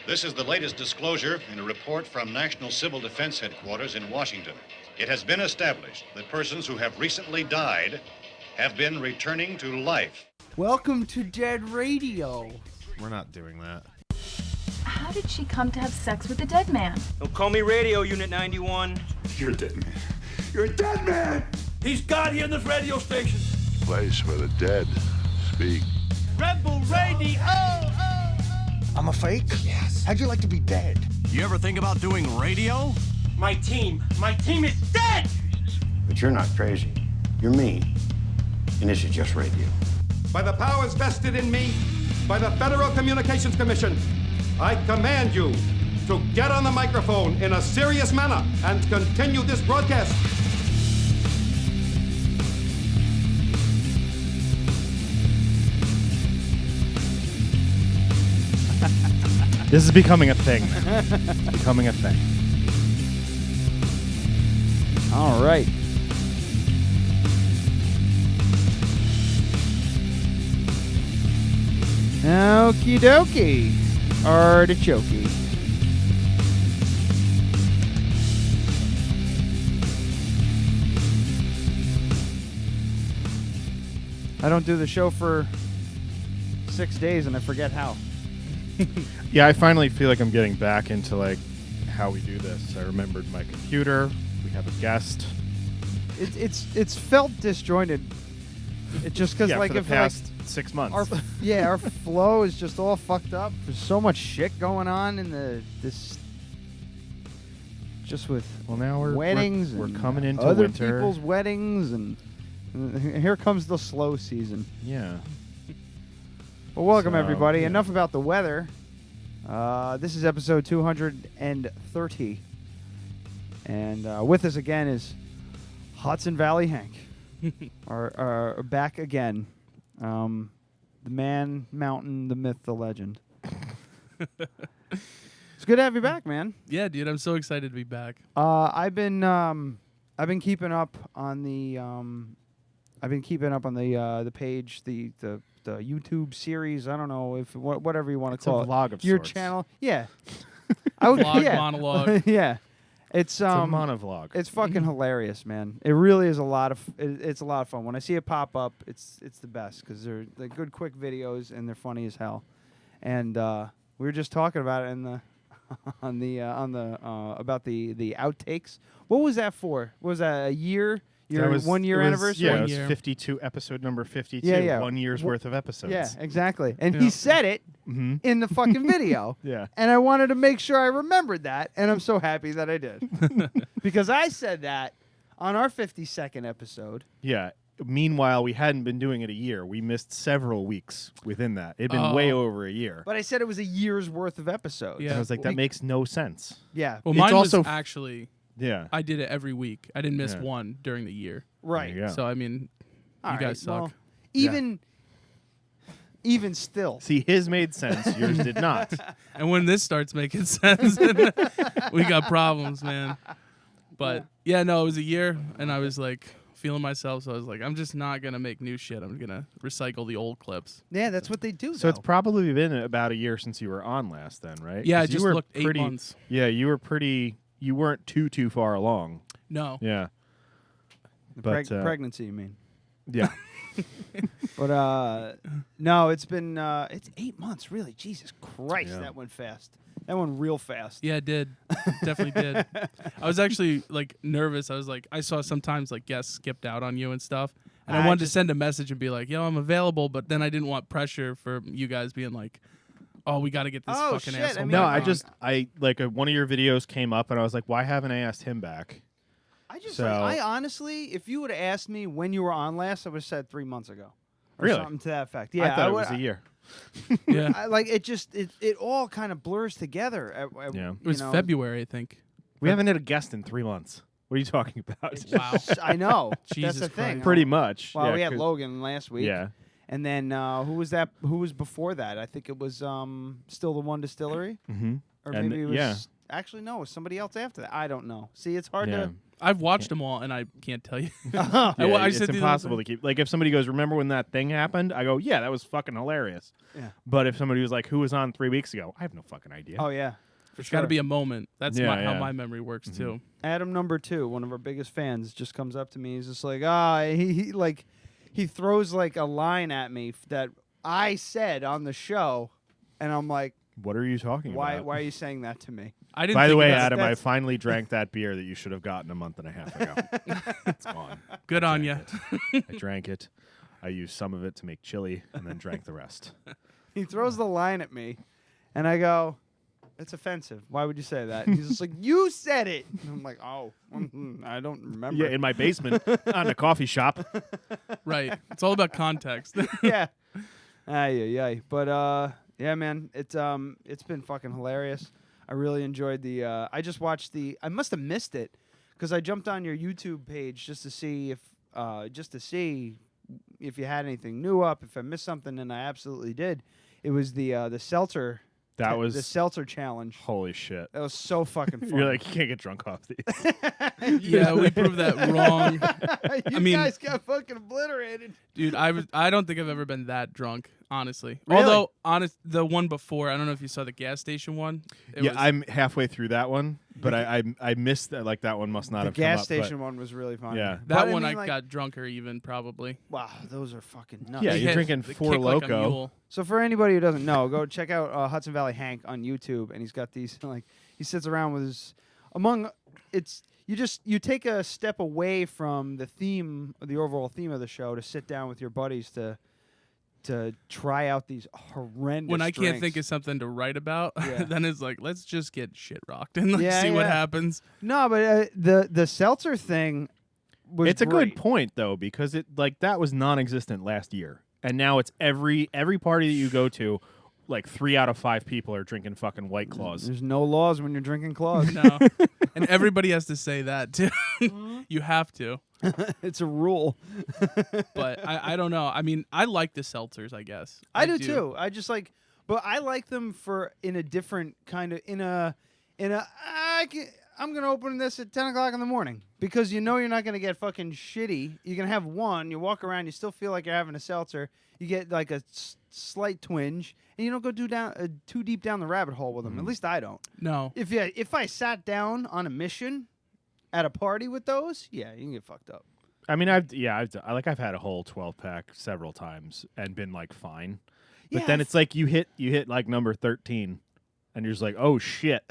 This is the latest disclosure in a report from National Civil Defense Headquarters in Washington. It has been established that persons who have recently died have been returning to life. Welcome to Dead Radio. We're not doing that. How did she come to have sex with a dead man? Don't call me Radio Unit 91. You're a dead man. You're a dead man! He's God here in this radio station. Place where the dead speak. Rebel Radio! I'm a fake? Yes. How'd you like to be dead? You ever think about doing radio? My team is dead! But you're not crazy. You're me. And this is just radio. By the powers vested in me by the Federal Communications Commission, I command you to get on the microphone in a serious manner and continue this broadcast. This is becoming a thing. Becoming a thing. All right. Okie dokie. Artichokey. I don't do the show for 6 days and I forget how. Yeah, I finally feel like I'm getting back into like how we do this. I remembered my computer. We have a guest. It's felt disjointed. It just because Yeah, like for the if past 6 months. our flow is just all fucked up. There's so much shit going on in this. Just with now we're weddings. We're and coming into other winter. people's weddings and here comes the slow season. Yeah. Well, welcome So, everybody. yeah. Enough about the weather. This is episode 230, and with us again is Hudson Valley Hank, our back again. The man, mountain, the myth, the legend. It's good to have you back, man. Yeah, dude, I'm so excited to be back. I've been keeping up on the the page, the YouTube series. I don't know if whatever you want to call a vlog of your sorts. channel. Yeah, I would Vlog, yeah. monologue. Yeah, it's It's a monovlog. It's fucking hilarious, man. It really is a lot of it's a lot of fun. When I see it pop up, it's the best because they're good, quick videos and they're funny as hell. And we were just talking about it in the about the outtakes. What was that for? Was that a year? Your 1 year anniversary? Yeah, One it was year. 52, episode number 52. Yeah. 1 year's worth of episodes. Yeah, exactly. And Yeah. he said it Mhm. in the fucking video. Yeah. And I wanted to make sure I remembered that, and I'm so happy that I did. Because I said that on our 52nd episode. Yeah. Meanwhile, we hadn't been doing it a year. We missed several weeks within that. It'd been way over a year. But I said it was a year's worth of episodes. Yeah. And I was like, that makes no sense. Yeah. Well, It's mine also was actually, Yeah. I did it every week. I didn't miss Yeah. one during the year. Right. There you go. So, I mean, All you right, guys suck. well, even still. See, his made sense. Yours did not. And when this starts making sense, we got problems, man. But, yeah, no, it was a year, and I was, like, feeling myself. So I was like, I'm just not going to make new shit. I'm going to recycle the old clips. Yeah, that's what they do. So it's probably been about a year since you were on last then, right? Yeah, 'Cause it you just were looked 8 pretty, months. Yeah, you weren't too far along. No. Yeah. The But, pregnancy, you mean? Yeah. But no, it's been it's 8 months, really. Jesus Christ, Yeah. that went fast. That went real fast. Yeah, it did. Definitely did. I was actually like nervous. I was like, I saw sometimes like guests skipped out on you and stuff. And I wanted to send a message and be like, yo, I'm available. But then I didn't want pressure for you guys being like, oh, we got to get this Oh, fucking shit, asshole. I mean, No, back I on. like one of your videos came up and I was like, why haven't I asked him back? I honestly, if you would have asked me when you were on last, I would have said 3 months ago. Or Really? something to that effect. Yeah, I thought it would- was a year. Yeah. I, like it just it all kind of blurs together. Yeah. It was February, I think. We haven't had a guest in 3 months. What are you talking about? Wow. I know. Jesus That's the thing. Christ. Pretty much. Well, yeah, we had 'cause- Logan last week. Yeah. And then who was that? Who was before that? I think it was still the One Distillery. Mm-hmm. Or And maybe it was actually no, it was somebody else after that. I don't know. See, it's hard to. I've watched them all, and I can't tell you. It's impossible to keep. Like, if somebody goes, remember when that thing happened? I go, yeah, that was fucking hilarious. Yeah. But if somebody was like, who was on 3 weeks ago? I have no fucking idea. Oh, yeah. There's got to be a moment. That's how my memory works, too. Adam number 2, one of our biggest fans, just comes up to me. He's just like, he throws like a line at me that I said on the show, and I'm like, what are you talking about? Why are you saying that to me? I didn't. By the way, Adam, I finally drank that beer that you should have gotten a month and a half ago. It's gone. Good on you. I drank it. I used some of it to make chili, and then drank the rest. He throws the line at me, and I go, it's offensive. Why would you say that? And he's just like, you said it. And I'm like, oh, I don't remember. Yeah, in my basement, on a coffee shop. Right. It's all about context. Yeah. But yeah, man, it's been fucking hilarious. I really enjoyed the. I just watched the. I must have missed it because I jumped on your YouTube page just to see if you had anything new up. If I missed something, and I absolutely did. It was the seltzer. That was the seltzer challenge. Holy shit! That was so fucking fun. You're like, you can't get drunk off these. Yeah, we proved that wrong. You guys got fucking obliterated. Dude, I don't think I've ever been that drunk, honestly. Really? Although, the one before, I don't know if you saw the gas station one. I'm halfway through that one, but I missed that. Like, that one must not have come up. The gas station one was really fun. Yeah. That one I got drunker even, probably. Wow, those are fucking nuts. Yeah, you're drinking Four Loko. So for anybody who doesn't know, go check out Hudson Valley Hank on YouTube, and he's got these he sits around with his you take a step away from the overall theme of the show to sit down with your buddies to try out these horrendous When I drinks. can't think of something to write about, Yeah. then it's like, let's just get shit rocked and see what happens. No, but the seltzer thing was It's a great. good point though, because that was non-existent last year, and now it's every party that you go to. Like 3 out of 5 people are drinking fucking White Claws. There's no laws when you're drinking claws. No. And everybody has to say that, too. You have to. It's a rule. But I don't know. I mean, I like the seltzers, I guess. I do too. I just like, but I like them in a different kind of, I'm going to open this at 10 o'clock in the morning because you know you're not going to get fucking shitty. You're going to have one. You walk around, you still feel like you're having a seltzer. You get like a slight twinge, and you don't go too deep down the rabbit hole with them. At least I don't. No. If I sat down on a mission at a party with those, yeah, you can get fucked up. I mean, I've had a whole 12-pack several times and been like fine, but then it's like you hit like number 13, and you're just like, oh shit.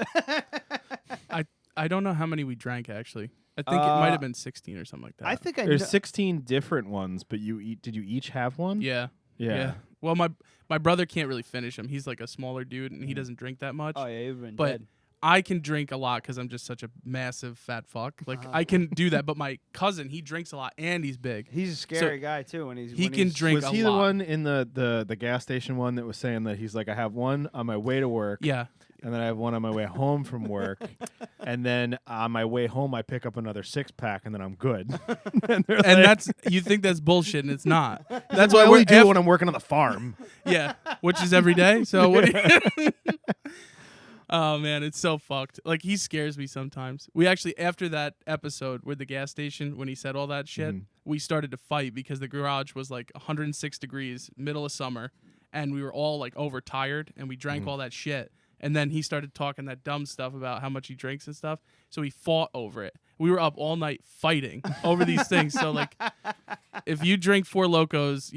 I don't know how many we drank actually. I think it might have been 16 or something like that. I think there's 16 different ones, but did you each have one? Yeah. Yeah. Well, my brother can't really finish them. He's like a smaller dude, and he doesn't drink that much. Oh yeah, you've been but dead. I can drink a lot because I'm just such a massive fat fuck. Like I can do that. But my cousin, he drinks a lot, and he's big. He's a scary guy too. When he can drink. Was he the one in the gas station one that was saying that he's like, I have one on my way to work. Yeah. And then I have one on my way home from work. And then on my way home, I pick up another 6-pack, and then I'm good. and that's you think that's bullshit, and it's not. That's why I why only do it when I'm working on the farm. Yeah, which is every day. So what? Oh man, it's so fucked. Like he scares me sometimes. We actually, after that episode with the gas station, when he said all that shit, we started to fight because the garage was like 106 degrees, middle of summer, and we were all like overtired, and we drank all that shit. And then he started talking that dumb stuff about how much he drinks and stuff. So we fought over it. We were up all night fighting over these things. So like, if you drink 4 Locos,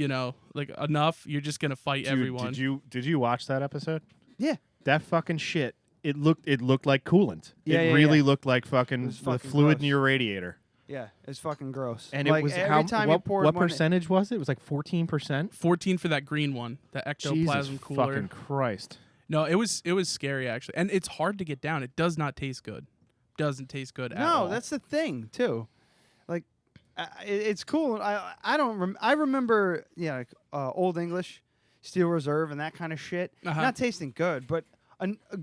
like enough, you're just gonna fight everyone. Did you watch that episode? Yeah. That fucking shit. It looked like coolant. Yeah, it really looked like fucking the fucking fluid gross. in your radiator. Yeah, it's fucking gross. And like it was every time you poured what one percentage was it? It was like 14%. 14 for that green one, the ectoplasm Jesus cooler. fucking Christ. No, it was scary actually, and it's hard to get down. It does not taste good. Doesn't taste good at all. No, that's the thing too. Like, it's cool. I remember like Old English, Steel Reserve, and that kind of shit. Not tasting good, but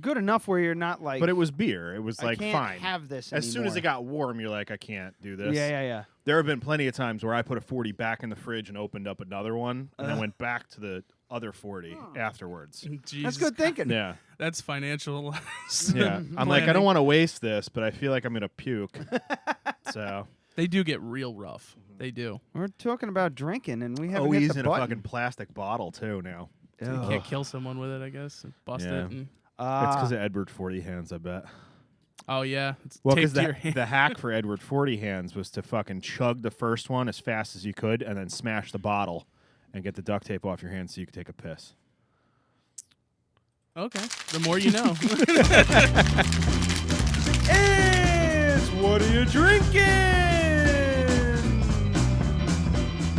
good enough where you're not like. But it was beer. It was like I can't fine. have this as soon as anymore. it got warm, you're like, I can't do this. Yeah. There have been plenty of times where I put a 40 back in the fridge and opened up another one, and then went back to the other 40 afterwards. Jesus. That's good thinking. Yeah. That's financial. Yeah, I'm like, I don't want to waste this, but I feel like I'm gonna puke. So they do get real rough. They do. We're talking about drinking, and we haven't hit he's the in button. a fucking plastic bottle too now. So you can't kill someone with it, I guess. And bust it. And It's because of Edward 40 hands, I bet. oh yeah. It's Well, taped because to your hand. the hack for Edward 40 hands was to fucking chug the first one as fast as you could, and then smash the bottle and get the duct tape off your hands so you could take a piss. Okay. The more you know. Is what are you drinking?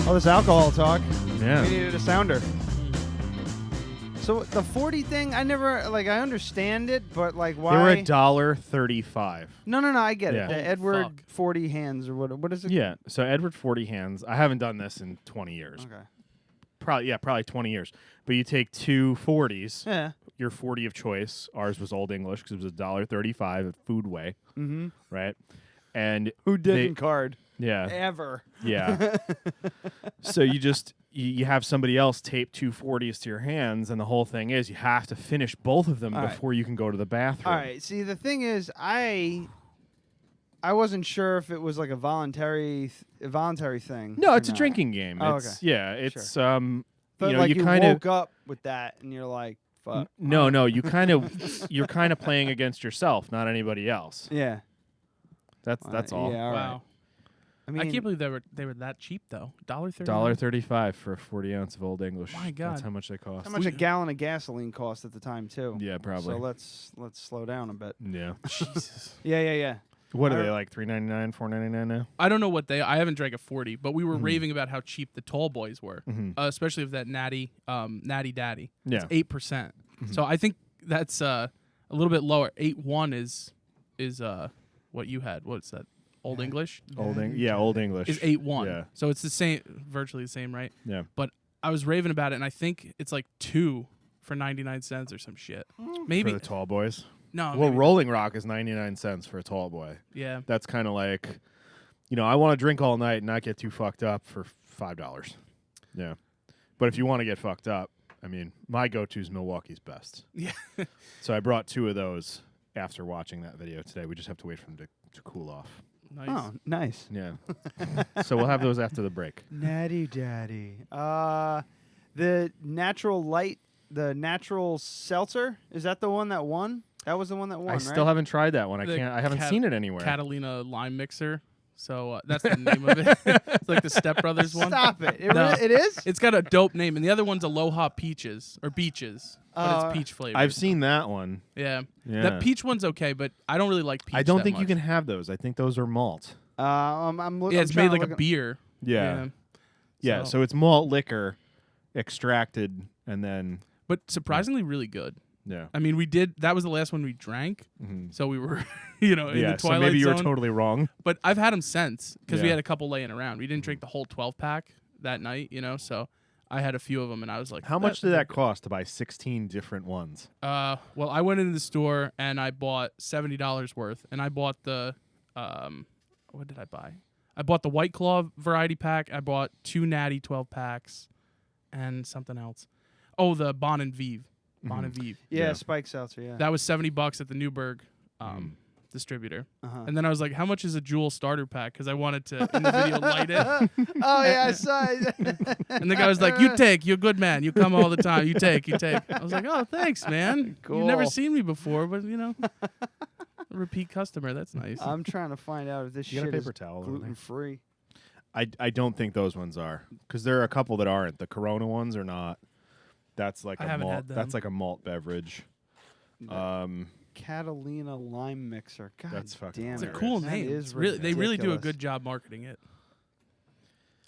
Oh, this alcohol talk. Yeah. We needed a sounder. So the 40 thing, I never I understand it, but why? They were $1.35. No, I get Yeah. it. The Edward 40 hands or what is it? Yeah. So Edward 40 hands. I haven't done this in 20 years. Okay. Probably 20 years. But you take two 40s. Yeah. Your 40 of choice. Ours was Old English because it was $1.35 at Foodway. Mm-hmm. Right. And Who didn't card? Yeah. Ever. Yeah. So you just you have somebody else tape two 40s to your hands, and the whole thing is you have to finish both of them before you can go to the bathroom. All right. See, the thing is, I wasn't sure if it was like a voluntary thing. No, or it's a not. drinking game. Oh, It's, okay. yeah, it's But you you kind woke up with that, and you're like, fuck. No, you kind of you're kind of playing against yourself, not anybody else. Yeah. That's all. Yeah. All right. Wow. I mean, I can't believe they were that cheap though. $1.30. $1.35 for a 40 ounce of Old English. My God. That's how much they cost. how much a gallon of gasoline cost at the time too. Yeah, probably. So let's slow down a bit. Yeah. Jesus. Yeah. What are they like? $3.99, $4.99 now? I don't know what I haven't drank a 40, but we were raving about how cheap the tall boys were, especially with that natty daddy. Yeah. It's 8%. So I think that's a little bit lower. 8.1 is what you had. What's that? Old English? Old English. Is 8.1. Yeah. So it's the same, virtually the same, right? Yeah. But I was raving about it, and I think it's like 2 for 99 cents or some shit. Maybe. For the tall boys? No. Well, maybe. Rolling Rock is 99 cents for a tall boy. Yeah. That's kind of like, I want to drink all night and not get too fucked up for $5. Yeah. But if you want to get fucked up, I mean, my go-to is Milwaukee's Best. Yeah. So I brought 2 of those after watching that video today. We just have to wait for them to cool off. Nice. Oh, nice. Yeah. So we'll have those after the break. Natty Daddy. The natural light, the natural seltzer. Is that the one that won? That was the one that won, I right? still haven't tried that one. I haven't seen it anywhere. Catalina lime mixer. So that's the name of it. It's like the Step Brothers one. Stop it. No. It is? It's got a dope name, and the other one's Aloha Peaches or Beaches, but it's peach flavored. I've seen that one. Yeah. Yeah. That peach one's okay, but I don't really like peach. I don't that think you much. can have those. I think those are malt. I'm looking. Yeah, it's made like a beer. Yeah. Yeah, so it's malt liquor extracted and then But surprisingly really good. yeah. I mean, that was the last one we drank, so we were, in the Twilight so maybe you were Zone. totally wrong. But I've had them since because we Yeah. had a couple laying around. We didn't drink the whole 12-pack that night, so I had a few of them, and I was like, How much did that cost to buy 16 different ones? Well, I went into the store and I bought $70 worth, and I bought the, what did I buy? I bought the White Claw variety pack. I bought 2 Natty 12-packs and something else. Oh, the Bon and Vive. Bon and Vive. Yeah, Spike Seltzer, yeah. That was $70 at the Newburgh distributor. And then I was like, how much is a Jewel starter pack? Because I wanted to, in the video, light it. Oh, yeah, I saw it. And the guy was like, you take. You're a good man. You come all the time. You take. I was like, oh, thanks, man. Cool. You've never seen me before, but, a repeat customer. That's nice. I'm trying to find out if this You got a shit paper is towel over there? gluten-free. I don't think those ones are because there are a couple that aren't. The Corona ones are not. That's like I a haven't malt. had them. That's like a malt beverage. Catalina lime mixer. God That's fucking damn It's a it. cool That name. is It's really, they really do a ridiculous. good job marketing it.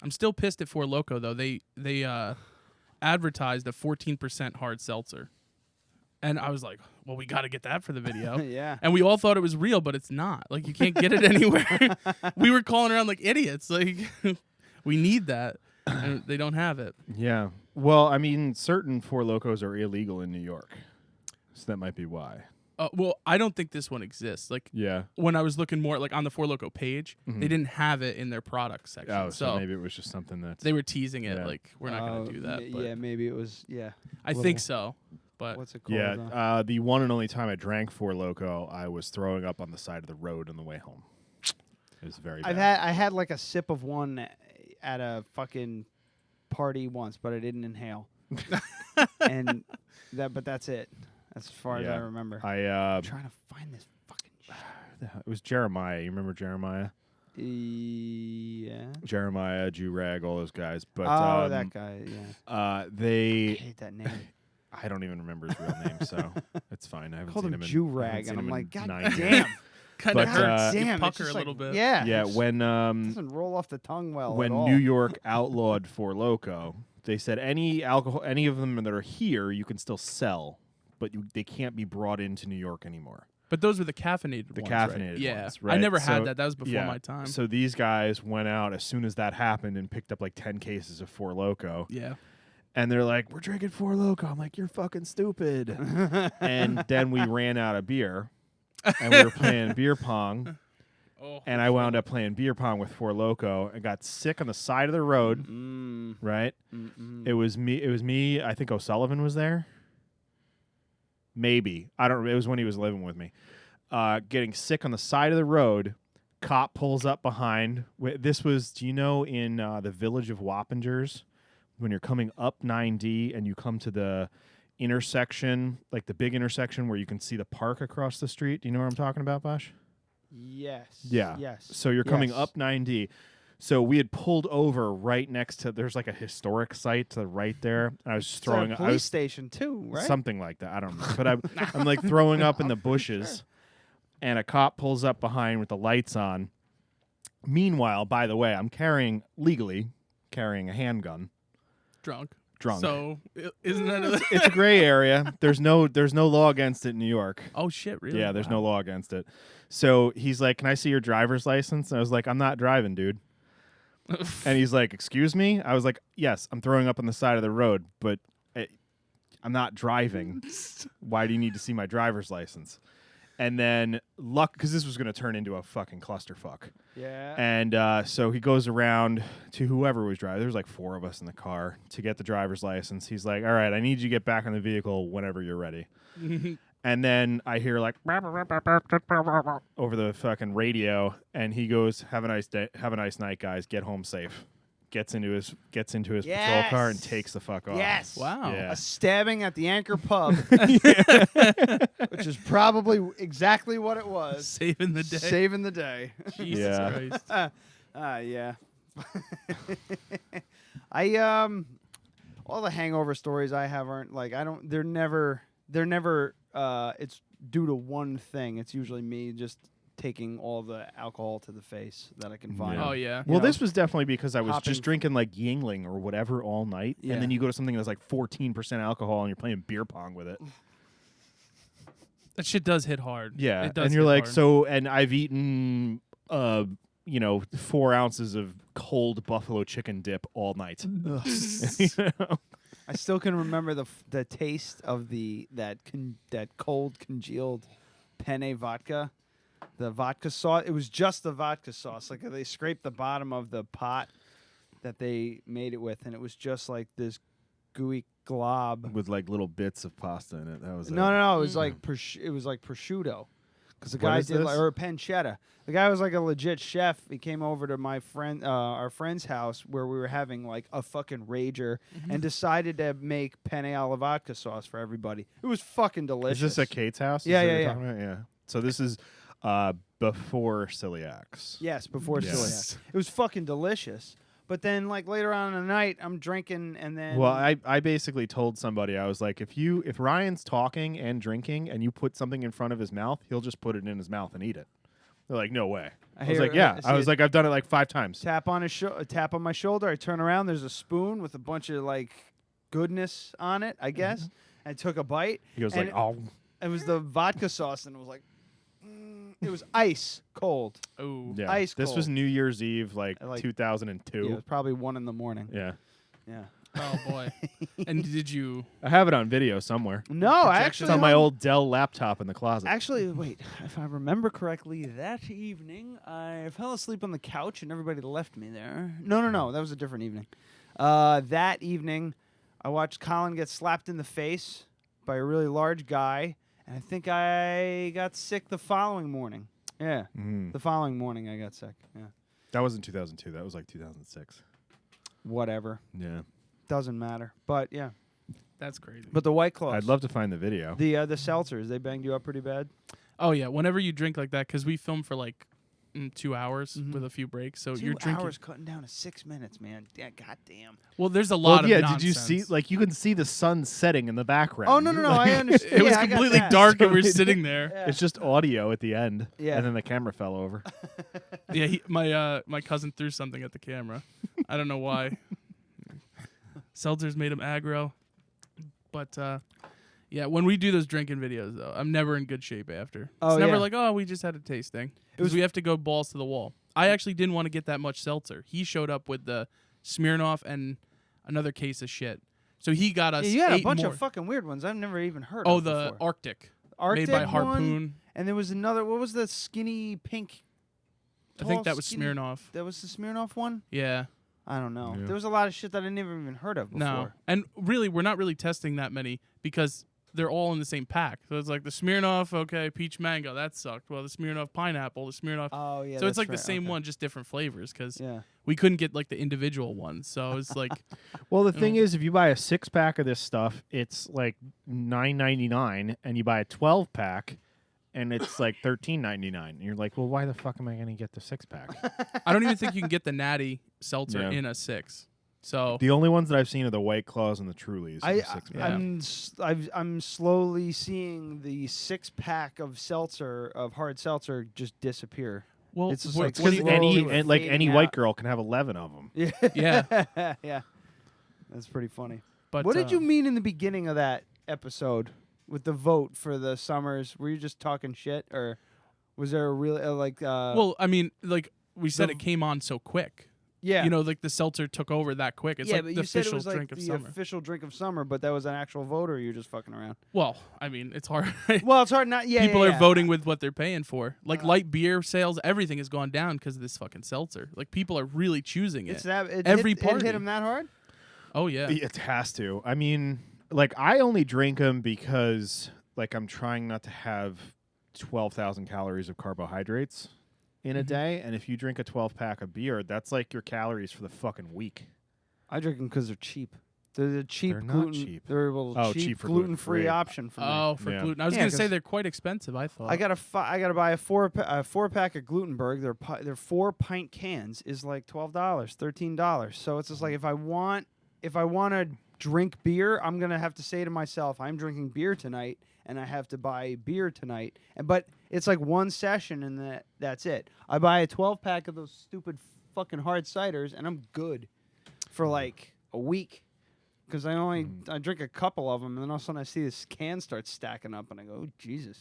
I'm still pissed at Four Loko though. They advertised a 14% hard seltzer, and I was like, well, we got to get that for the video. Yeah. And we all thought it was real, but it's not. Like you can't get it anywhere. We were calling around like idiots. Like we need that, and they don't have it. Yeah. Well, I mean, certain Four Locos are illegal in New York, so that might be why. Well, I don't think this one exists. Like Yeah. when I was looking more like on the Four Loko page, they didn't have it in their product section. Oh, so maybe it was just something that they were teasing it. Yeah. Like we're not going to do that. but Yeah, maybe it was. Yeah. I think so. But What's it called? Yeah, the one and only time I drank Four Loko, I was throwing up on the side of the road on the way home. It was very bad. I had like a sip of one at a fucking party once, but I didn't inhale. And but that's it. That's as far as I remember. I'm trying to find this fucking shit. It was Jeremiah. You remember Jeremiah? Yeah. Jeremiah, Jew-Rag, all those guys. But that guy, yeah. I hate that name. I don't even remember his real name, so it's fine. I haven't called seen him him Jew-Rag, and I'm like, God 9 damn. years. Kind of hurts. you Damn, pucker a little bit. Yeah. Yeah, when doesn't roll off the tongue well when at all. New York outlawed Four Loko, they said any alcohol, any of them that are here, you can still sell, but they can't be brought into New York anymore. But those were the caffeinated The ones, caffeinated right? Yeah. ones, right? I never had So- that. That was before yeah. my time. So these guys went out as soon as that happened and picked up like 10 cases of Four Loko. Yeah. And they're like, we're drinking Four Loko. I'm like, you're fucking stupid. And then we ran out of beer, and we were playing beer pong. Oh, And I wound up playing beer pong with Four Loko and got sick on the side of the road. Right? It was me. I think O'Sullivan was there. Maybe. I don't know. It was when he was living with me. Getting sick on the side of the road. Cop pulls up behind. This was, do you know, in the village of Wappingers, when you're coming up 9D and you come to the intersection, like the big intersection where you can see the park across the street. Do you know what I'm talking about, Bosh? Yes. Yeah. Yes. So you're coming up 9D. So we had pulled over right next to, there's like a historic site to the right there. I was just throwing a police station too, right? Something like that. I don't know. But I'm like throwing up in the bushes, and a cop pulls up behind with the lights on. Meanwhile, by the way, I'm legally carrying a handgun. Drunk. So isn't that it's a gray area. There's no law against it in New York. Oh shit, really? Yeah, there's no law against it. So he's like, "Can I see your driver's license?" And I was like, "I'm not driving, dude." And he's like, "Excuse me?" I was like, "Yes, I'm throwing up on the side of the road, but I'm not driving. Why do you need to see my driver's license?" And then because this was going to turn into a fucking clusterfuck. Yeah. And so he goes around to whoever was driving. There's like 4 of us in the car to get the driver's license. He's like, "All right, I need you to get back in the vehicle whenever you're ready." And then I hear like over the fucking radio, and he goes, "Have a nice day. Have a nice night, guys. Get home safe." Gets into his patrol car and takes the fuck off. Yes. Wow. Yeah. A stabbing at the Anchor Pub, which is probably exactly what it was. Saving the day. Saving the day. Jesus Yeah. Christ. Yeah. All the hangover stories I have aren't like they're never it's due to one thing. It's usually me just taking all the alcohol to the face that I can find. Yeah. Oh yeah. Well, this was definitely because I was Hopping just drinking like Yingling or whatever all night, Yeah. and then you go to something that's like 14% alcohol and you're playing beer pong with it. That shit does hit hard. Yeah, It does and you're hit like, hard. and I've eaten 4 ounces of cold buffalo chicken dip all night. You know? I still can remember the taste of that cold congealed penne vodka. The vodka sauce. It was just the vodka sauce. Like they scraped the bottom of the pot that they made it with, and it was just like this gooey glob With like little bits of pasta in it. That was No. It was like it was like prosciutto, because the What guy is did this? or pancetta. The guy was like a legit chef. He came over to our friend's house where we were having like a fucking rager, and decided to make penne alla vodka sauce for everybody. It was fucking delicious. Is this at Kate's house? Yeah, Is that yeah, what you're yeah. talking about? Yeah. So this is before celiacs. Yes, before Yes. celiac. It was fucking delicious. But then, like later on in the night, I'm drinking, and then Well, I basically told somebody, I was like, if Ryan's talking and drinking and you put something in front of his mouth, he'll just put it in his mouth and eat it. They're like, no way. I was hear- like, yeah. I I was see like, I've done it like 5 times. tap on my shoulder. I turn around. There's a spoon with a bunch of like goodness on it, I guess. I took a bite. He goes and like, oh. It was the vodka sauce, and it was like, it was ice cold. Oh. Yeah. Ice This was cold. New Year's Eve, like Like- 2002. Yeah, it was probably 1 a.m. Yeah. Yeah. Oh boy. And did you? I have it on video somewhere. No, I Projection? actually It's on my old Dell laptop in the closet. Actually, wait. If I remember correctly, that evening I fell asleep on the couch and everybody left me there. No. That was a different evening. That evening, I watched Colin get slapped in the face by a really large guy, and I think I got sick the following morning. Yeah, the following morning I got sick. Yeah, that wasn't 2002. That was like 2006. Whatever. Yeah, doesn't matter. But yeah, that's crazy. But the White Claws. I'd love to find the video. The seltzers, they banged you up pretty bad. Oh yeah, whenever you drink like that, because we film for like 2 hours with a few breaks, so you're drinking. 2 hours cutting down to 6 minutes, man. Yeah, goddamn. Well, there's a lot of nonsense. Did you see? Like, you can see the sun setting in the background. Oh no, I understand. It was completely dark, and we're sitting there. Yeah. It's just audio at the end. Yeah, and then the camera fell over. Yeah, my cousin threw something at the camera. I don't know why. Seltzers made him aggro, but yeah, when we do those drinking videos, though, I'm never in good shape after. It's never like, oh, we just had a tasting. Because we have to go balls to the wall. I actually didn't want to get that much seltzer. He showed up with the Smirnoff and another case of shit. So he got us. You had a bunch more. of fucking weird ones I've never even heard of. Oh, the before. Arctic. Arctic made by Harpoon. One, and there was another. What was the skinny pink? I think that was Smirnoff. That was the Smirnoff one? Yeah. I don't know. Yeah. There was a lot of shit that I never even heard of before. No. And really, we're not really testing that many because they're all in the same pack. So it's like the Smirnoff, okay, peach mango, that sucked. Well, the Smirnoff pineapple, the Smirnoff. Oh, yeah. So it's like the same one, just different flavors because yeah. we couldn't get like the individual ones. So it's like. Well, the thing is, if you buy a 6-pack of this stuff, it's like $9.99, and you buy a 12-pack. And it's like $13.99. And you're like, well, why the fuck am I going to get the 6-pack? I don't even think you can get the Natty seltzer in a 6. So the only ones that I've seen are the White Claws and the Trulies. I'm slowly seeing the 6-pack of seltzer, of hard seltzer, just disappear. Well, it's just because any white girl can have 11 of them. Yeah, yeah, that's pretty funny. But what did you mean in the beginning of that episode? With the vote for the Summers, were you just talking shit, or was there a real well, I mean, like we said, it came on so quick. Yeah, you know, like the seltzer took over that quick. It's like but the you said it official was like drink of the summer. official drink of summer, but that was an actual vote, or you're just fucking around. Well, I mean, it's hard. Well, it's hard not. Yeah, people yeah. are voting with what they're paying for. Like light beer sales, everything has gone down because of this fucking seltzer. Like people are really choosing it. It's that every party. party It hit them that hard. Oh yeah, it has to. I mean, like I only drink them because. Like I'm trying not to have 12,000 calories of carbohydrates in a day, and if you drink a 12-pack of beer, that's like your calories for the fucking week. I drink them because they're cheap. They're the cheap They're gluten. not cheap. They're a cheap for gluten-free option for me. Oh, for gluten. I was gonna say they're quite expensive. I thought. I gotta buy a 4-pack of Glutenberg. Their 4-pint cans is like $12, $13. So it's just like if I want to drink beer, I'm gonna have to say to myself, I'm drinking beer tonight. And I have to buy beer tonight. But it's like one session, and that's it. I buy a 12-pack of those stupid fucking hard ciders, and I'm good for like a week. Because I drink a couple of them, and then all of a sudden I see this can start stacking up, and I go, oh, Jesus.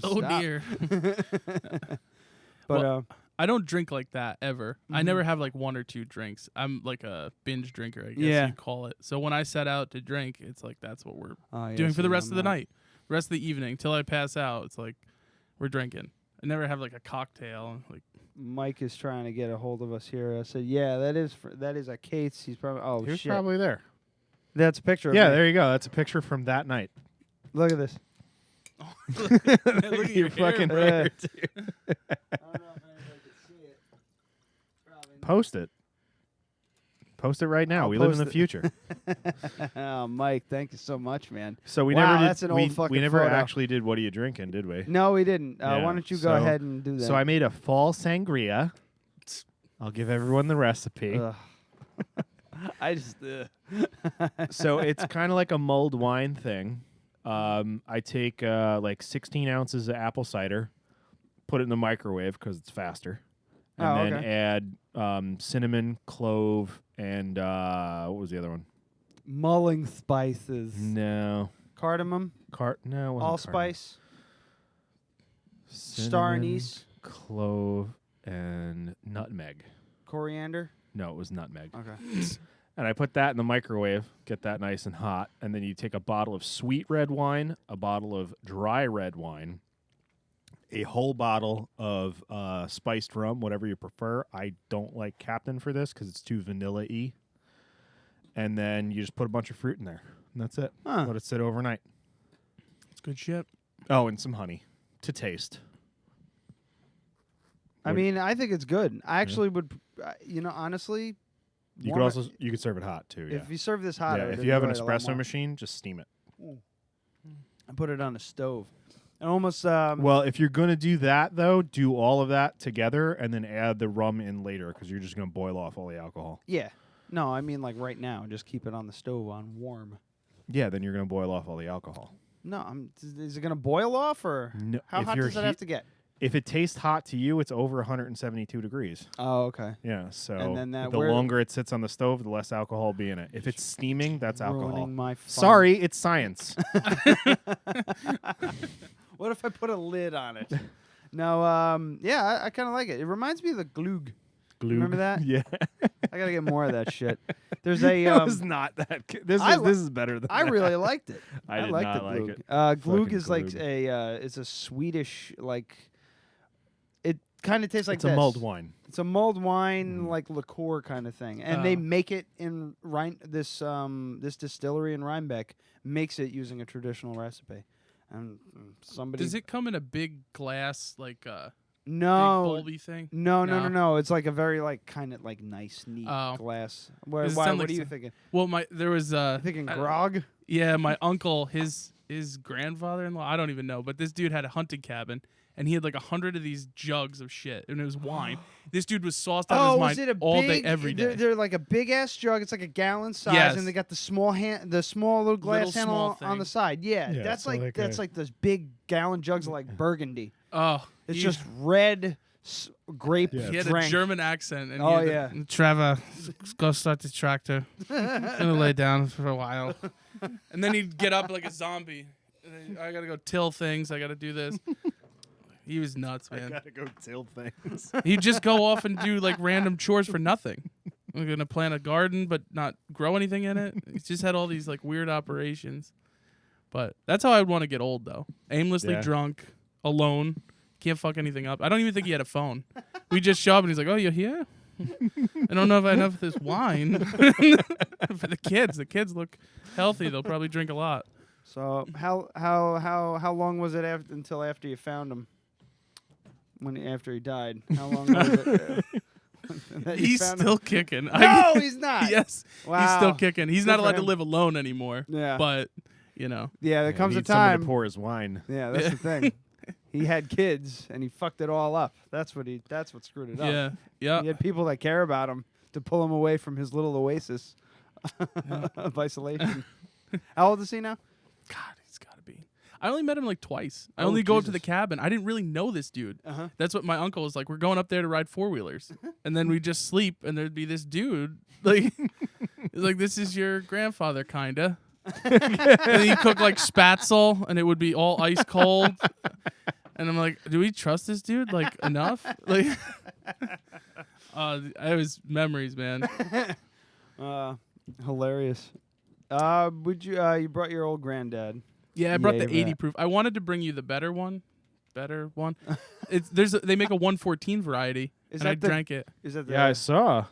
Oh, dear. But well, I don't drink like that ever. I never have like 1 or 2 drinks. I'm like a binge drinker, I guess you'd call it. So when I set out to drink, it's like that's what we're doing for the rest of the night. Rest of the evening till I pass out. It's like we're drinking. I never have like a cocktail. Like Mike is trying to get a hold of us here. I said, yeah, that is a case. He's probably He was shit. probably there. That's a picture. Yeah, of me. there you go. That's a picture from that night. Look at this. look at your fucking hair, I don't know if anybody can see it. Post it. Post it right now. We live in the future. Oh, Mike, thank you so much, man. So we wow, never did. That's an old fucking we never photo. actually did. What are you drinking? Did we? No, we didn't. Yeah. Why don't you go ahead and do that? So I made a fall sangria. I'll give everyone the recipe. I just. So it's kind of like a mulled wine thing. I take like 16 ounces of apple cider, put it in the microwave because it's faster, and then add cinnamon, clove, and what was the other one? Mulling spices. No. Cardamom. No. It wasn't Allspice. cinnamon, Star anise. clove, and nutmeg. Coriander. No, it was nutmeg. Okay. And I put that in the microwave, get that nice and hot, and then you take a bottle of sweet red wine, a bottle of dry red wine, a whole bottle of spiced rum, whatever you prefer. I don't like Captain for this because it's too vanilla-y. And then you just put a bunch of fruit in there, and that's it. Huh. Let it sit overnight. It's good shit. Oh, and some honey to taste. I mean, I think it's good. I actually would, honestly. You could you could serve it hot too. Yeah. If you serve this hot, if you have an espresso machine, just steam it. I put it on a stove. And almost. Well, if you're gonna do that though, do all of that together and then add the rum in later because you're just gonna boil off all the alcohol. Yeah. No, I mean like right now. Just keep it on the stove on warm. Yeah, then you're gonna boil off all the alcohol. No, is it gonna boil off or no, how hot does it have to get? If it tastes hot to you, it's over 172 degrees. Oh, okay. Yeah, so and then the longer it sits on the stove, the less alcohol will be in it. If it's steaming, that's alcohol. My Sorry, it's science. What if I put a lid on it? No, yeah, I kind of like it. It reminds me of the glug. Remember that? Yeah. I gotta get more of that shit. There's a. It was not that. This is better than. I really liked it. I did liked not the like glug. it. Glug is glug. like it's a Swedish like. It kind of tastes like it's this. a mulled wine. It's a mulled wine like liqueur kind of thing, and they make it in this distillery in Rhinebeck makes it using a traditional recipe, and somebody. Does it come in a big glass like? No, big bulby thing? No. It's like a very like kind of like nice, neat glass. What are you thinking? Well, there was thinking grog. Yeah, my uncle, his grandfather-in-law. I don't even know, but this dude had a hunting cabin, and he had like 100 of these jugs of shit, and it was wine. This dude was sauced out of his mind all day, every day. They're like a big ass jug. It's like a gallon size, and they got the small little glass handle on the side. Yeah, that's like those big gallon jugs of like Burgundy. Oh, it's just red grape. He had drink. a German accent. And yeah. Trevor, let's go start the tractor. I'm gonna lay down for a while, and then he'd get up like a zombie. And I gotta go till things. I gotta do this. He was nuts, man. I gotta go till things. He'd just go off and do like random chores for nothing. We're gonna plant a garden, but not grow anything in it. He just had all these like weird operations. But that's how I would want to get old, though. Aimlessly drunk, alone, can't fuck anything up. I don't even think he had a phone. We just show up and he's like, "Oh, you're here? I don't know if I have enough of this wine for the kids. The kids look healthy. They'll probably drink a lot." So how long was it until after you found him? After he died, how long was it? He's still kicking. No, he's not. Yes, wow. He's still kicking. He's not allowed to live alone anymore. Yeah, but yeah, there comes a time time to pour his wine. Yeah, that's the thing. He had kids and he fucked it all up. That's what screwed it up. Yeah. He had people that care about him to pull him away from his little oasis of isolation. How old is he now? God, he's got to be. I only met him like twice. I only go up to the cabin. I didn't really know this dude. That's what my uncle was like. We're going up there to ride 4-wheelers, and then we just sleep, and there'd be this dude like, this is your grandfather, kinda. And he'd cook like spatzel, and it would be all ice cold. And I'm like, do we trust this dude like enough? Like, it was memories, man. Hilarious. Would you brought your old granddad? Yeah, I brought the 80 proof. I wanted to bring you the better one. They make a 114 variety, and I drank it. Is that I saw.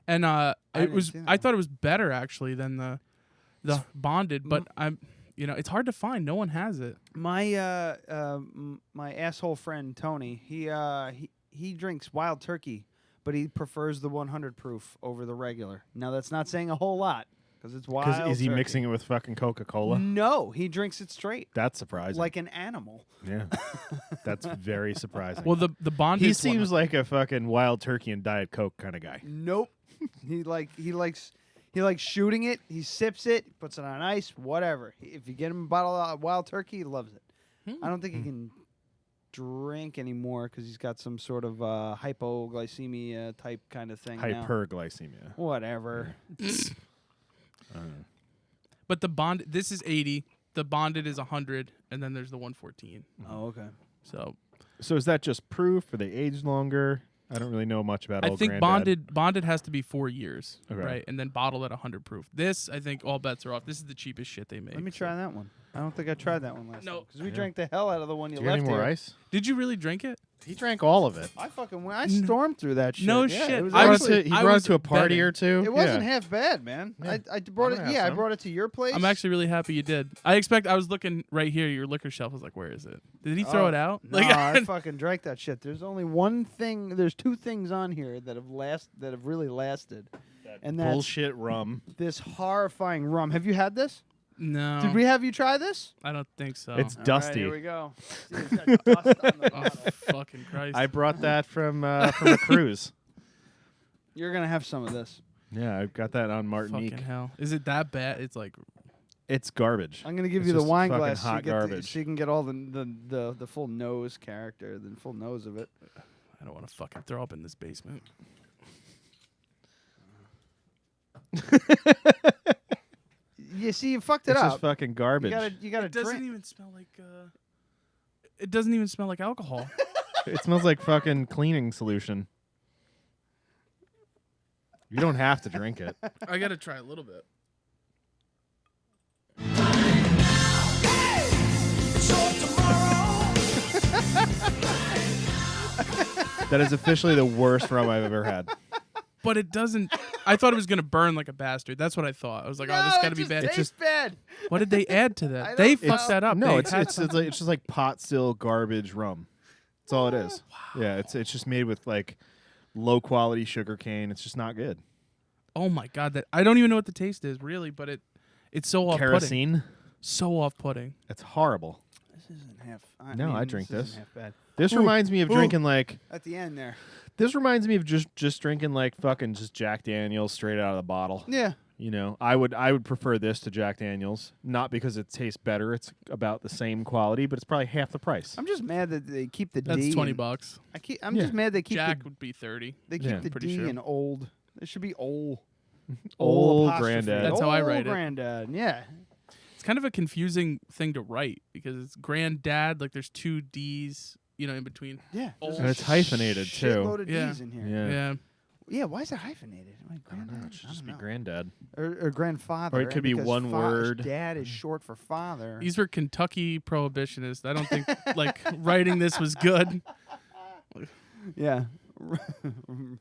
And I thought it was better actually than the bonded, but it's hard to find. No one has it. My my asshole friend Tony, he drinks wild turkey, but he prefers the 100 proof over the regular. Now that's not saying a whole lot. Because it's wild. Because is he turkey. mixing it with fucking Coca-Cola? No, he drinks it straight. That's surprising. Like an animal. Yeah, that's very surprising. Well, the bonded. He seems like a fucking wild turkey and Diet Coke kind of guy. Nope. he likes shooting it. He sips it, puts it on ice, whatever. If you get him a bottle of wild turkey, he loves it. I don't think he can drink anymore because he's got some sort of hypoglycemia type kind of thing. Hyperglycemia. Whatever. But this is 80. The bonded is 100, and then there's the 114. Oh, okay. So is that just proof? Or they age longer? I don't really know much about. I think granddad. bonded has to be 4 years, okay. right? And then bottled at 100 proof. This, I think, all bets are off. This is the cheapest shit they make. Let me try that one. I don't think I tried that one last No. time because we drank the hell out of the one you Do you left need more here. ice? Did you really drink it? He drank all of it. I stormed through that shit. No Yeah, shit. It was He actually, brought it to a party betting. or two. it wasn't half bad, man. Yeah. I brought I'm it. gonna Yeah, have I some. brought it to your place. I'm actually really happy you did. I was looking right here, your liquor shelf. I was like, where is it? Did he throw it out? No, I fucking drank that shit. There's only one thing. There's two things on here that have really lasted, and that's Bullshit rum. this horrifying rum. Have you had this? No. Did we have you try this? I don't think so. It's All right, dusty. here we go. See, it's got dust on the Oh, bottle. fucking Christ. I brought that from a cruise. You're gonna have some of this. Yeah, I got that on Martinique. Fucking hell. Is it that bad? It's like, It's garbage. I'm gonna give It's you the just wine fucking glass hot garbage. so you can get all the full nose character, the full nose of it. I don't want to fucking throw up in this basement. You see, you fucked it It's up. just fucking garbage. You gotta It doesn't drink. even smell like, it doesn't even smell like alcohol. It smells like fucking cleaning solution. You don't have to drink it. I got to try a little bit. That is officially the worst rum I've ever had. But it doesn't. I thought it was gonna burn like a bastard. That's what I thought. I was like, oh, this got to be bad. It's just bad. What did they add to that? I They don't know. fucked that up. No, They it's had it's just like pot still garbage rum. That's all it is. Wow. Yeah, it's just made with like low quality sugar cane. It's just not good. Oh my god, that I don't even know what the taste is really, but it's so off-putting. Kerosene. So off-putting. It's horrible. This isn't half. No, I drink isn't this. half bad. This Ooh. reminds me of Ooh. drinking like. At the end there. This reminds me of just drinking like fucking just Jack Daniels straight out of the bottle. Yeah. You know, I would prefer this to Jack Daniels, not because it tastes better. It's about the same quality, but it's probably half the price. I'm just mad that they keep the That's D. $20. I'm just mad they keep Jack the, would be 30. they keep Yeah. the Pretty D sure. in old. It should be old. Old apostrophe. granddad. That's how I Old write it. Granddad. Yeah. It's kind of a confusing thing to write because it's granddad, like there's two D's, in between. Yeah. Old There's And a it's hyphenated, too. shitload of Yeah. D's in here. Yeah. Yeah. Yeah, why is it hyphenated? Like I don't know. granddad? It should I just don't be know. granddad. Or grandfather. Or it could be because one word. Dad is short for father. These were Kentucky prohibitionists. I don't think like writing this was good, Yeah.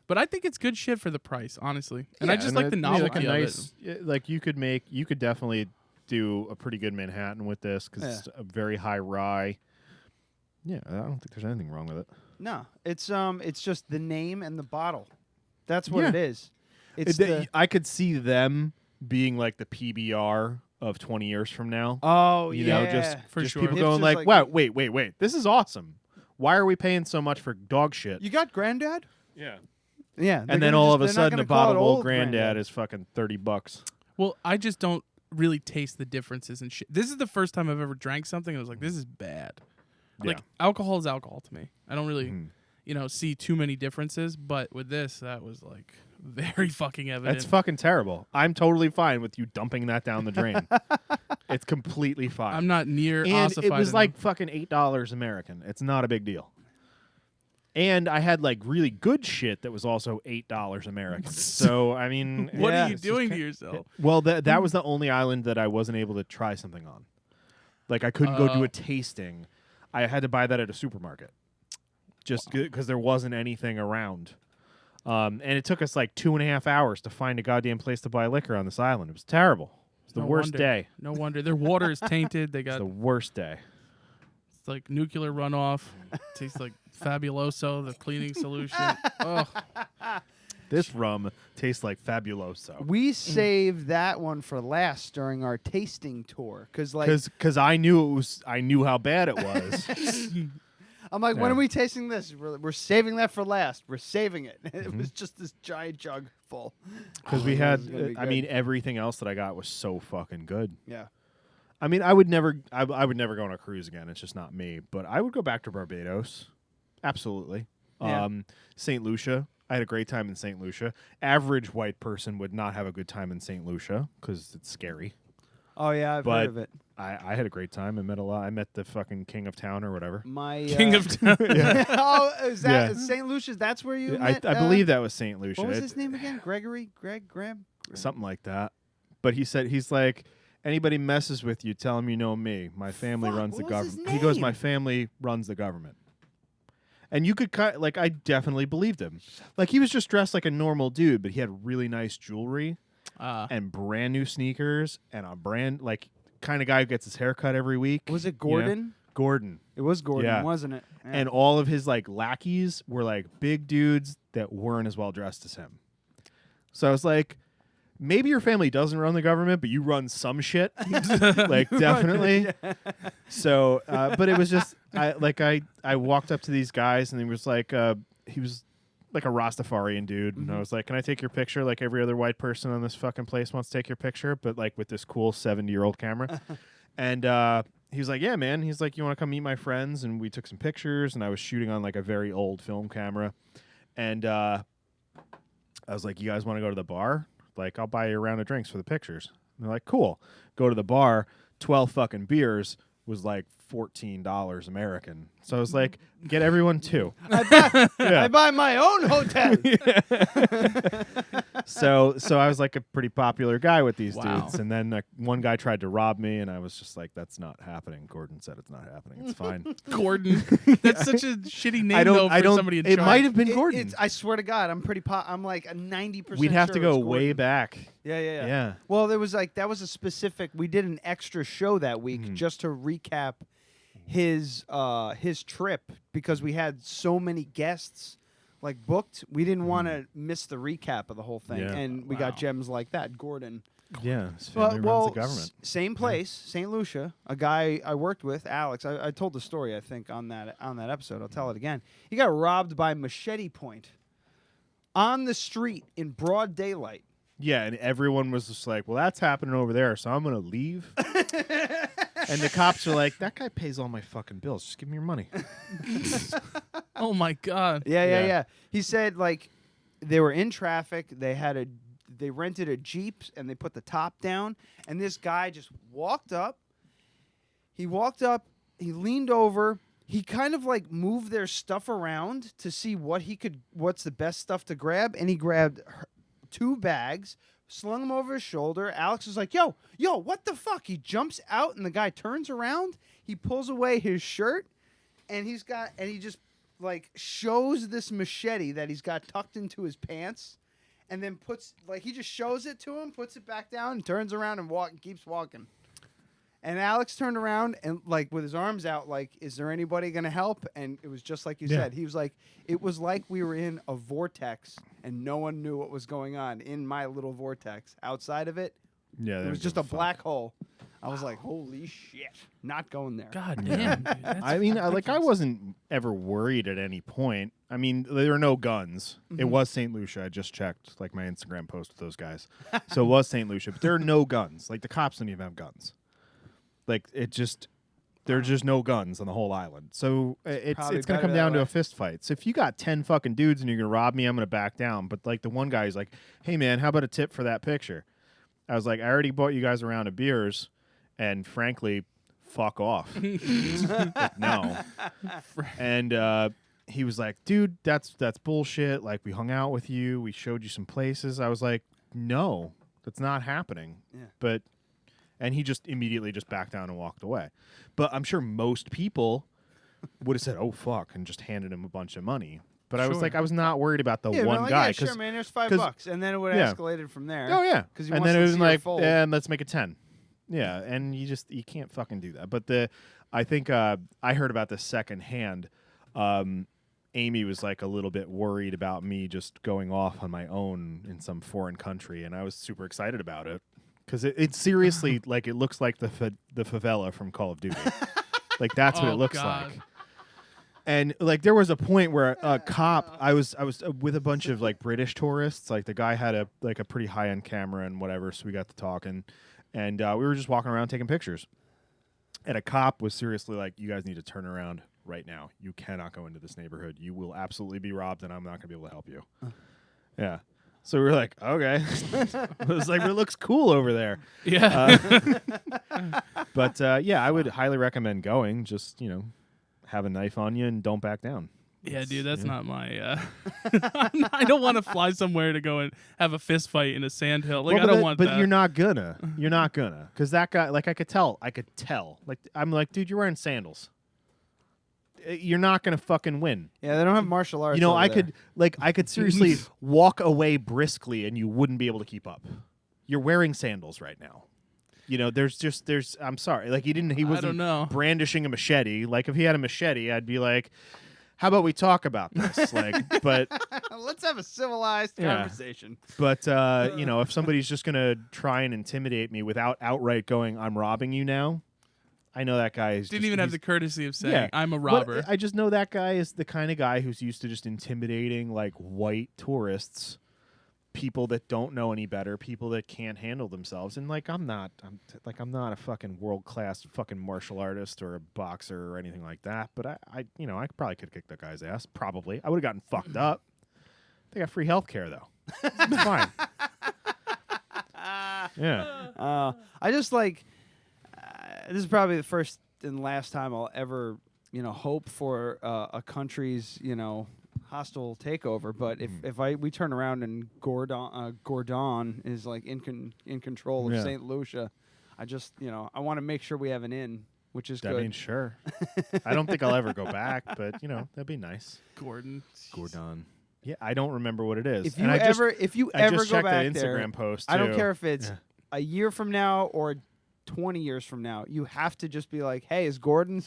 but I think it's good shit for the price, honestly. And I Yeah, just and like the it'd be novelty like a of nice, like you could definitely do a pretty good Manhattan with this because it's a very high rye. Yeah, I don't think there's anything wrong with it. No, it's just the name and the bottle. That's what Yeah. it is. It's the, I could see them being like the PBR of 20 years from now. oh You yeah, know, just For just sure. people It's going just like, like- wow, wait, this is awesome. Why are we paying so much for dog shit? you got granddad. Yeah. Yeah, And then all of a sudden, a bottle of old granddad is fucking $30. Well, I just don't really taste the differences and shit. This is the first time I've ever drank something. I was like, this is bad. Like alcohol is alcohol to me. I don't really, see too many differences. But with this, that was like very fucking evident. That's fucking terrible. I'm totally fine with you dumping that down the drain. It's completely fine. I'm not near And it ossified was enough. like fucking $8 American. It's not a big deal. And I had like really good shit that was also $8 American. So I mean, what yeah, are you it's just doing to ki- yourself? Well, that was the only island that I wasn't able to try something on. Like I couldn't go do a tasting. I had to buy that at a supermarket, just because there wasn't anything around. And it took us like 2.5 hours to find a goddamn place to buy liquor on this island. It was terrible. It was the worst wonder. day. No wonder their water is tainted. They It's got the worst day. it's like nuclear runoff. Tastes like Fabuloso, the cleaning solution. Oh, This rum tastes like Fabuloso. We saved that one for last during our tasting tour because Because I knew how bad it was. I'm like, when Yeah. are we tasting this? We're saving that for last. We're saving it. It was just this giant jug full. Because we It had, was gonna be I good. mean, everything else that I got was so fucking good. Yeah. I mean, I would never go on a cruise again. It's just not me. But I would go back to Barbados. Absolutely. Yeah. St. Lucia. I had a great time in St. Lucia. Average white person would not have a good time in St. Lucia because it's scary. Oh yeah, I've But heard of it. I had a great time. I met a lot. I met the fucking king of town or whatever. My King of Town. oh, is that Yeah. St. Lucia's? That's where you I met? believe that was St. Lucia. What was his name again? Gregory? Graham? Something like that. But he said he's like, anybody messes with you, tell them you know me. My family runs the government. He goes, my family runs the government. And you could I definitely believed him. Like, he was just dressed like a normal dude, but he had really nice jewelry and brand new sneakers and a brand, like, kind of guy who gets his hair cut every week. Was it Gordon? You know? Gordon. It was Gordon, yeah. wasn't it? Yeah. And all of his, like, lackeys were, like, big dudes that weren't as well dressed as him. So I was like, maybe your family doesn't run the government, but you run some shit. Like, definitely. So, but it was just, I walked up to these guys, and he was like a Rastafarian dude. And I was like, can I take your picture? Like every other white person on this fucking place wants to take your picture, but like with this cool 70-year-old camera. And he was like, yeah, man. He's like, you want to come meet my friends? And we took some pictures, and I was shooting on like a very old film camera. And I was like, you guys want to go to the bar? Like, I'll buy you a round of drinks for the pictures. And they're like, cool. Go to the bar. 12 fucking beers was like $14 American. So I was like, get everyone two. I buy my own hotel. So I was like a pretty popular guy with these dudes. And then one guy tried to rob me, and I was just like, that's not happening. Gordon said it's not happening. It's fine. Gordon. That's such a shitty name, though, for somebody in charge. It might have been Gordon. I swear to God, I'm pretty I'm like a 90% We'd have sure to go it's way Gordon. back. Yeah. Well, there was like, that was a specific, we did an extra show that week just to recap his trip, because we had so many guests like booked. We didn't want to miss the recap of the whole thing. And we got gems like that. Gordon. Yeah. His family runs the government. Same place, St. Lucia. A guy I worked with, Alex. I told the story, I think, on that episode. I'll tell it again. He got robbed by machete point on the street in broad daylight. Yeah, and everyone was just like, well, that's happening over there, so I'm going to leave. And the cops are like, that guy pays all my fucking bills. Just give me your money. Oh, my God. Yeah. He said, like, they were in traffic. They rented a Jeep, and they put the top down. And this guy just walked up. He He leaned over. He kind of, like, moved their stuff around to see what's the best stuff to grab. And he grabbed 2 bags, slung them over his shoulder. Alex was like, yo, what the fuck? He jumps out, and the guy turns around. He pulls away his shirt, and he just, like, shows this machete that he's got tucked into his pants, and then he just shows it to him, puts it back down, and turns around and keeps walking. And Alex turned around and, like, with his arms out, like, is there anybody going to help? And it was just like you said. He was like, it was like we were in a vortex and no one knew what was going on in my little vortex. Outside of it, it was just a black hole. I was like, holy shit, not going there. God damn. Dude, I mean, I wasn't ever worried at any point. I mean, there are no guns. It was St. Lucia. I just checked, like, my Instagram post with those guys. So it was St. Lucia, but there are no guns. Like, the cops don't even have guns. Like, there's just no guns on the whole island. So it's going to come down to a fist fight. So if you got 10 fucking dudes and you're going to rob me, I'm going to back down. But, like, the one guy is like, hey, man, how about a tip for that picture? I was like, I already bought you guys a round of beers, and frankly, fuck off. Like, no. And he was like, dude, that's bullshit. Like, we hung out with you. We showed you some places. I was like, no, that's not happening. Yeah. And he just immediately just backed down and walked away. But I'm sure most people would have said, oh, fuck, and just handed him a bunch of money. But I was like, I was not worried about the one guy. Yeah, sure, man, there's $5. And then it would have escalated from there. Oh, yeah. And then it was like, let's make it 10. Yeah, and you can't fucking do that. But I think I heard about this secondhand. Amy was like a little bit worried about me just going off on my own in some foreign country, and I was super excited about it. Because it's seriously like it looks like the favela from Call of Duty. Like that's what it looks like. And like there was a point where a cop, I was with a bunch of like British tourists. Like the guy had a pretty high end camera and whatever, so we got to talking, and we were just walking around taking pictures. And a cop was seriously like, "You guys need to turn around right now. You cannot go into this neighborhood. You will absolutely be robbed, and I'm not going to be able to help you." Yeah. So we were like, okay. It was like, it looks cool over there. Yeah. But, yeah, I would highly recommend going. Just, have a knife on you and don't back down. Yeah, dude, that's not my. I don't want to fly somewhere to go and have a fist fight in a sandhill. Like, I don't want that. But you're not gonna. You're not gonna. Because that guy, like, I could tell. Like, I'm like, dude, you're wearing sandals. You're not gonna fucking win. Yeah, they don't have martial arts. You know, over I could seriously walk away briskly, and you wouldn't be able to keep up. You're wearing sandals right now. You know, there's. I'm sorry. Like, he wasn't brandishing a machete. Like, if he had a machete, I'd be like, how about we talk about this? Like, but let's have a civilized conversation. But you know, if somebody's just gonna try and intimidate me without outright going, "I'm robbing you now," I know that guy didn't even have the courtesy of saying, "I'm a robber." I just know that guy is the kind of guy who's used to just intimidating like white tourists, people that don't know any better, people that can't handle themselves. And like, I'm not a fucking world-class fucking martial artist or a boxer or anything like that. But I probably could kick that guy's ass. Probably. I would have gotten fucked up. They got free health care though. It's fine. Yeah. I just like, this is probably the first and last time I'll ever, hope for a country's, hostile takeover. But if we turn around and Gordon is like in control of St. Lucia, I just I want to make sure we have an in, which is good. I mean, sure. I don't think I'll ever go back, but that'd be nice. Gordon. Yeah, I don't remember what it is. If you ever go back the there, Instagram post. I don't care if it's a year from now or 20 years from now. You have to just be like, hey, is Gordon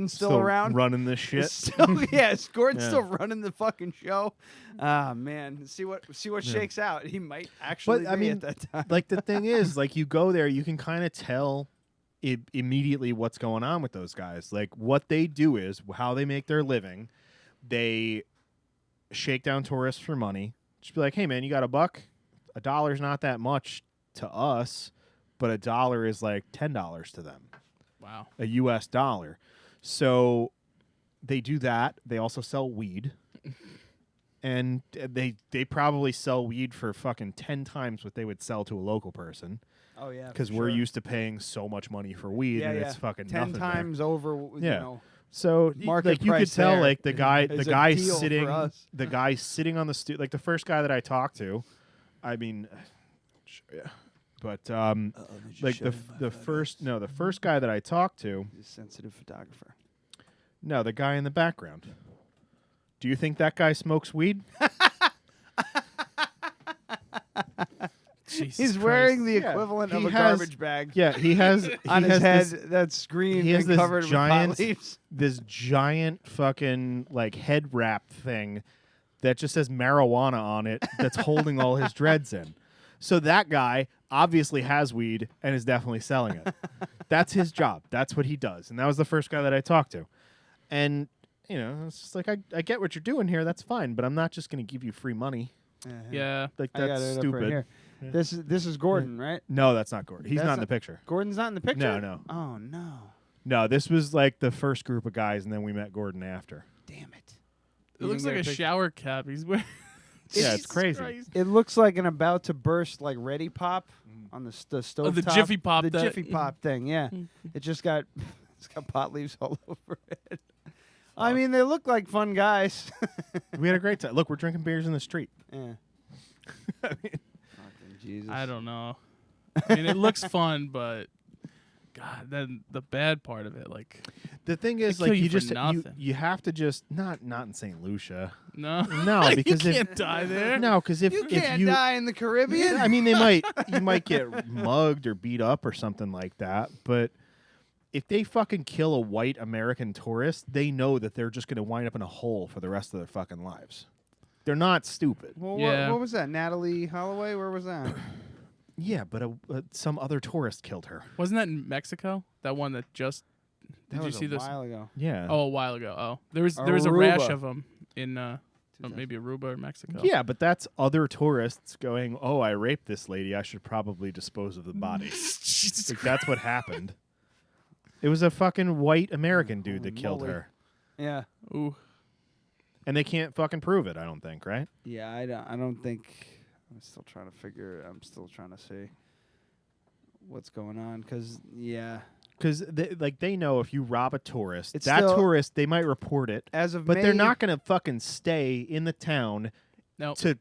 still around? Running this shit? Is Gordon still running the fucking show? Man, see what shakes out. He might actually be at that time. Like, the thing is, like, you go there, you can kind of tell immediately what's going on with those guys. Like, what they do is, how they make their living, they shake down tourists for money. Just be like, hey, man, you got $1? $1's not that much to us, but $1 is like $10 to them. Wow. A US dollar. So they do that. They also sell weed. And they probably sell weed for fucking 10 times what they would sell to a local person. Oh, yeah. Because we're used to paying so much money for weed, and it's fucking 10 nothing times there. over, So market you could tell, there like, the guy sitting on the stoop, like the first guy that I talked to, I mean, but like the first guy that I talked to, he's a sensitive photographer. No, the guy in the background. Do you think that guy smokes weed? He's wearing the equivalent of a garbage bag. Yeah, he has on his head that's green. He has and covered with pot leaves. This giant fucking like head wrap thing that just says marijuana on it. That's holding all his dreads in. So that guy obviously has weed and is definitely selling it. That's his job. That's what he does. And that was the first guy that I talked to. And it's just like, I get what you're doing here. That's fine, but I'm not just going to give you free money. Yeah, like that's stupid. Right yeah. This is Gordon, right? No, that's not Gordon. He's not in the picture. Gordon's not in the picture? No. Oh, no. No, this was like the first group of guys, and then we met Gordon after. Damn it. It looks like a shower cap he's wearing. Yeah, it's crazy. Christ. It looks like an about to burst like Ready Pop on the stove. The Jiffy Pop. The Jiffy Pop thing, yeah. It's got pot leaves all over it. I mean, they look like fun guys. We had a great time. Look, we're drinking beers in the street. Yeah. I mean, Jesus. I don't know. I mean, it looks fun, but God, then the bad part of it, like the thing is, like you have to just not in St. Lucia. No, because you can't die there. No, because if you can't die in the Caribbean. I mean, you might get mugged or beat up or something like that, but. If they fucking kill a white American tourist, they know that they're just going to wind up in a hole for the rest of their fucking lives. They're not stupid. Well, yeah. what was that? Natalie Holloway? Where was that? Yeah, but some other tourist killed her. Wasn't that in Mexico? That one that just... Did you see this? A while ago. Yeah. Oh, a while ago. Oh. There was a rash of them in maybe Aruba or Mexico. Yeah, but that's other tourists going, oh, I raped this lady. I should probably dispose of the body. Like, that's what happened. It was a fucking white American dude that killed her. Yeah. Ooh. And they can't fucking prove it, I don't think, right? Yeah, I don't think. I'm still trying to see what's going on. Because, yeah. Because they know if you rob a tourist, It's that still- tourist, they might report it. But they're not going to fucking stay in the town to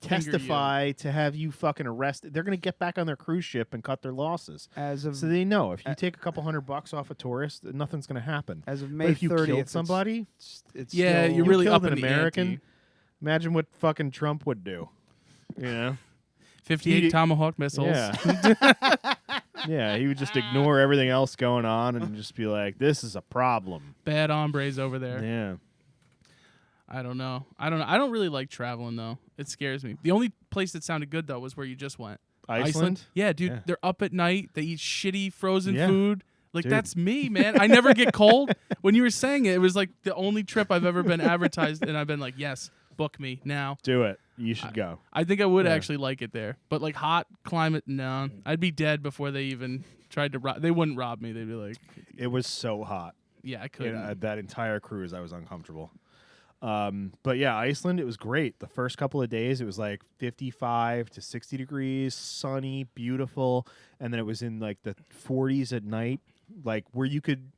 testify, to have you fucking arrested. They're going to get back on their cruise ship and cut their losses. So they know if you take a couple $100 off a tourist, nothing's going to happen. As of But May if you 30th, killed somebody, it's Yeah, still- you're really killed up an in the American. ante. Imagine what fucking Trump would do. You know, 58 Tomahawk missiles. Yeah. Yeah, he would just ignore everything else going on and just be like, "This is a problem." Bad hombres over there. Yeah. I don't know. I don't really like traveling though. It scares me. The only place that sounded good though was where you just went. Iceland? Yeah, dude. Yeah. They're up at night. They eat shitty frozen Yeah. food. Like Dude. that's me, man. I never get cold. When you were saying it, it was like the only trip I've ever been advertised, and I've been like, yes, book me now. Do it. You should go. I think I would Yeah. actually like it there, but like hot climate, no. I'd be dead before they even tried to rob. They wouldn't rob me. They'd be like, It was so hot. yeah, I couldn't. That entire cruise, I was uncomfortable. But yeah, Iceland, it was great. The first couple of days, it was like 55 to 60 degrees, sunny, beautiful. And then it was in like the 40s at night, like where you could,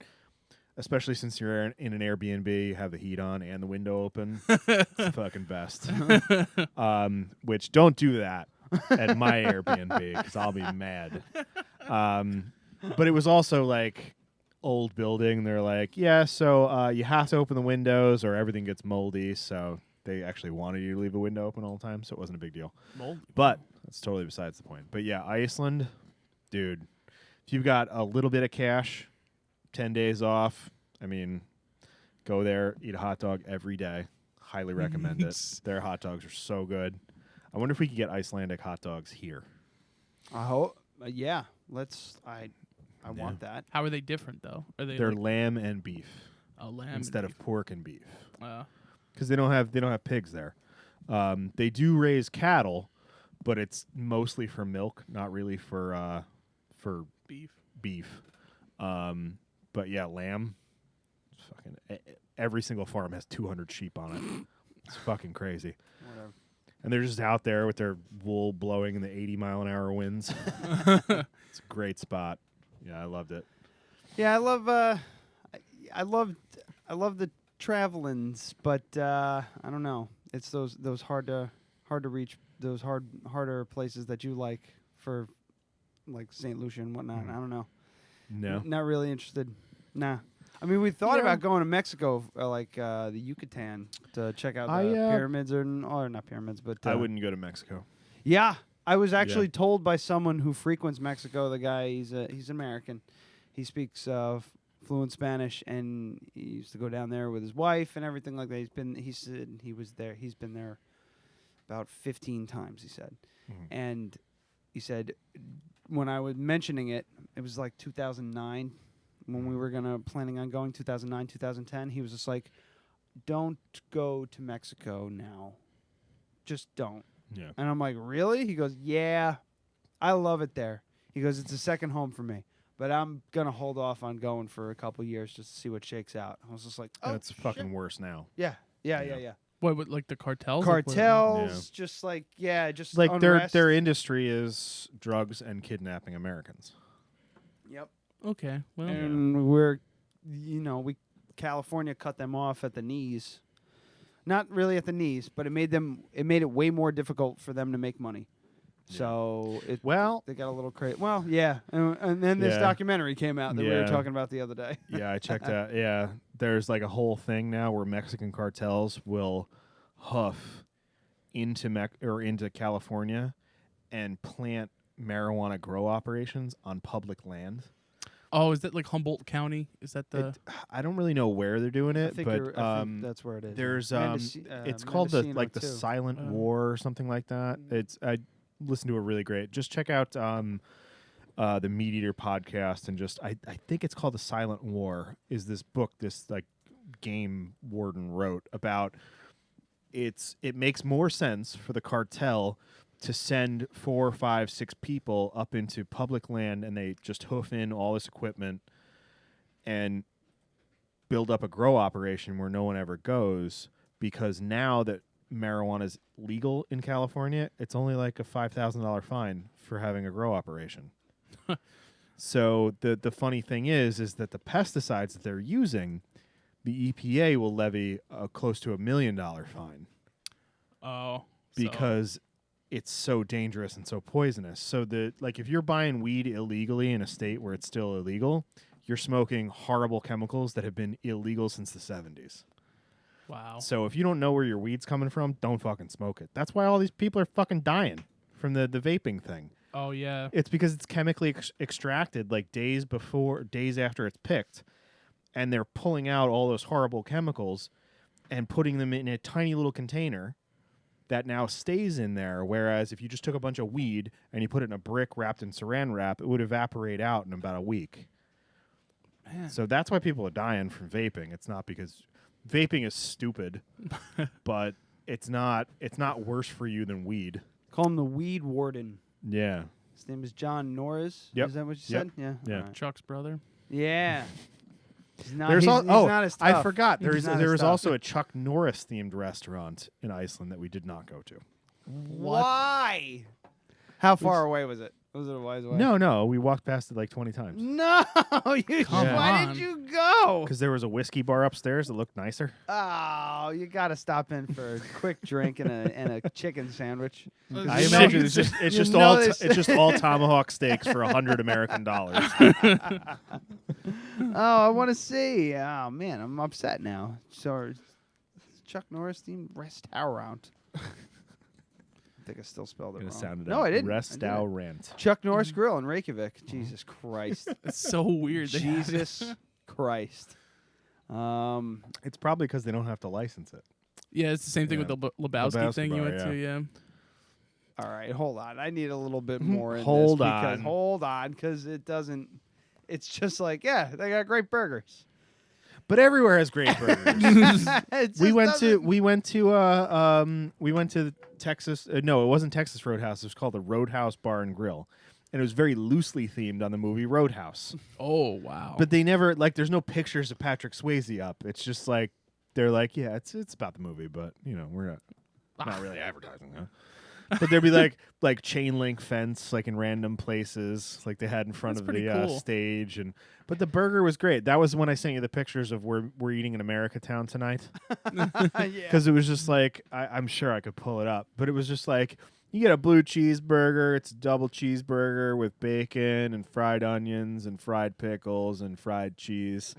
especially since you're in an Airbnb, have the heat on and the window open. It's the fucking best. Which don't do that at my Airbnb because I'll be mad. But it was also like old building. They're like, yeah, so you have to open the windows or everything gets moldy. So they actually wanted you to leave the window open all the time, so it wasn't a big deal. Moldy. But that's totally besides the point. But yeah, Iceland, dude, if you've got a little bit of cash, 10 days off, I mean, go there, eat a hot dog every day. Highly recommend it. Their hot dogs are so good. I wonder if we could get Icelandic hot dogs here. I hope. Yeah. Let's. I want that. How are they different though? Are they? They're like, lamb and beef lamb instead and of pork and beef. beef? Because they don't have pigs there. They do raise cattle, but it's mostly for milk, not really for beef. But yeah, lamb. Fucking every single farm has 200 sheep on it. It's fucking crazy. Whatever. And they're just out there with their wool blowing in the 80-mile-an-hour winds. It's a great spot. Yeah, I loved it. Yeah, I love the travelings, but I don't know. It's those hard to reach, those harder places that you like for like St. Lucia and whatnot. I don't know. No. Not really interested. Nah. I mean, we thought about going to Mexico, like the Yucatan, to check out the pyramids or not pyramids, but I wouldn't go to Mexico. Yeah, I was actually told by someone who frequents Mexico. The guy, he's an American. He speaks fluent Spanish, and he used to go down there with his wife and everything like that. He said he was there. He's been there about 15 times. He said, and he said when I was mentioning it, it was like 2009 when we were planning on going. 2009, 2010. He was just like, "Don't go to Mexico now. Just don't." Yeah. And I'm like, really? He goes, yeah, I love it there. He goes, it's a second home for me, but I'm going to hold off on going for a couple years just to see what shakes out. I was just like, oh, it's fucking worse now. Yeah. What, like the cartels? Cartels, just like, just like unrest. their industry is drugs and kidnapping Americans. Yep. Okay. Well, and California cut them off at the knees. Not really at the knees, but it made it way more difficult for them to make money. Yeah. So they got a little crazy. Well, yeah, and then this documentary came out that we were talking about the other day. Yeah, I checked out. Yeah, there's like a whole thing now where Mexican cartels will hoof into California and plant marijuana grow operations on public land. Oh, is that like Humboldt County? Is that the? I don't really know where they're doing it, I but think that's where it is. There's it's called the Silent War or something like that. I listened to a really great. Just check out the Meat Eater podcast and I think it's called The Silent War. Is this book this like game warden wrote about? It makes more sense for the cartel to send 4, 5, 6 people up into public land, and they just hoof in all this equipment and build up a grow operation where no one ever goes, because now that marijuana is legal in California, it's only like a $5,000 fine for having a grow operation. So the funny thing is that the pesticides that they're using, the EPA will levy close to $1 million fine. Oh. Because it's so dangerous and so poisonous. So if you're buying weed illegally in a state where it's still illegal, you're smoking horrible chemicals that have been illegal since the 70s. Wow. So if you don't know where your weed's coming from, don't fucking smoke it. That's why all these people are fucking dying from the vaping thing. Oh, yeah. It's because it's chemically extracted like days after it's picked, and they're pulling out all those horrible chemicals and putting them in a tiny little container that now stays in there, whereas if you just took a bunch of weed and you put it in a brick wrapped in saran wrap, it would evaporate out in about a week. Man. So that's why people are dying from vaping. It's not because vaping is stupid, but it's not worse for you than weed. Call him the weed warden. Yeah. His name is John Norris. Yep. Is that what you Yep. said? Yeah. Yeah. All right. Chuck's brother. Yeah. He's not, There's he's not as tough. I forgot. There He's not as was tough. also a Chuck Norris themed restaurant in Iceland that we did not go to. Why? How far away was it? Was it a ways away? No, we walked past it like 20 times. No, why on. did you go? Because there was a whiskey bar upstairs that looked nicer. Oh, you got to stop in for a quick drink and a chicken sandwich. I imagine it's just all tomahawk steaks for $100 American dollars. Oh, I want to see. Oh man, I'm upset now. So, Chuck Norris themed restaurant. I think I still spelled it wrong. No, I didn't. Restaurant. Chuck Norris Grill in Reykjavik. Jesus Christ. It's so weird. Jesus Christ. It's probably because they don't have to license it. Yeah, it's the same thing with the Lebowski thing you bar, went to, yeah. All right, hold on. I need a little bit more in Hold this. on. Hold on, because it doesn't... It's just like, yeah, they got great burgers. But everywhere has great burgers. We went to Texas. No, it wasn't Texas Roadhouse. It was called the Roadhouse Bar and Grill, and it was very loosely themed on the movie Roadhouse. Oh wow! But they never there's no pictures of Patrick Swayze up. It's just like they're like, yeah, it's about the movie, but we're not really advertising. Huh? But there'd be like chain link fence like in random places like they had in front of the cool. stage, but the burger was great. That was when I sent you the pictures of we're eating in America Town tonight. Because it was just like I'm sure I could pull it up, but it was just like you get a blue cheeseburger. It's a double cheeseburger with bacon and fried onions and fried pickles and fried cheese.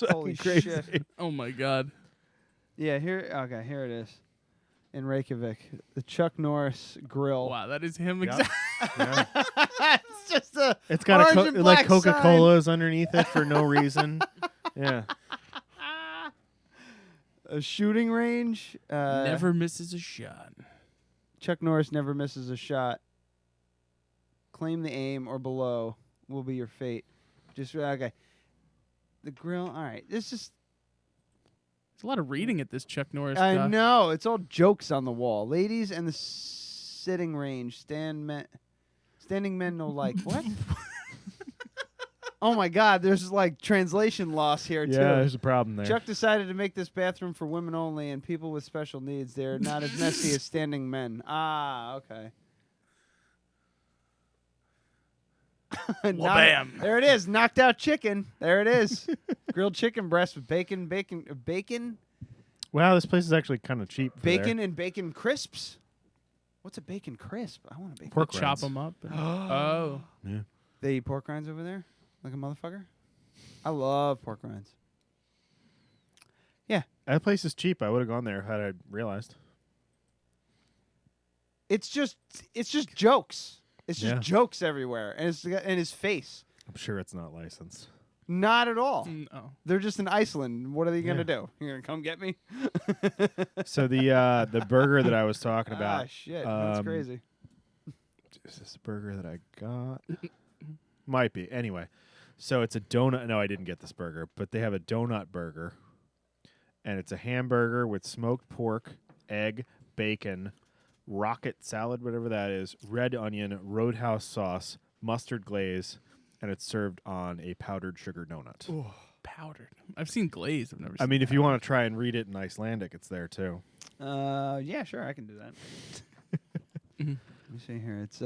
Holy shit! Oh my god! Yeah, here it is. In Reykjavik, the Chuck Norris Grill. Wow, that is him Yep. exactly. It's just a It's got orange and black Coca-Cola's underneath it for no reason. Yeah. A shooting range. Never misses a shot. Chuck Norris never misses a shot. Claim the aim or below will be your fate. Just okay. The grill. All right. This is. There's a lot of reading at this Chuck Norris I stuff. know. It's all jokes on the wall. Ladies and the sitting range. Standing men no like. What? Oh my God! There's like translation loss here too. Yeah, there's a problem there. Chuck decided to make this bathroom for women only and people with special needs. They're not as messy as standing men. Ah, okay. Bam! There it is. Knocked out chicken. There it is. Grilled chicken breast with bacon. Wow, this place is actually kind of cheap. Bacon and bacon crisps. What's a bacon crisp? I want a bacon. Pork Chop rinds. them up. Oh. Yeah. They eat pork rinds over there like a motherfucker. I love pork rinds. Yeah, That place is cheap. I would have gone there had I realized. it's just jokes. It's just Yeah. jokes everywhere, and it's in his face. I'm sure it's not licensed. Not at all. No. They're just in Iceland. What are they gonna Yeah. do? You're gonna come get me? So the burger that I was talking about. Ah, shit. That's crazy. Is this a burger that I got? Might be. Anyway, so it's a donut. No, I didn't get this burger, but they have a donut burger, and it's a hamburger with smoked pork, egg, bacon, rocket salad, whatever that is, red onion, roadhouse sauce, mustard glaze, and it's served on a powdered sugar donut. Ooh, powdered. I've seen glazed. I've never seen I mean, if you want to try and read it in Icelandic, it's there too. Yeah, sure, I can do that. Let me see here. It's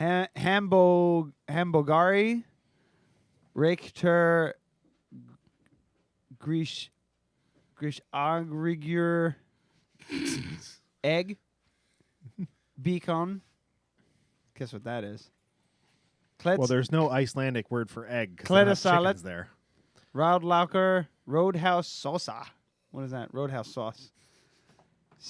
Hambogari, Richter, Grish Agrigur, Egg, Beacon. Guess what that is? Well, there's no Icelandic word for egg. 'Cause they don't have chickens there. Roudlauker, Roadhouse Sosa. What is that? Roadhouse sauce.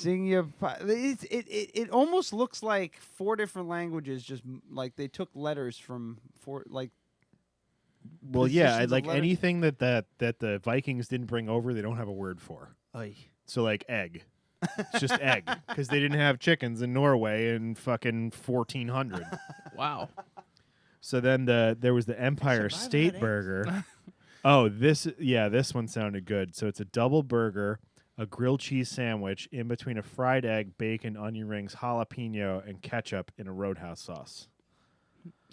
It almost looks like 4 different languages, just like they took letters from 4 like. Well, yeah, positions like of letters. anything that the Vikings didn't bring over, they don't have a word for. Oy. So like egg, it's just egg because they didn't have chickens in Norway in fucking 1400. Wow. So then there was the Empire State Burger. Oh, this one sounded good. So it's a double burger, a grilled cheese sandwich in between a fried egg, bacon, onion rings, jalapeno, and ketchup in a Roadhouse sauce.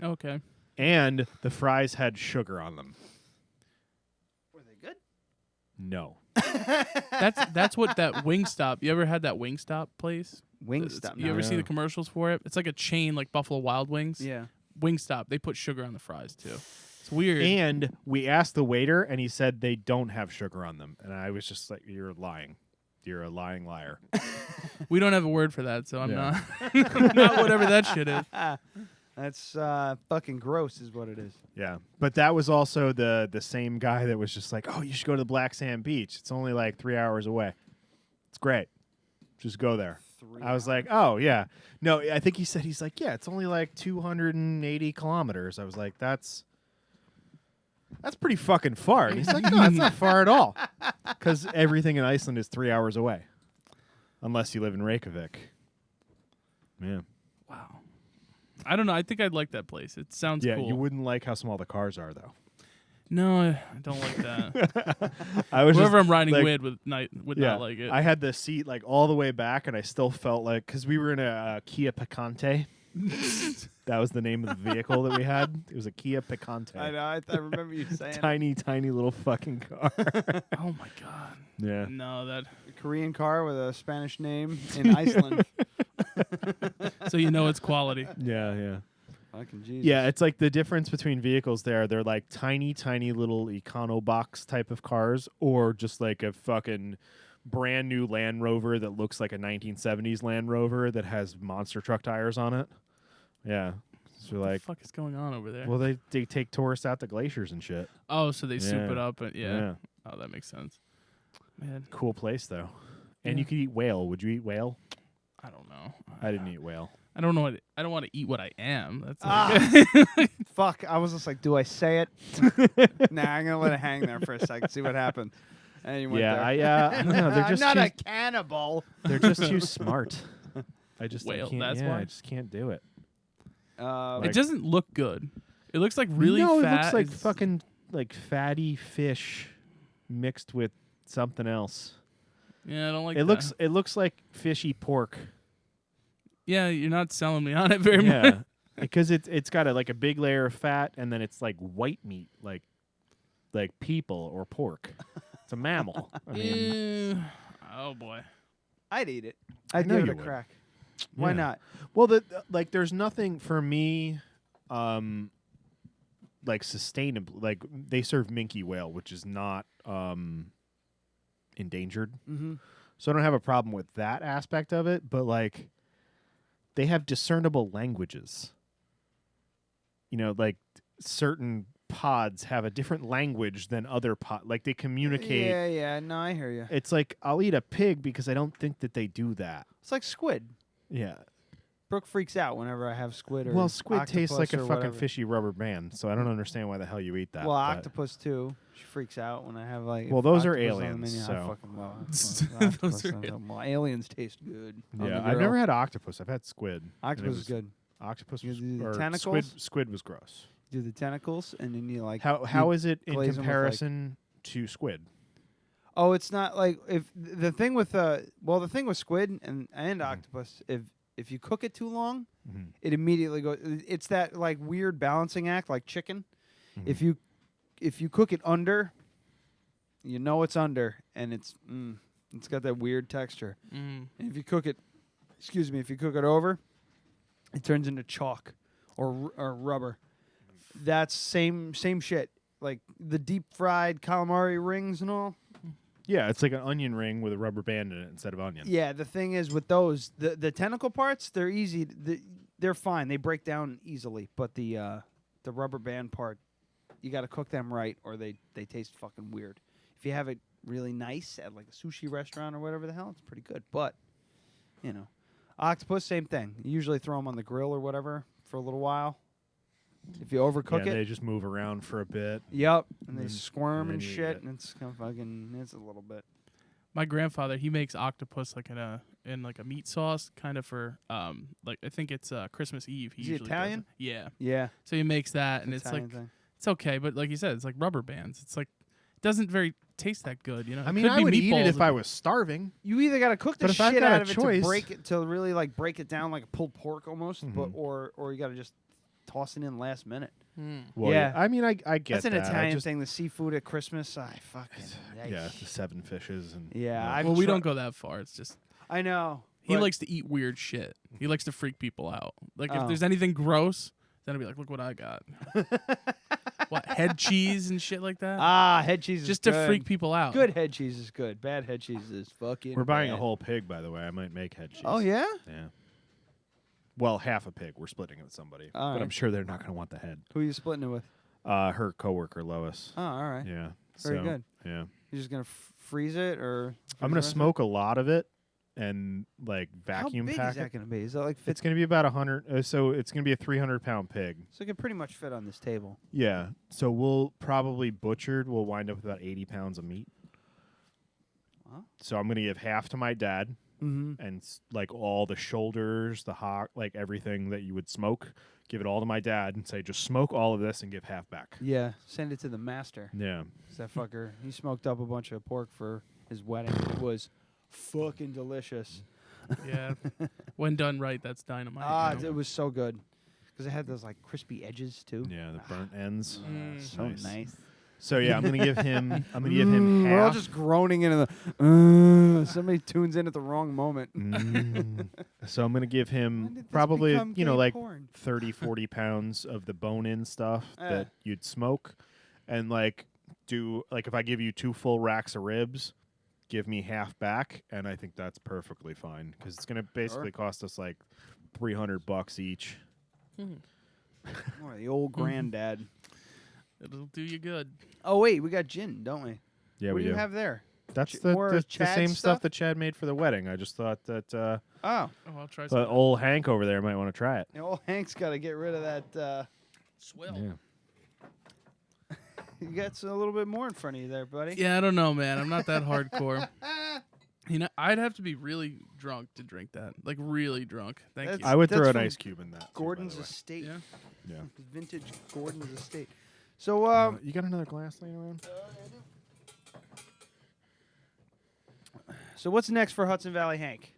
Okay. And the fries had sugar on them. Were they good? No. That's what that Wingstop. You ever had that Wingstop place? Wingstop. You ever see the commercials for it? It's like a chain, like Buffalo Wild Wings. Yeah. Wingstop. They put sugar on the fries too. It's weird. And we asked the waiter, and he said they don't have sugar on them. And I was just like, "You're lying. You're a lying liar." We don't have a word for that, so I'm not not whatever that shit is. That's fucking gross, is what it is. Yeah, but that was also the same guy that was just like, "Oh, you should go to the Black Sand Beach. It's only like 3 hours away. It's great. Just go there." I was like, "Oh yeah." No, I think he said he's like, "Yeah, it's only like 280 kilometers." I was like, "That's pretty fucking far." And he's like, "No, that's not far at all," because everything in Iceland is 3 hours away, unless you live in Reykjavik. Yeah. Wow. I don't know. I think I'd like that place. It sounds cool. Yeah, you wouldn't like how small the cars are, though. No, I don't like that. I was Whoever just, I'm riding like, with would not like it. I had the seat like all the way back, and I still felt like because we were in a Kia Picante. That was the name of the vehicle that we had. It was a Kia Picante. I know. I remember you saying tiny little fucking car. Oh my god. Yeah. No, that a Korean car with a Spanish name in Iceland. So you know it's quality. Yeah. Fucking Jesus. Yeah, it's like the difference between vehicles there. They're like tiny little econo box type of cars, or just like a fucking brand new Land Rover that looks like a 1970s Land Rover that has monster truck tires on it. Yeah. So What like, the fuck is going on over there? well, they take tourists out to glaciers and shit. Oh, so they soup Yeah. it up, and yeah. Yeah. Oh, that makes sense. Man, Cool place though. And Yeah. you could eat whale. Would you eat whale? I don't know. I didn't eat whale. I don't know. I don't want to eat what I am. That's Fuck. I was just like, do I say it? Nah, I'm gonna let it hang there for a second, see what happens. And you went Yeah, there. I don't know. They're just I'm not too, a cannibal. they're just too smart. I Whale, can't, that's yeah, why? I just can't do it. It doesn't look good. It looks like really no, fat. it looks like It's- fucking like fatty fish mixed with something else. Yeah, I don't like It that. looks like fishy pork. Yeah, you're not selling me on it very much. Yeah, because it's got like a big layer of fat, and then it's like white meat, like people or pork. It's a mammal. I mean, Oh boy. I'd eat it. I I'd know give it you a would. crack. Why Yeah. not? well, there's nothing for me, like sustainable. Like they serve minke whale, which is not endangered. Mm-hmm. So I don't have a problem with that aspect of it, but like they have discernible languages. You know, like certain pods have a different language than other like they communicate. Yeah. No, I hear you. It's like I'll eat a pig because I don't think that they do that. It's like squid. Yeah. Brooke freaks out whenever I have squid or Well, squid tastes like a octopus or fucking whatever. fishy rubber band, so I don't understand why the hell you eat that. Well, but- octopus too. She freaks out when I have like. Well, if those are octopus on the aliens, menu, I so- fucking love Those octopus are on the- well, aliens taste good. on Yeah, the I've grill. never had octopus. I've had squid. and it Octopus is was- good. Octopus You was do the or tentacles? Squid was gross. Do the tentacles and then you like. How is it in glaze 'em with, like- comparison to squid? Oh, it's not like if the thing with the thing with squid and octopus, if you cook it too long, it immediately goes. It's that like weird balancing act, like chicken. If you cook it under, you know it's under, and it's got that weird texture. And if you cook it, if you cook it over, it turns into chalk or rubber. That's same shit. Like the deep fried calamari rings and all. Yeah, it's like an onion ring with a rubber band in it instead of onion. Yeah, the thing is with those, the tentacle parts, they're easy. They're fine. They break down easily. But the rubber band part, you got to cook them right, or they taste fucking weird. If you have it really nice at like a sushi restaurant or whatever the hell, it's pretty good. But you know, octopus, same thing. You usually throw them on the grill or whatever for a little while. If you overcook it, they just move around for a bit. Yep, and they squirm and you shit, eat and it's kind of fucking. It's a little bit. My grandfather, he makes octopus like in a meat sauce, kind of for like I think it's Christmas Eve. Is he Italian? Yeah. Yeah. So he makes that, and it's like it's okay, but like you said, it's like rubber bands. It's like it doesn't very taste that good, you know. I mean, I would eat it if I was starving. You either got to cook the But if I've shit got out a of it choice- to really like break it down like a pulled pork almost, but or you got to just toss it in last minute. Well, yeah, I mean, I get that's an that. Italian thing. The seafood at Christmas, I fucking Yeah, the 7 fishes and yeah. Well, we don't go that far. It's just I know he but- likes to eat weird shit. He likes to freak people out. Like if Oh. there's anything gross, then I'll be like, look what I got. What, head cheese and shit like that? Head cheese just is to good. freak people out. Good head cheese is good. Bad head cheese is fucking. We're buying bad. a whole pig, by the way. I might make head cheese. Oh yeah. Yeah. Well, half a pig. We're splitting it with somebody, All but I'm right. sure they're not going to want the head. Who are you splitting it with? Her coworker Lois. Oh, all right. Yeah. Very so, good. Yeah. You're just gonna freeze it, or I'm going to smoke a lot of it and like vacuum How big pack is that it. gonna be? Is that like? It's going to be about 100. So it's going to be a 300-pound pig. So it can pretty much fit on this table. Yeah. So we'll probably butchered. We'll wind up with about 80 pounds of meat. Wow. So I'm going to give half to my dad. Mm-hmm. And like all the shoulders, the hock, like everything that you would smoke, give it all to my dad and say, just smoke all of this and give half back. Yeah, send it to the master. Yeah. 'Cause that fucker, he smoked up a bunch of pork for his wedding. It was fucking delicious. Yeah. When done right, that's dynamite. you know? It was so good. Because it had those like crispy edges too. Yeah, the burnt ends. So nice. So yeah, I'm gonna give him. I'm gonna give him half. We're all just groaning into the. Somebody tunes in at the wrong moment. So I'm gonna give When him did this probably become gay like porn? 30, 40 pounds of the bone-in stuff that you'd smoke, and like do like if I give you 2 full racks of ribs, give me half back, and I think that's perfectly fine because it's gonna basically cost us like $300 each. Oh, the old granddad. It'll do you good. Oh wait, we got gin, don't we? Yeah, what we do you do. have there? That's more the Chad same stuff? stuff that Chad made for the wedding. I just thought that Oh, Oh, I'll try but some. old Hank over there might want to try it. the old Hank's got to get rid of that. Swill. Yeah. You got a little bit more in front of you there, buddy. Yeah, I don't know, man. I'm not that hardcore. You know, I'd have to be really drunk to drink that. Like really drunk. Thank you. I would That's throw an from ice cube in that. too, by Gordon's the way. Estate. Yeah. Yeah. Vintage Gordon's Estate. So, You got another glass laying around? so what's next for Hudson Valley Hank?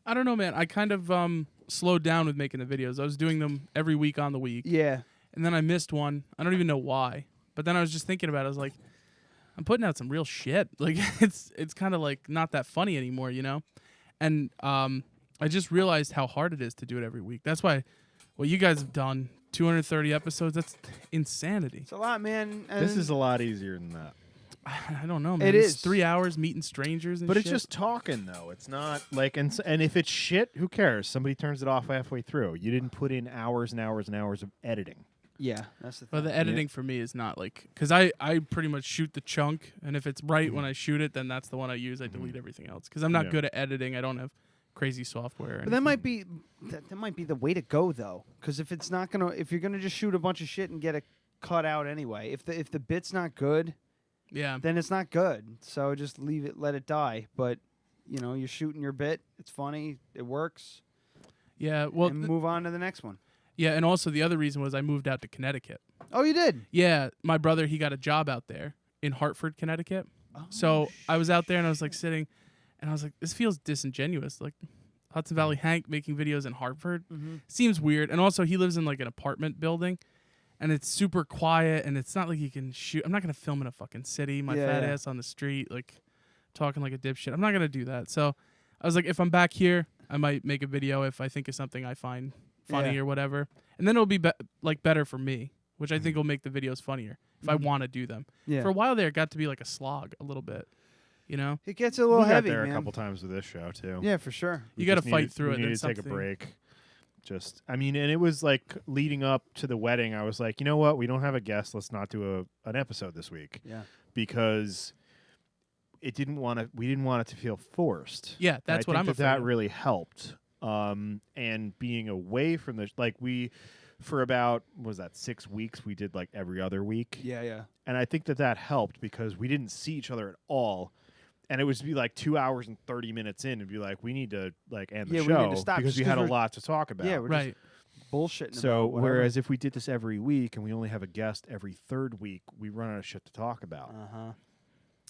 I don't know, man. I kind of slowed down with making the videos. I was doing them every week on the week. Yeah. And then I missed one. I don't even know why. But then I was just thinking about it. I was like, I'm putting out some real shit. Like it's kind of like not that funny anymore, you know? And I just realized how hard it is to do it every week. That's why what you guys have done, 230 episodes, that's insanity. It's a lot, man. This is a lot easier than that. I don't know, man. It It's is 3 hours meeting strangers and But shit. it's just talking, though. It's not like, and if it's shit, who cares? Somebody turns it off halfway through. You didn't put in hours and hours and hours of editing. Yeah, that's the thing. But the editing for me is not like, because I pretty much shoot the chunk, and if it's right when I shoot it, then that's the one I use. I delete everything else because I'm not good at editing. I don't have crazy software. But that might be that might be the way to go though, because if it's not gonna, if you're gonna just shoot a bunch of shit and get it cut out anyway, if the bit's not good, yeah, then it's not good. So just leave it, let it die. But you know, you're shooting your bit. It's funny. It works. Yeah. Well, and move on to the next one. Yeah, and also the other reason was I moved out to Connecticut. Oh, you did? Yeah, my brother, he got a job out there in Hartford, Connecticut. Oh, so I was out there and I was like sitting, and I was like, this feels disingenuous. Like Hudson Valley Hank making videos in Hartford seems weird. And also he lives in like an apartment building, and it's super quiet, and it's not like you can shoot. I'm not gonna film in a fucking city, my fat ass on the street, like talking like a dipshit. I'm not gonna do that. So I was like, if I'm back here, I might make a video if I think of something I find funny or whatever, and then it'll be, like better for me, which I think will make the videos funnier if I want to do them. Yeah. For a while there, it got to be like a slog a little bit, you know. It gets a little we heavy, got there man. a couple times with this show too. Yeah, for sure. You got to fight through we it. needed to take a break. And it was like leading up to the wedding. I was like, you know what? We don't have a guest. Let's not do an episode this week. Yeah. Because we didn't want it to feel forced. Yeah, that's what I'm afraid that of. really helped. And being away from for about, what was that, 6 weeks, we did like every other week. Yeah. And I think that helped because we didn't see each other at all. And it was be like 2 hours and 30 minutes in and be like, we need to like end the we show need to stop because we had a lot to talk about. Yeah, we're just bullshitting. So about whatever. whereas if we did this every week and we only have a guest every third week, we run out of shit to talk about.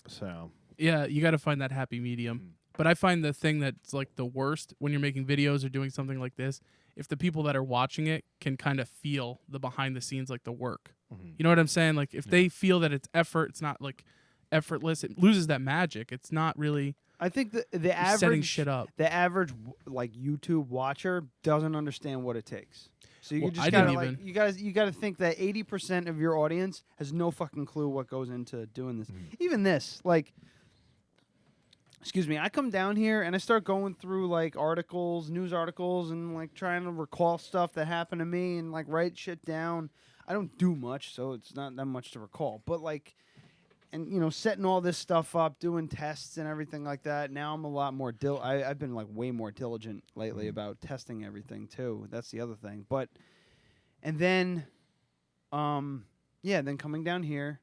So yeah, you got to find that happy medium. But I find the thing that's like the worst when you're making videos or doing something like this, if the people that are watching it can kind of feel the behind the scenes, like the work. You know what I'm saying? Like if they feel that it's effort, it's not like effortless, it loses that magic. It's not really. I think the average setting shit up. The average like YouTube watcher doesn't understand what it takes. So you just I gotta didn't like you gotta think that 80% of your audience has no fucking clue what goes into doing this. Even this, like, excuse me, I come down here and I start going through like news articles, and like trying to recall stuff that happened to me and like write shit down. I don't do much, so it's not that much to recall. But like. And, you know, setting all this stuff up, doing tests and everything like that. Now I'm a lot more I've been like way more diligent lately about testing everything too. That's the other thing. But and then then coming down here,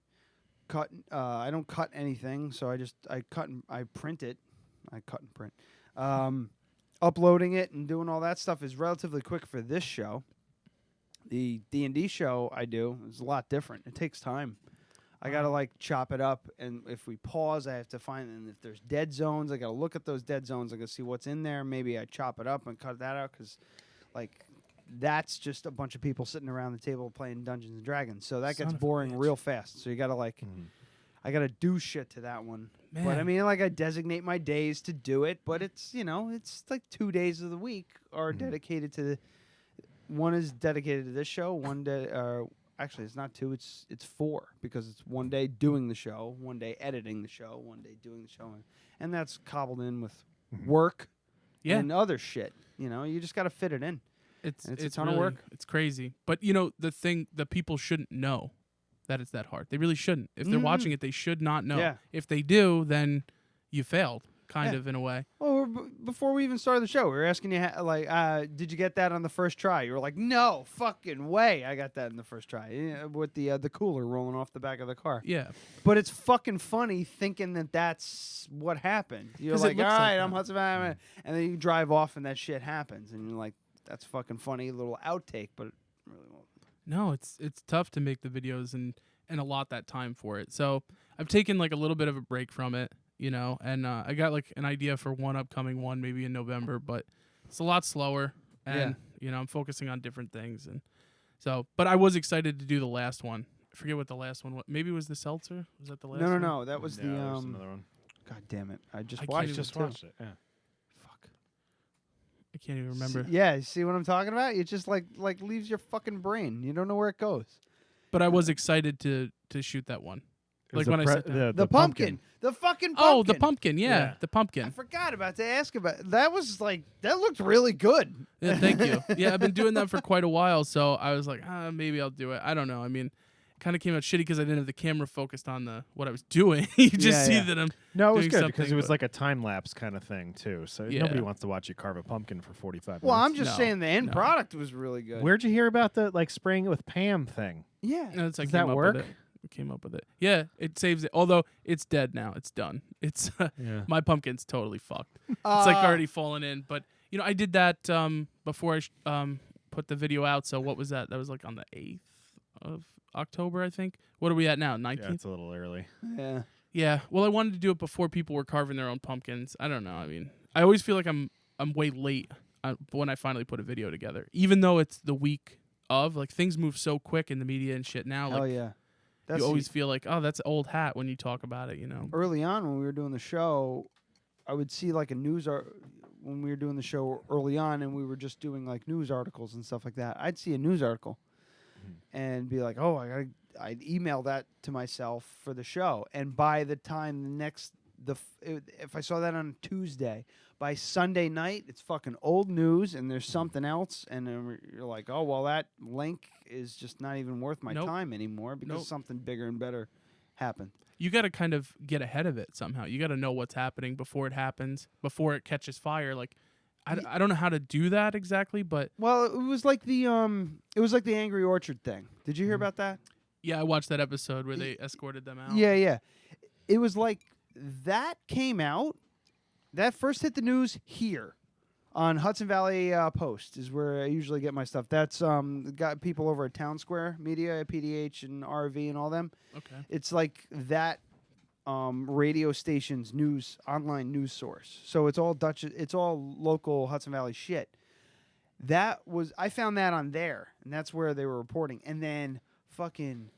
I don't cut anything, so I print it. I cut and print. Uploading it and doing all that stuff is relatively quick for this show. The D&D show I do is a lot different. It takes time. I gotta like chop it up, and if we pause, I have to find. And if there's dead zones, I gotta look at those dead zones. I gotta see what's in there. Maybe I chop it up and cut that out because, like, that's just a bunch of people sitting around the table playing Dungeons and Dragons. So that gets boring real fast. So you gotta like, I gotta do shit to that one. Man. But I mean, like, I designate my days to do it. But it's it's like 2 days of the week are dedicated to. One is dedicated to this show. One day. Actually, it's not 2, it's 4, because it's one day doing the show, one day editing the show, one day doing the show, and that's cobbled in with work and other shit. You know, you just got to fit it in. It's a ton of work. It's crazy. But, you know, the people shouldn't know that it's that hard. They really shouldn't. If they're watching it, they should not know. Yeah. If they do, then you failed, kind of, in a way. Well, before we even started the show, we were asking you, did you get that on the first try? You were like, no fucking way I got that in the first try, with the cooler rolling off the back of the car. Yeah. But it's fucking funny thinking that that's what happened. You're like, all right, I'm Hudson Valley, and then you drive off and that shit happens, and you're like, that's fucking funny, little outtake, but it really won't. No, it's tough to make the videos and allot that time for it. So I've taken like a little bit of a break from it. You know, and I got like an idea for one upcoming one maybe in November, but it's a lot slower, and you know, I'm focusing on different things, and so. But I was excited to do the last one. I forget what the last one was. Maybe it was the seltzer. Was that the last? No. That was there was another one. God damn it! I can't watched it. Yeah. Fuck. I can't even remember. See what I'm talking about? It just like leaves your fucking brain. You don't know where it goes. But I was excited to shoot that one. Like when I said the pumpkin. The fucking pumpkin. Oh, the pumpkin. Yeah, the pumpkin. I forgot about to ask about that. Was like that looked really good. Yeah, thank you. Yeah, I've been doing that for quite a while, so I was like, maybe I'll do it. I don't know. I mean, it kind of came out shitty because I didn't have the camera focused on what I was doing. You just see that I'm No, it was doing good because it was but- like a time lapse kind of thing too. So nobody wants to watch you carve a pumpkin for 45 minutes. Well, I'm just saying the end product was really good. Where'd you hear about the like spraying it with Pam thing? Yeah, Does that work? We came up with it. Yeah, it saves it. Although it's dead now. It's done. It's my pumpkin's totally fucked. It's like already fallen in. But you know, I did that before I put the video out. So what was that? That was like on the 8th of October, I think. What are we at now? 19th? Yeah, it's a little early. Yeah. Yeah. Well, I wanted to do it before people were carving their own pumpkins. I don't know. I mean, I always feel like I'm way late when I finally put a video together, even though it's the week of. Like things move so quick in the media and shit now. Hell like, yeah. You always feel like, oh, that's old hat when you talk about it, you know. Early on when we were doing the show, I would see like a news when we were doing the show early on, and we were just doing like news articles and stuff like that. I'd see a news article, and be like, "Oh, I'd email that to myself for the show." And by the time if I saw that on Tuesday, by Sunday night, it's fucking old news, and there's something else, and then you're like, "Oh, well, that link is just not even worth my time anymore because something bigger and better happened." You got to kind of get ahead of it somehow. You got to know what's happening before it happens, before it catches fire. Like, I don't know how to do that exactly, but well, it was like the Angry Orchard thing. Did you hear about that? Yeah, I watched that episode where they escorted them out. Yeah. It was like that came out. That first hit the news here on Hudson Valley Post is where I usually get my stuff. That's got people over at Town Square Media, PDH, and RV, and all them. Okay. It's like that radio station's online news source. So it's all Dutch. It's all local Hudson Valley shit. I found that on there, and that's where they were reporting. And then fucking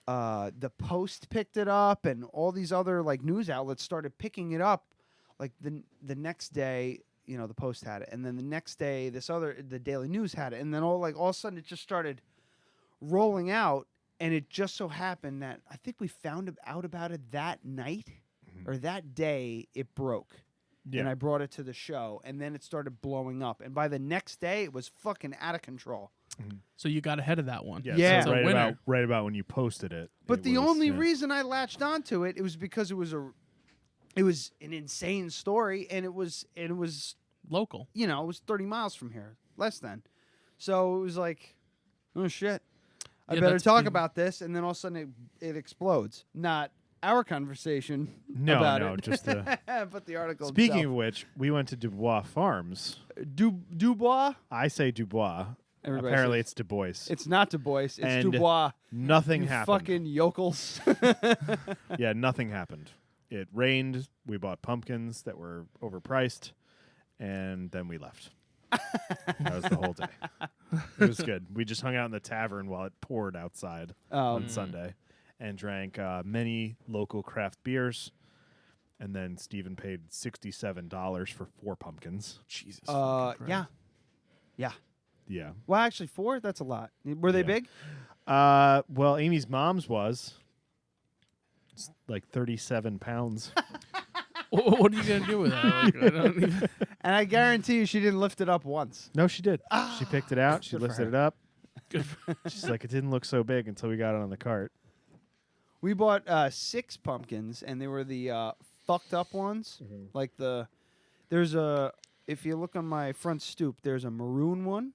the Post picked it up, and all these other like news outlets started picking it up. Like the next day, the Post had it, and then the next day, the Daily News had it, and then all of a sudden, it just started rolling out, and it just so happened that I think we found out about it that night or that day. It broke, and I brought it to the show, and then it started blowing up, and by the next day, it was fucking out of control. So you got ahead of that one. Yeah. So right about when you posted it. But the only reason I latched onto it was because it was an insane story, and it was local. It was 30 miles from here, less than. So it was like, oh shit, I better talk about this, and then all of a sudden it explodes. Not our conversation about it. Just the but the article. Speaking itself. of which, we went to Dubois Farms. Dubois. I say Dubois. Everybody Apparently, says, it's Du Bois. It's not Du Bois. It's And Dubois. Nothing you happened. Fucking yokels. Yeah, nothing happened. It rained. We bought pumpkins that were overpriced, and then we left. That was the whole day. It was good. We just hung out in the tavern while it poured outside on Sunday, and drank many local craft beers. And then Steven paid $67 for 4 pumpkins. Jesus. Yeah. Well, actually, 4. That's a lot. Were they big? Well, Amy's mom's was. It's like 37 pounds. What are you going to do with that? Like, I don't even... And I guarantee you she didn't lift it up once. No, she did. She picked it out. She Good for lifted her. it up. Good for She's like, it didn't look so big until we got it on the cart. We bought 6 pumpkins, and they were the fucked up ones. Like if you look on my front stoop, there's a maroon one.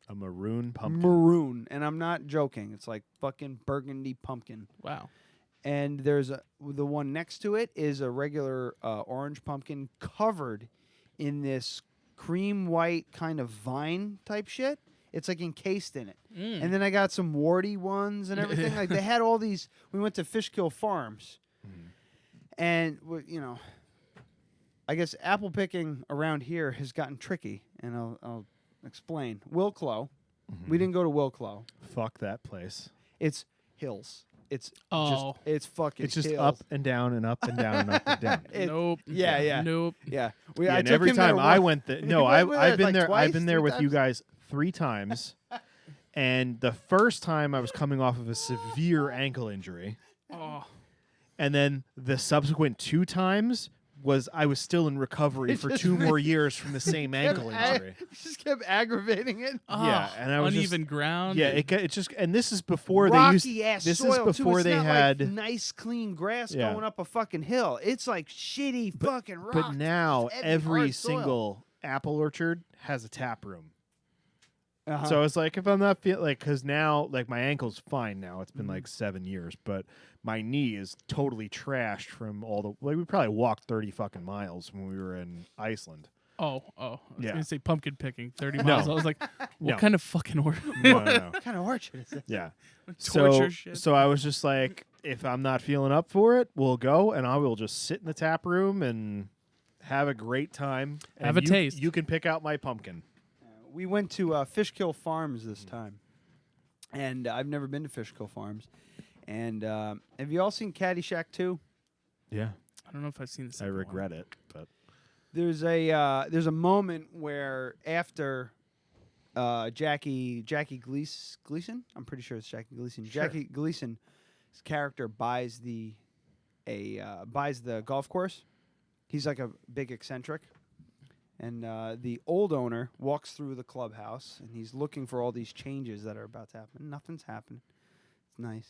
A maroon pumpkin. Maroon, and I'm not joking. It's like fucking burgundy pumpkin. Wow. And there's the one next to it is a regular orange pumpkin covered in this cream white kind of vine type shit. It's like encased in it. And then I got some warty ones and everything. Like they had all these. We went to Fishkill Farms, and I guess apple picking around here has gotten tricky, and I'll explain. Wilklow. We didn't go to Wilklow. Fuck that place. It's hills. It's It's fucking. It's just hills. up and down and up and down and up and down. Nope. Yeah. Nope. Yeah. Yeah, I and took every him there time I once. went there, no, I've been like there. twice, I've been there 3 with you times? guys 3 times, and the first time I was coming off of a severe ankle injury, and then the subsequent 2 times I was still in recovery for 2 more years from the same ankle injury. Just kept aggravating it. Yeah, and I was uneven ground. Yeah, it just, and this is before Rocky they ass used. This soil is before too. It's they not had like nice clean grass Yeah. going up a fucking hill. It's like shitty fucking rocks. But now It's heavy, every hard soil. single apple orchard has a tap room. Uh-huh. So it's like if I'm not feeling like, because now like my ankle's fine now. It's been like 7 years, but my knee is totally trashed from all the like we probably walked 30 fucking miles when we were in Iceland. I was Yeah. gonna say pumpkin picking 30 No. miles. I was like, what No. kind of fucking order? No. What kind of orchard is this? Yeah. Torture shit. So I was just like, if I'm not feeling up for it, we'll go and I will just sit in the tap room and have a great time. Have and a taste. You can pick out my pumpkin. We went to Fishkill Farms this time, and I've never been to Fishkill Farms. And have you all seen Caddyshack 2? Yeah. I don't know if I've seen this. I regret it, but There's a moment where after Jackie Gleason, I'm pretty sure it's Jackie Gleason. Sure. Jackie Gleason's character buys the golf course. He's like a big eccentric. And the old owner walks through the clubhouse, and he's looking for all these changes that are about to happen. Nothing's happening. It's nice.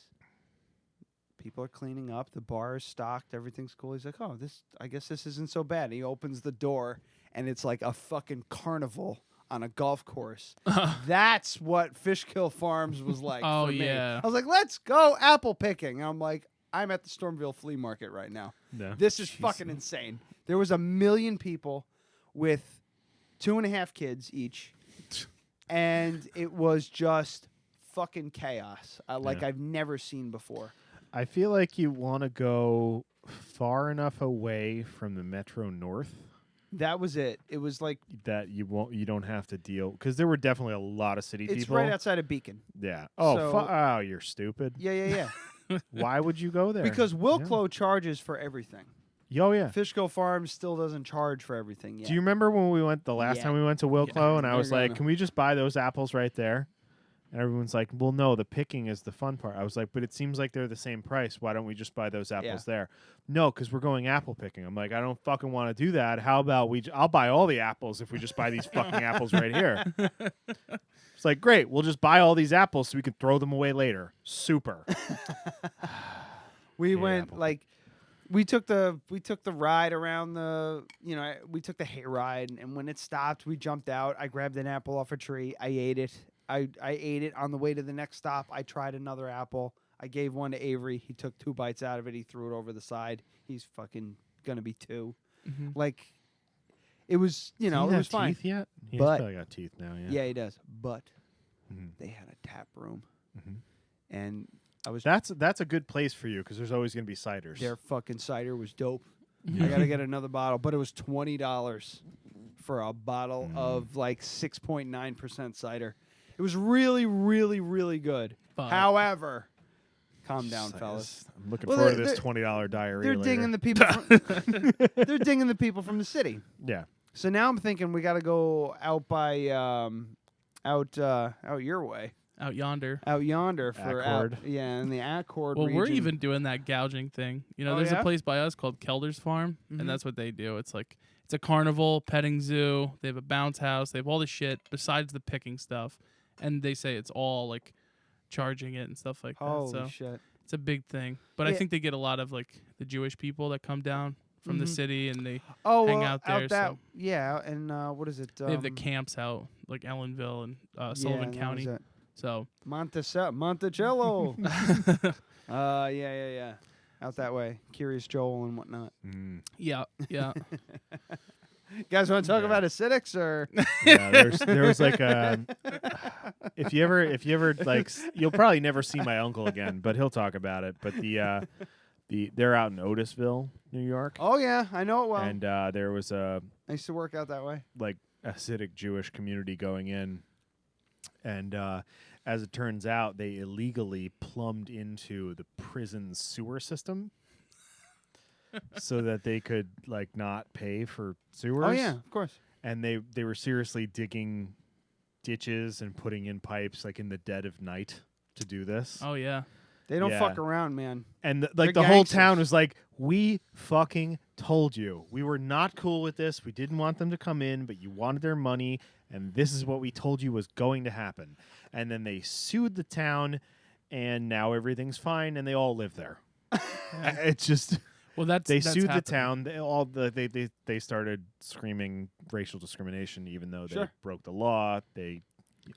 People are cleaning up. The bar is stocked. Everything's cool. He's like, oh, I guess this isn't so bad. He opens the door, and it's like a fucking carnival on a golf course. That's what Fishkill Farms was like for me. Yeah. I was like, let's go apple picking. I'm like, I'm at the Stormville Flea Market right now. No. This is fucking insane. There was 1 million people with 2.5 kids each, and it was just fucking chaos like I've never seen before. I feel like you want to go far enough away from the Metro North That was it. It was like that you don't have to deal, because there were definitely a lot of city people. It's right outside of Beacon. Yeah. Oh, So- oh, you're stupid. Yeah. Why would you go there? Because Wilklow charges for everything. Oh, yeah. Fishkill Farms still doesn't charge for everything yet. Do you remember when we went the last Yeah. time we went to Wilklow, and I They're was like, gonna- can we just buy those apples right there? And everyone's like, well, no, the picking is the fun part. I was like, but it seems like they're the same price. Why don't we just buy those apples there? No, because we're going apple picking. I'm like, I don't fucking want to do that. How about I'll buy all the apples if we just buy these fucking apples right here. It's like, great, we'll just buy all these apples so we can throw them away later. Super. We went like we took the ride around we took the hay ride, and when it stopped, we jumped out. I grabbed an apple off a tree. I ate it. I ate it on the way to the next stop. I tried another apple. I gave one to Avery. He took 2 bites out of it. He threw it over the side. He's fucking gonna be 2. Mm-hmm. Like it was, it was fine. Teeth yet? He's But- probably got teeth now. Yeah. Yeah, he does. But Mhm. they had a tap room, Mhm. and I was That's a good place for you, because there's always going to be ciders. their fucking cider was dope. I gotta get another bottle, but it was $20 for a bottle of like 6.9% cider. It was really, really, really good. But- However, calm down, fellas. I'm looking Well, forward to they're- this $20 diarrhea. They're later. dinging the people. They're dinging the people from the city. Yeah. So now I'm thinking we got to go out by out your way, Out yonder. out yonder for Accord. in the Accord Well, region. we're even doing that gouging thing. Oh, There's yeah? a place by us called Kelder's Farm, Mhm. and that's what they do. It's like it's a carnival, petting zoo. They have a bounce house. They have all the shit besides the picking stuff, and they say it's all like charging it and stuff like Holy that. So shit. it's a big thing. But I Yeah. think they get a lot of like the Jewish people that come down from the Mhm. city and they Oh, hang well, out there. So yeah, and what is it? they have the camps out like Ellenville and Sullivan that was County. it. So Monticello. Yeah. Out that way. Curious Joel and whatnot. yeah. You guys want to talk about acidics or? Yeah, there was like if you ever like you'll probably never see my uncle again, but he'll talk about it. But they're out in Otisville, New York, Oh yeah, I know it well. and there was a I used to work out that way. like Hasidic Jewish community going in, and as it turns out, they illegally plumbed into the prison sewer system. So that they could like not pay for sewers. Oh yeah, of course. And they were seriously digging ditches and putting in pipes like in the dead of night to do this. Oh yeah. They don't Yeah. fuck around, man. And They're the whole gangsters. town was like, we fucking told you. We were not cool with this. We didn't want them to come in, but you wanted their money, and this is what we told you was going to happen. And then they sued the town, and now everything's fine, and they all live there. It's just... Well, that's They that's sued happened. the town. They started screaming racial discrimination, even though they Sure. broke the law.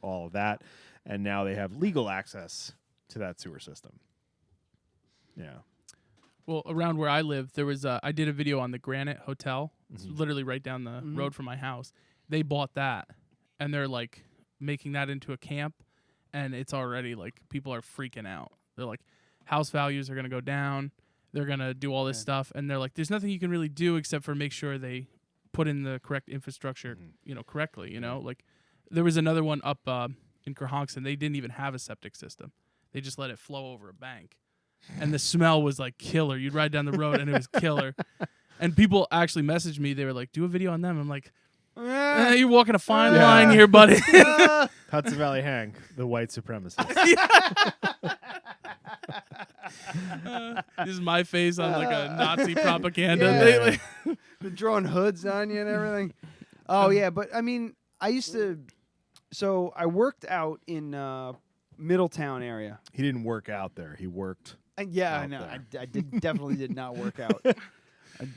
All of that, and now they have legal access to that sewer system. Yeah. Well, around where I live, there was I did a video on the Granite Hotel. It's Mhm. literally right down the road from my house. They bought that, and they're like making that into a camp, and it's already like people are freaking out. They're like, house values are gonna go down. They're gonna do all this stuff, and they're like, there's nothing you can really do except for make sure they put in the correct infrastructure, correctly. Like there was another one up in Kerhonkson. They didn't even have a septic system. They just let it flow over a bank. And the smell was like killer. You'd ride down the road and it was killer. And people actually messaged me. They were like, "Do a video on them." I'm like, "You're walking a fine line here, buddy." Hudson Valley Hank, the white supremacist. This is my face on like a Nazi propaganda. Been drawing hoods on you and everything. Oh yeah, but I mean, I used to. So I worked out in Middletown area. He didn't work out there. He worked. Yeah, I know. I definitely did not work out.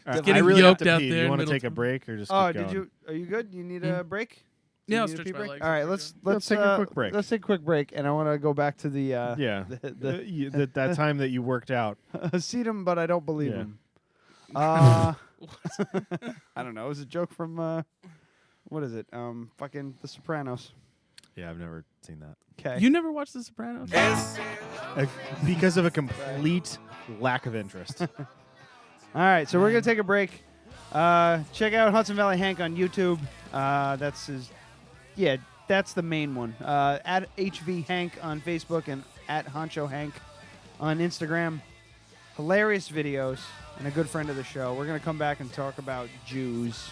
I getting really have yoked to out pee. Do there you in want to take a Middletown. break or just? Oh, keep did going? you? Are you good? You need a break? Yeah, I'll Need a stretch pee my break? legs. All right, let's take a quick break. Let's take a quick break, and I want to go back to the that time that you worked out. see him, but I don't believe Yeah. him. I don't know. It was a joke from what is it? Fucking The Sopranos. Yeah, I've never seen that. Okay. You never watched The Sopranos? Because of a complete lack of interest. All right, so we're gonna take a break. Check out Hudson Valley Hank on YouTube. That's his. Yeah, that's the main one. At HV Hank on Facebook and at Honcho Hank on Instagram. Hilarious videos and a good friend of the show. We're gonna come back and talk about Jews.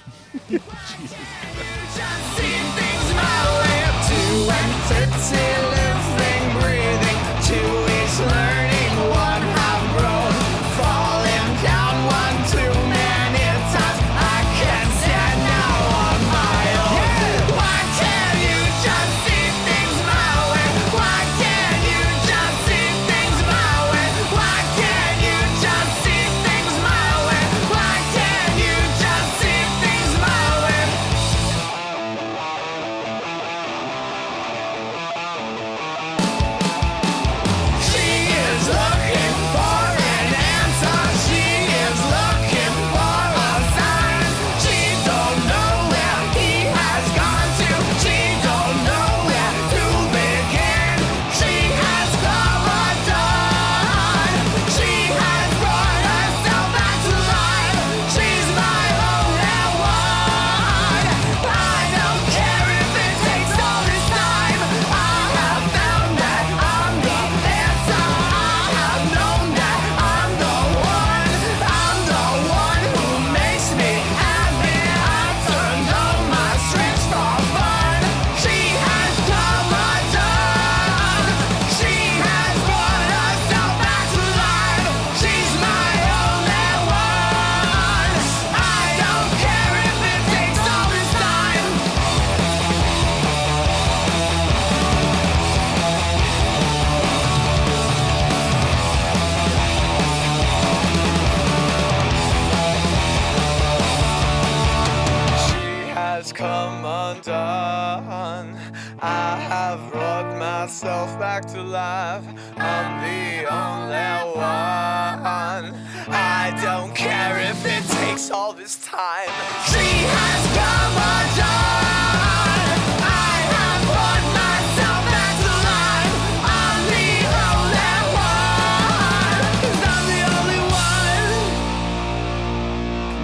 Jesus come undone. I have brought myself back to life. I'm the only one. I don't care if it takes all this time. She has come undone. I have brought myself back to life. I'm the only one. 'Cause I'm the only one.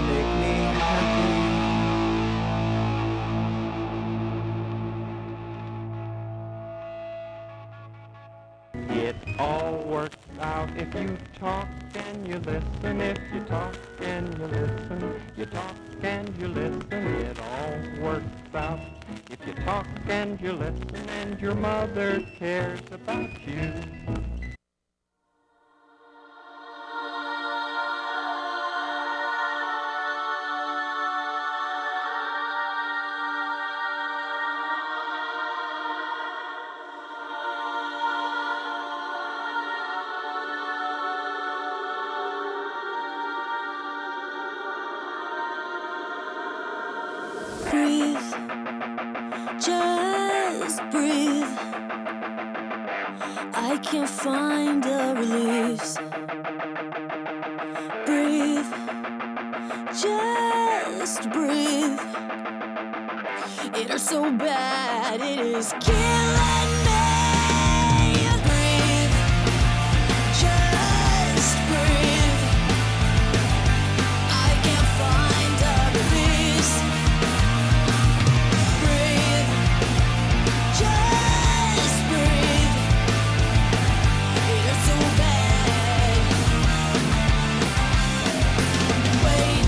Make me happy. It all works out if you talk and you listen. If you talk and you listen, you talk and you listen. It all works out if you talk and you listen, and your mother cares about you. Breathe, just breathe. I can't find the release. Breathe, just breathe. It hurts so bad, it is killing me. Breathe, just breathe. I can't find the release. Breathe, just breathe. It hurts so bad. Wait,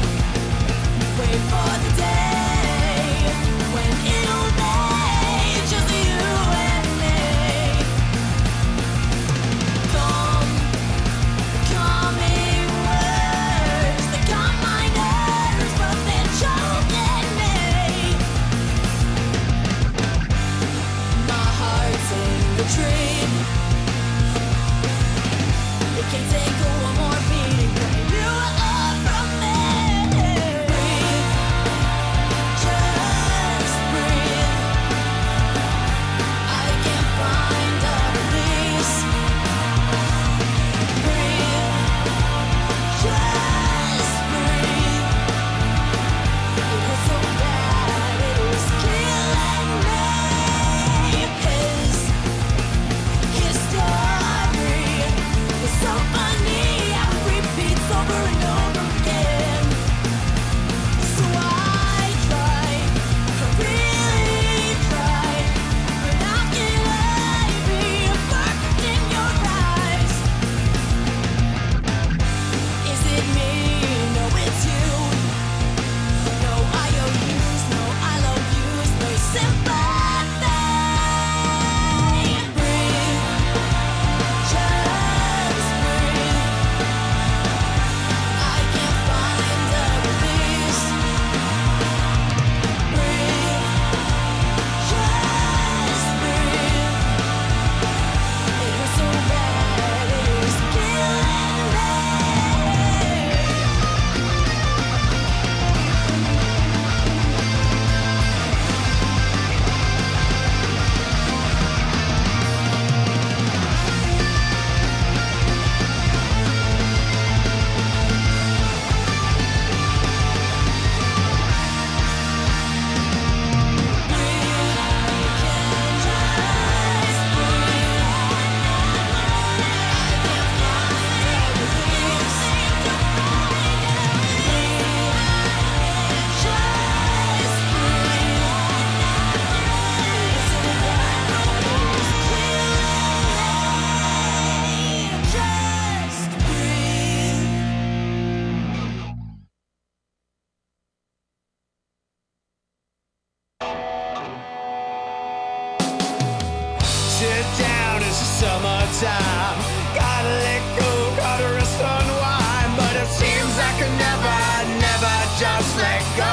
summertime. Gotta let go, gotta rest unwind, but it seems I could never, never just let go.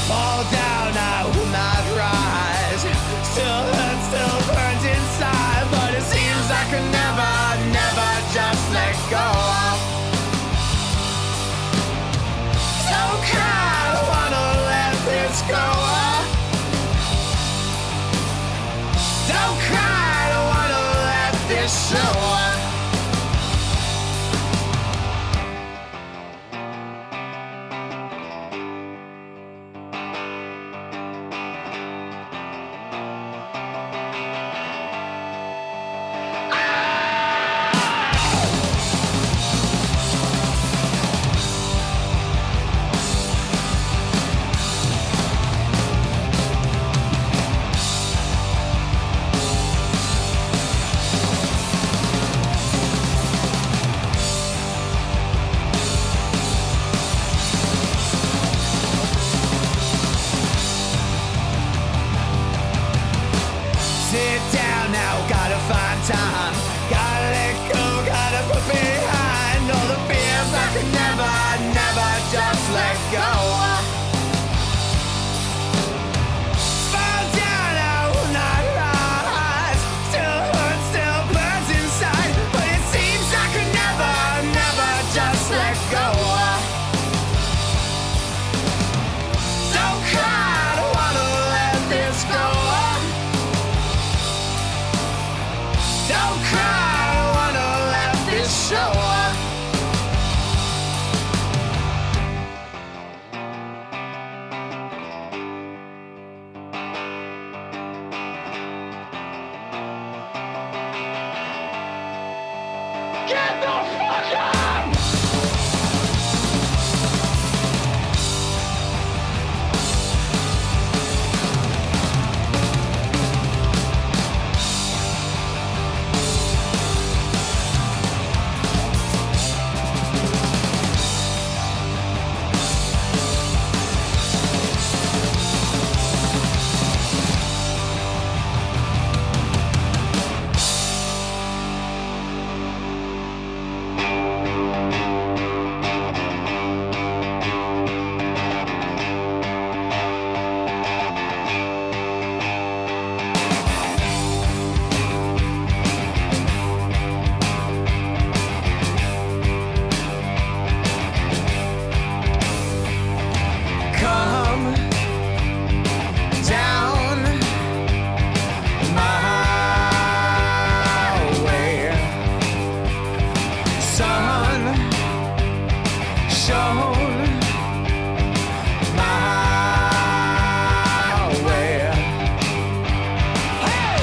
Fall down, I will not rise. Still hurts, still burns inside, but it seems I could never, never just let go. Don't cry, I don't wanna let this go. Don't cry, I don't wanna let this show. Sit down now, gotta find time. Gotta let go, gotta put behind all the fears I could never, never just let go. Fall down, I will not rise. Still hurts, still burns inside, but it seems I could never, never just let go. Don't cry, I don't wanna let this go. Don't cry, I don't wanna let this show. Get the fuck up! Come down my way, sun shone my way. Hey!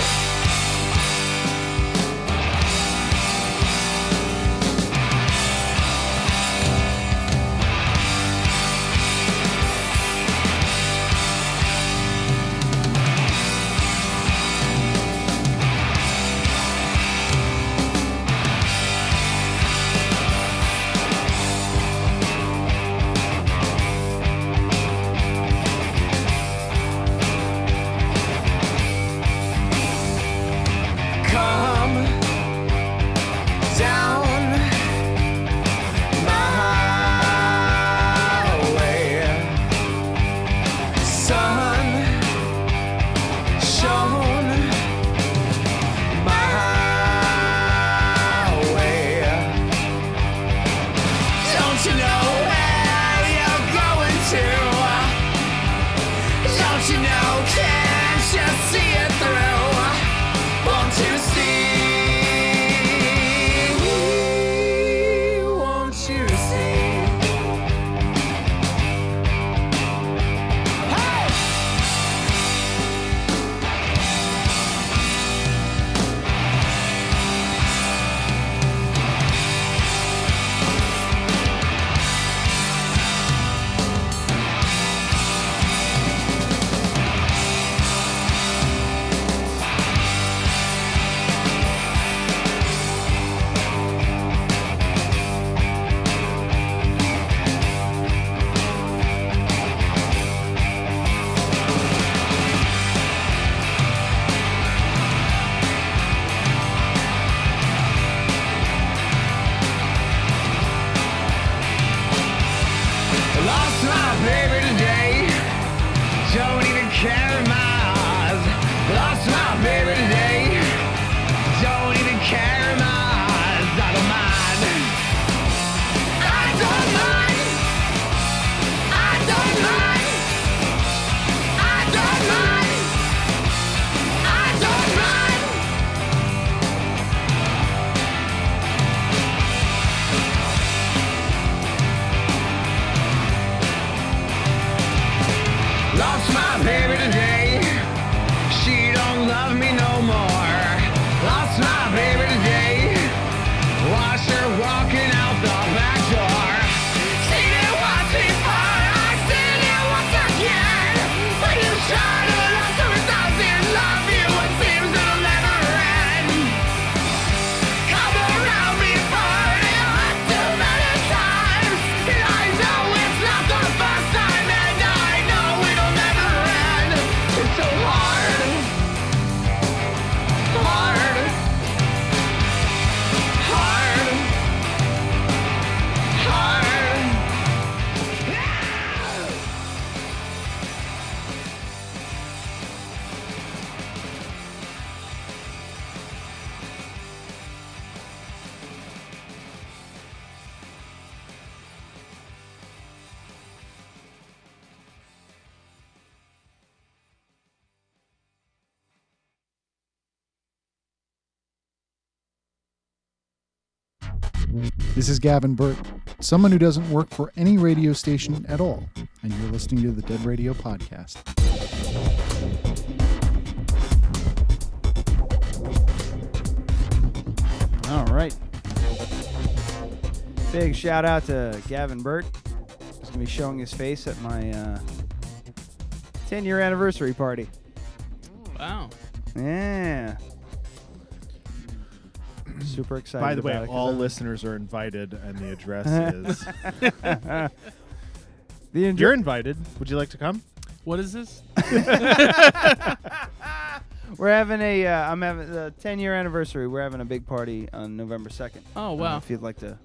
Come down my way, sun shone my way. Don't you know where you're going to? Don't you know, can't you see it through? Won't you see? Won't you see? Hey! This is Gavin Burt, someone who doesn't work for any radio station at all, and you're listening to the Dead Radio Podcast. All right. Big shout out to Gavin Burt. He's going to be showing his face at my 10-year anniversary party. Wow. Yeah. Super excited. By the way, about it, all listeners are invited, and the address is. You're invited. Would you like to come? What is this? We're having I'm having the 10-year anniversary. We're having a big party on November 2nd. Oh, wow. If you'd like to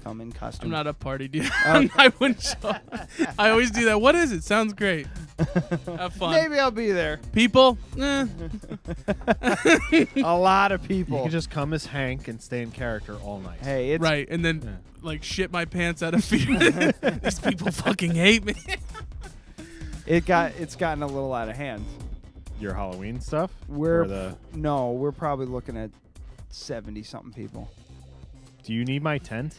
come in costume. I'm not a party dude. I wouldn't show up. I always do that. What is it? Sounds great. Have fun. Maybe I'll be there. People? Eh. A lot of people. You can just come as Hank and stay in character all night. Hey, it's right, and then like shit my pants out of fear. These people fucking hate me. It's gotten a little out of hand. Your Halloween stuff? We're probably looking at 70-something people. Do you need my tent?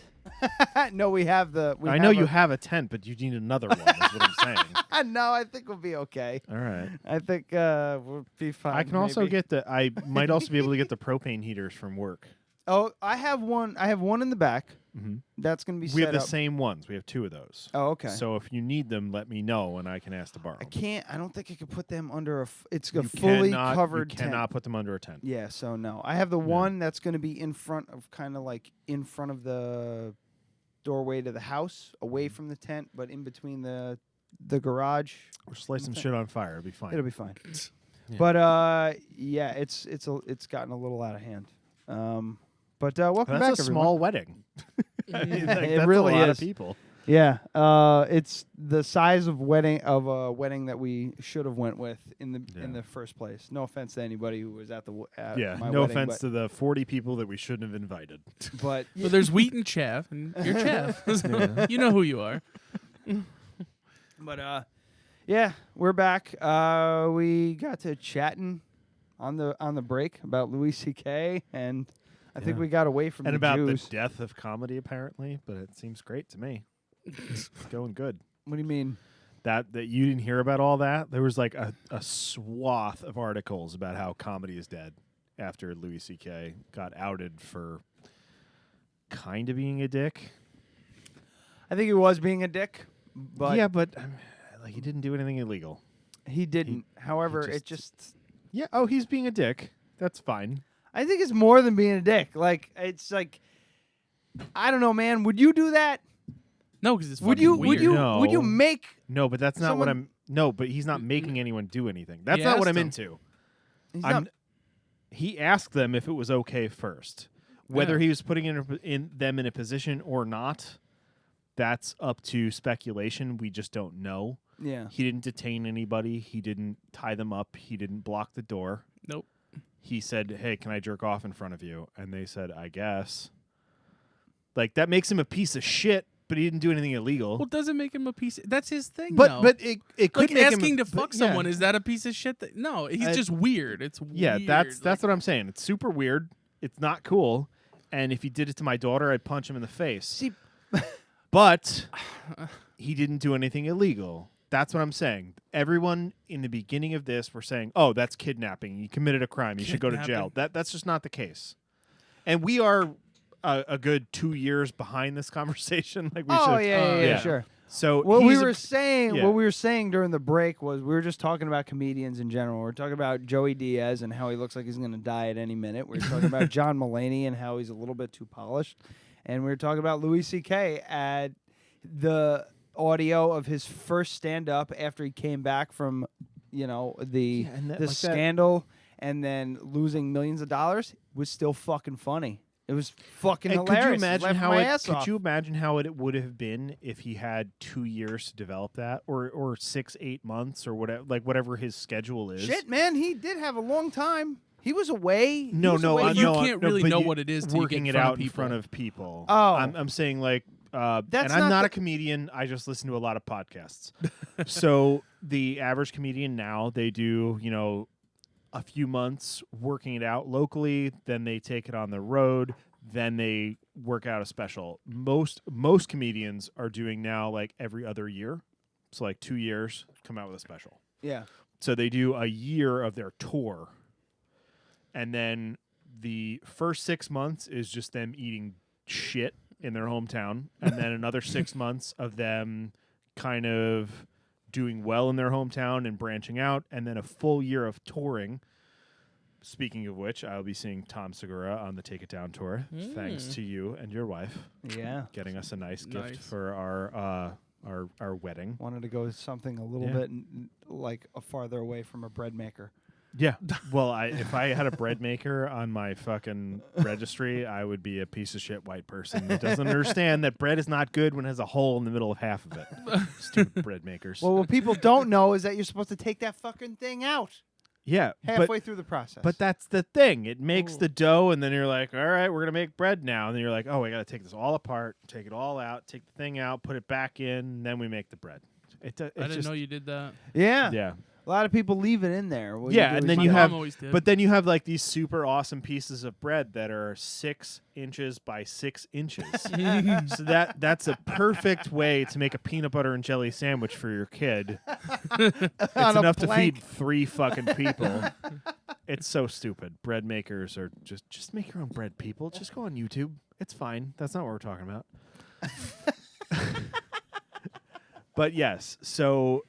No, we have the. I know you have a tent, but you need another one. Is what I'm saying. No, I think we'll be okay. All right. I think we'll be fine. I can also get I might also be able to get the propane heaters from work. Oh, I have one. I have one in the back. Mm-hmm. That's going to be. We set have the up. same ones. We have 2 of those. Oh, okay. So if you need them, let me know, and I can ask to borrow. I can't. I don't think I could put them under a. It's a You fully cannot- covered You tent. cannot put them under a tent. Yeah. So no, I have the one that's going to be in front of, kind of like in front of the doorway to the house, away from the tent, but in between the garage. Or just light some shit on fire. It'll be fine. It'll be fine. Yeah. But yeah, it's gotten a little out of hand. But welcome back, That's a small wedding. I mean, like, It that's really a lot is. of people. Yeah, it's the size of a wedding that we should have went with in the first place. No offense to anybody who was at my No wedding, offense to the 40 people that we shouldn't have invited. But so there's Wheat and Chaff, and you're Chaff. You know who you are. But yeah, we're back. We got to chatting on the break about Louis C.K. and I think we got away from and the about Jews. the death of comedy, apparently. But it seems great to me. It's going good. What do you mean? That you didn't hear about all that? There was like a swath of articles about how comedy is dead after Louis C.K. got outed for kind of being a dick. I think he was being a dick, but but like he didn't do anything illegal. he didn't. However, he it just. Yeah. Oh, he's being a dick. That's fine. I think it's more than being a dick. Like it's like, I don't know, man. Would you do that? No, because it's Would fucking you? weird. Would you? No. Would you make? No, but that's not what Someone- I'm. No, but he's not making anyone do anything. That's He not what asked I'm them. into. He's I'm- not- He asked them if it was okay first. Whether Yeah. he was putting them in a position or not, that's up to speculation. We just don't know. Yeah. He didn't detain anybody. He didn't tie them up. He didn't block the door. Nope. He said, "Hey, can I jerk off in front of you?" And they said, "I guess." Like that makes him a piece of shit, but he didn't do anything illegal. Well, doesn't make him a piece. That's his thing. But though. but it could like make asking him to fuck but, yeah. someone is that a piece of shit? No, he's just weird. It's Yeah, weird. that's what I'm saying. It's super weird. It's not cool. And if he did it to my daughter, I'd punch him in the face. See, but he didn't do anything illegal. That's what I'm saying. Everyone in the beginning of this were saying, "Oh, that's kidnapping. You committed a crime. You should go to jail." That's just not the case. And we are a good 2 years behind this conversation. Like we Oh should. yeah, sure. So what we he's a- were saying, yeah. what we were saying during the break was we were just talking about comedians in general. We're talking about Joey Diaz and how he looks like he's going to die at any minute. We're talking about John Mulaney and how he's a little bit too polished, and we were talking about Louis C.K. at the audio of his first stand-up after he came back from, the and that- the like that- scandal and then losing millions of dollars was still fucking funny. It was fucking And hilarious. could you imagine Laughed how my it? ass Could off. you imagine how it would have been if he had 2 years to develop that, or 6-8 months, or whatever his schedule is? Shit, man, he did have a long time. He was away. No, He was no, away you from- can't really but know what it is till you working get it in front of out in people. front of people. Oh. I'm saying like, and That's I'm not not the- a comedian. I just listen to a lot of podcasts. So the average comedian now, they do a few months working it out locally, then they take it on the road, then they work out a special. Most comedians are doing now like every other year. So like 2 years, come out with a special. Yeah. So they do a year of their tour. And then the first 6 months is just them eating shit in their hometown. And then another 6 months of them kind of doing well in their hometown and branching out. And then a full year of touring. Speaking of which, I'll be seeing Tom Segura on the Take It Down tour. Thanks to you and your wife. Yeah. Getting us a nice gift for our wedding. Wanted to go something a little bit like a farther away from a bread maker. Yeah. Well, if I had a bread maker on my fucking registry, I would be a piece of shit white person that doesn't understand that bread is not good when it has a hole in the middle of half of it. Stupid bread makers. Well, what people don't know is that you're supposed to take that fucking thing out. Yeah. Halfway through the process. But that's the thing. It makes the dough, and then you're like, all right, we're going to make bread now. And then you're like, oh, I got to take this all apart, take it all out, take the thing out, put it back in, and then we make the bread. I didn't know you did that. Yeah. Yeah. A lot of people leave it in there. What Yeah, and then you have, did. but then you have like these super awesome pieces of bread that are 6 inches by 6 inches. So that's a perfect way to make a peanut butter and jelly sandwich for your kid. It's enough to feed 3 fucking people. It's so stupid. Bread makers are just make your own bread, people. Just go on YouTube. It's fine. That's not what we're talking about. But yes, so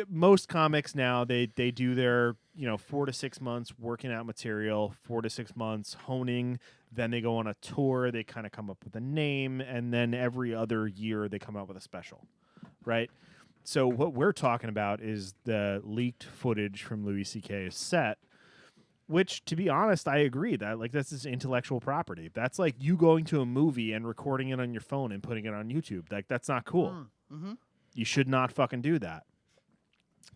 most comics now, they do their 4 to 6 months working out material, 4 to 6 months honing. Then they go on a tour. They kind of come up with a name, and then every other year they come out with a special, right? So what we're talking about is the leaked footage from Louis C.K.'s set, which, to be honest, I agree that that's his intellectual property. That's like you going to a movie and recording it on your phone and putting it on YouTube. Like that's not cool. Mm-hmm. You should not fucking do that.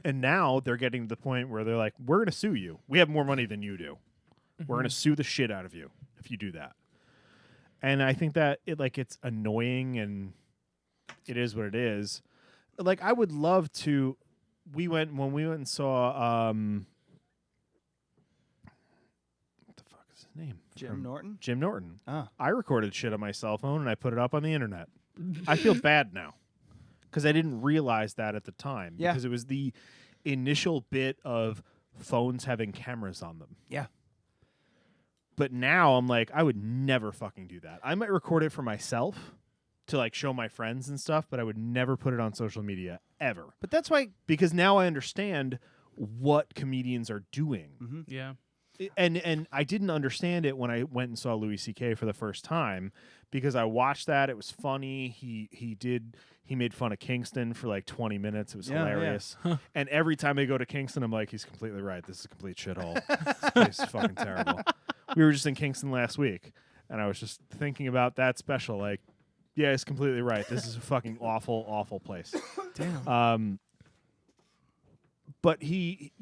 And now they're getting to the point where they're like, we're going to sue you. We have more money than you do. We're going to sue the shit out of you if you do that. And I think that it's annoying, and it is what it is. Like, I would love to. When we went and saw what the fuck is his name? Jim Norton? Jim Norton. Ah. I recorded shit on my cell phone and I put it up on the internet. I feel bad now. Because I didn't realize that at the time. Yeah. Because it was the initial bit of phones having cameras on them. Yeah. But now I'm like, I would never fucking do that. I might record it for myself to show my friends and stuff, but I would never put it on social media ever. But that's why... Because now I understand what comedians are doing. Mm-hmm. Yeah. And I didn't understand it when I went and saw Louis C.K. for the first time, because I watched that. It was funny. He made fun of Kingston for 20 minutes. It was hilarious. Yeah. And every time I go to Kingston, I'm like, he's completely right. This is a complete shithole. This place is fucking terrible. We were just in Kingston last week, and I was just thinking about that special. Yeah, he's completely right. This is a fucking awful, awful place. Damn. But he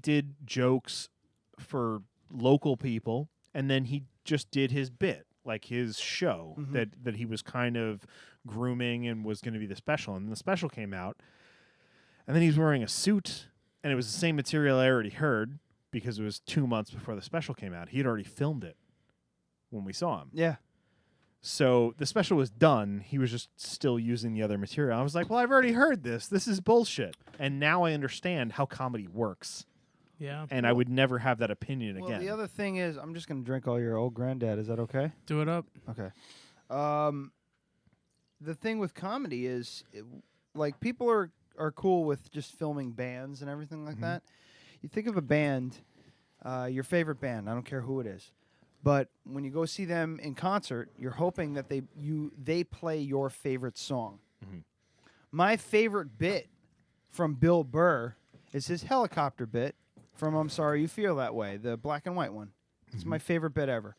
did jokes for local people, and then he just did his bit, his show that he was kind of grooming and was going to be the special. And the special came out, and then he was wearing a suit, and it was the same material I already heard because it was 2 months before the special came out. He had already filmed it when we saw him. Yeah. So the special was done. He was just still using the other material. I was like, well, I've already heard this. This is bullshit. And now I understand how comedy works. Yeah. And I would never have that opinion again. Well, the other thing is, I'm just going to drink all your old granddad. Is that okay? Do it up. Okay. The thing with comedy is, people are cool with just filming bands and everything like that. You think of a band, your favorite band, I don't care who it is, but when you go see them in concert, you're hoping that they play your favorite song. My favorite bit from Bill Burr is his helicopter bit from I'm Sorry You Feel That Way, the black and white one. It's my favorite bit ever.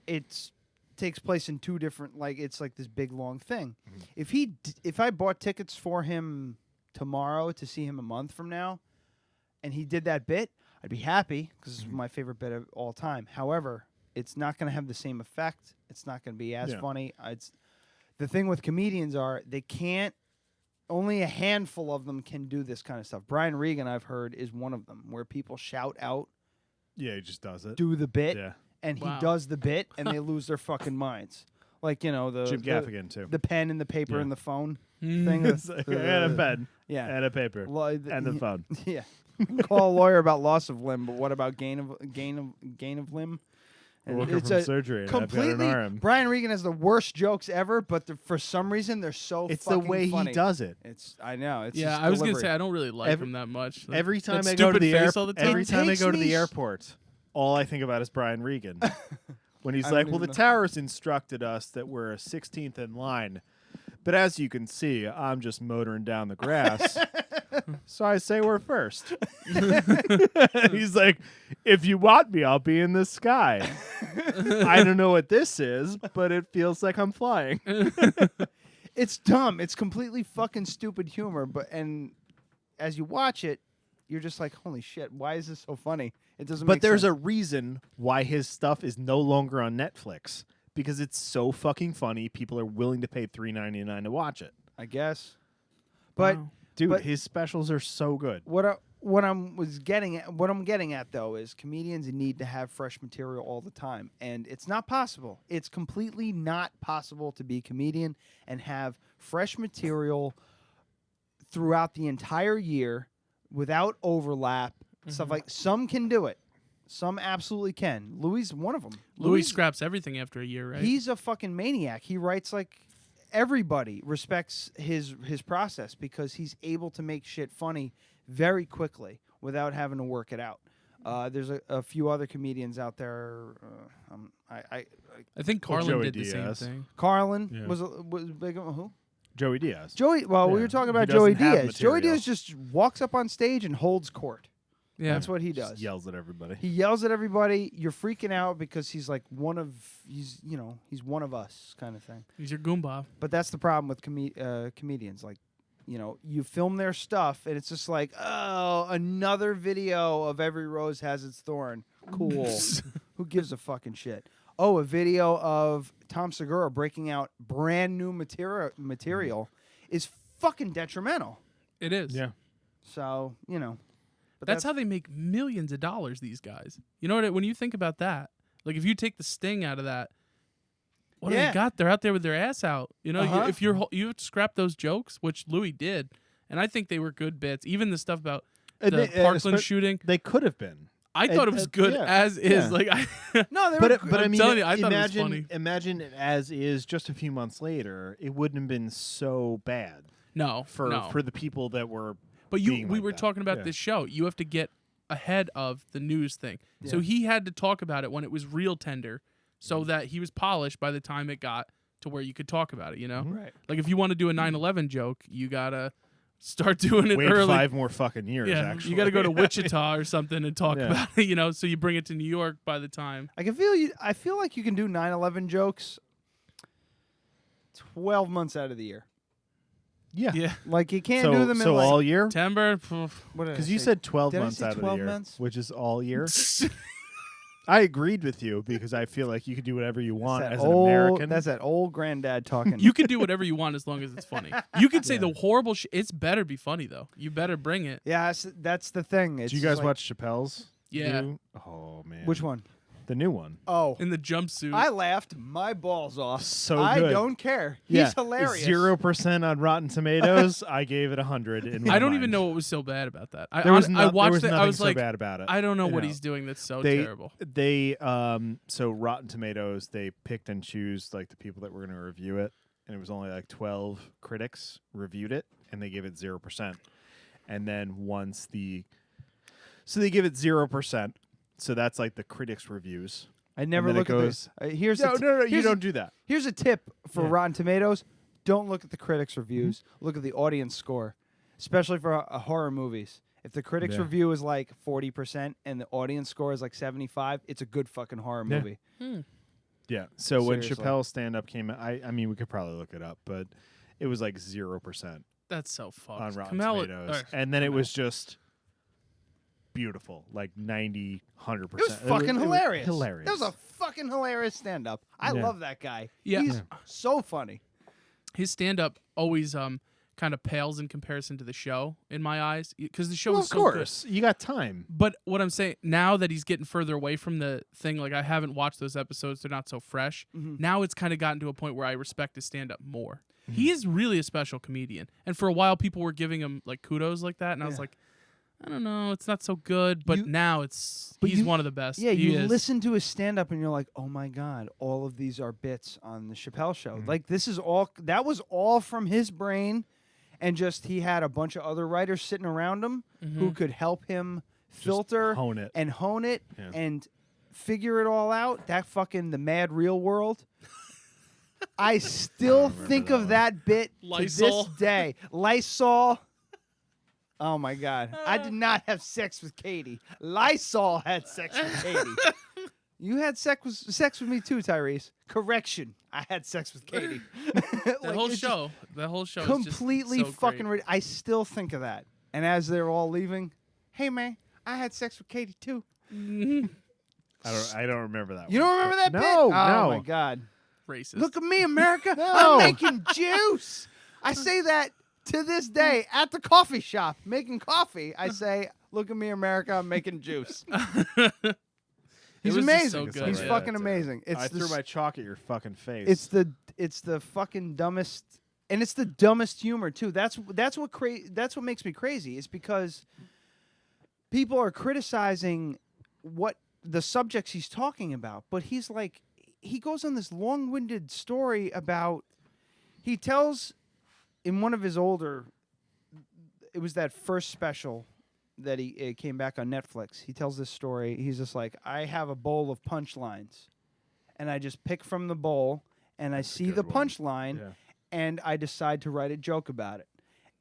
It takes place in 2 different, it's this big long thing. If I bought tickets for him tomorrow to see him a month from now, and he did that bit, I'd be happy because it's my favorite bit of all time. However, it's not going to have the same effect. It's not going to be as funny. The thing with comedians they can't. Only a handful of them can do this kind of stuff. Brian Regan, I've heard, is one of them, where people shout out. Yeah, he just does it. Do the bit, Yeah. and he does the bit, and they lose their fucking minds. Like, you know, Jim Gaffigan, too. The pen and the paper Yeah. and the phone thing. It's like, and a pen. Yeah. And a paper. And the phone. Yeah. Call a lawyer about loss of limb, but what about gain of limb? I woke up from surgery and I've got an completely. arm. Brian Regan has the worst jokes ever, but for some reason they're so. It's the fucking way funny. he does it. I know. It's Yeah, his I was gonna delivery. say I don't really like him that much. Like, Every time that I go to stupid the face all the time. every time I takes go to me the s- airport, all I think about is Brian Regan. When he's I like, don't "Well, the even know. towers instructed us that we're 16th in line, but as you can see, I'm just motoring down the grass." So I say we're first. He's like, "If you want me, I'll be in the sky." I don't know what this is, but it feels like I'm flying. It's dumb. It's completely fucking stupid humor. And as you watch it, you're just like, holy shit, why is this so funny? It doesn't. But make there's sense. a reason why his stuff is no longer on Netflix, because it's so fucking funny. People are willing to pay $3.99 to watch it. I guess. But Dude, his specials are so good. What I'm getting at though is comedians need to have fresh material all the time, and it's not possible. It's completely not possible to be a comedian and have fresh material throughout the entire year without overlap. Stuff like some can do it. Some absolutely can. Louis is one of them. Louis scraps everything after a year, right? He's a fucking maniac. He writes like everybody respects his process because he's able to make shit funny very quickly without having to work it out. There's a few other comedians out there. I think Carlin Joey did the Diaz. same thing. Carlin was big. Who? Joey Diaz. Joey. Well, we Yeah. were talking He about doesn't Joey have Diaz. Joey material. Diaz just walks up on stage and holds court. Yeah. That's what he Just does. yells at everybody. He yells at everybody. You're freaking out because he's like he's one of us kind of thing. He's your Goomba. But that's the problem with comedians. Like, you film their stuff and it's just like, oh, another video of Every Rose Has Its Thorn. Cool. Who gives a fucking shit? Oh, a video of Tom Segura breaking out brand new material is fucking detrimental. It is. Yeah. So, But That's how they make millions of dollars, these guys. You know what? When you think about that, like if you take the sting out of that, what do they got? They're out there with their ass out. You know, Uh-huh. if you have to scrap those jokes, which Louis did, and I think they were good bits. Even the stuff about the Parkland shooting, They could have been. I thought it was good as is. Like, no, they But were I I'm mean, telling you, I thought it was funny. imagine it as is just a few months later, it wouldn't have been so bad. No, for the people that were. But being we like were that. talking about Yeah. this show. You have to get ahead of the news thing. So he had to talk about it when it was real tender, so that he was polished by the time it got to where you could talk about it. You know, Right. Like if you want to do a 9/11 joke, you gotta start doing it Wait early. 5 more fucking years. Yeah, actually, you got to go to Wichita or something and talk Yeah. about it. You know, so you bring it to New York by the time. I feel like you can do 9/11 jokes 12 months out of the year. Yeah. Like you can't So, do them in like all year? September. Because you said 12 Did I months say out of the 12 year, months? which is all year. I agreed with you because I feel like you can do whatever you want as an American. That's that old granddad talking. You can do whatever you want as long as it's funny. You could say the horrible shit. It's better be funny though. You better bring it. Yeah, that's the thing. It's Did you just guys like, watch Chappelle's? Yeah. new- Oh man. Which one? The new one. Oh, In the jumpsuit. I laughed my balls off. So I good. don't care. He's hilarious. 0% on Rotten Tomatoes. I gave it 100. In my I don't mind. even know what was so bad about that. I There was I watched it. nothing I was so like, bad about it. I don't know You what know. he's doing that's so They- terrible. They so Rotten Tomatoes, they picked and choose like the people that were going to review it, and it was only like 12 critics reviewed it, and they gave it 0%. And then so they give it 0%. So that's like the critics' reviews. I never And then look it at goes, this. Here's No, you here's don't do that. Here's a tip for Yeah. Rotten Tomatoes: don't look at the critics' reviews. Look at the audience score, especially for horror movies. If the critics' Yeah. review is like 40% and the audience score is like 75, it's a good fucking horror Yeah. movie. Yeah. So when Seriously. Chappelle's stand-up came out, I mean, we could probably look it up, but it was like 0%. That's so fucked. On Rotten Kamel- Tomatoes. And then it was just beautiful, like 90, 100%. It was fucking hilarious. Hilarious. That was a fucking hilarious stand-up. I Yeah. love that guy. Yeah. He's so funny. His stand up always kind of pales in comparison to the show in my eyes, because the show Well, is of so course, good. you got time. But what I'm saying now that he's getting further away from the thing, like I haven't watched those episodes; they're not so fresh. Now it's kind of gotten to a point where I respect his stand-up more. He is really a special comedian, and for a while people were giving him like kudos like that, and I was like, I don't know, it's not so good. But now he's one of the best. Yeah, He you is. listen to his stand-up and you're like, oh my god, all of these are bits on the Chappelle Show. Like this is all that was all from his brain, and just he had a bunch of other writers sitting around him who could help him filter hone it. and figure it all out. That fucking the Mad Real World. I still think of that bit Lysol. to this day. Lysol. Oh my god! I did not have sex with Katie. Lysol had sex with Katie. You had sex with me too, Tyrese. Correction, I had sex with Katie. That whole show completely is just so fucking. great. I still think of that. And as they're all leaving, hey man, I had sex with Katie too. I don't remember that. You don't remember that bit? No, Oh no. my god! Racist. Look at me, America. No. I'm making juice. I say that to this day at the coffee shop making coffee. I say, "Look at me, America. I'm making juice." He's was just amazing. so good, He's yeah. fucking amazing. I threw my chalk at your fucking face. It's the fucking dumbest, and it's the dumbest humor too. That's what makes me crazy. Is because people are criticizing what the subjects he's talking about, but he's like, he goes on this long-winded story about. He tells in one of his older. It was that first special that it came back on Netflix. He tells this story. He's just like, I have a bowl of punchlines, and I just pick from the bowl, and I see the punchline, and I decide to write a joke about it.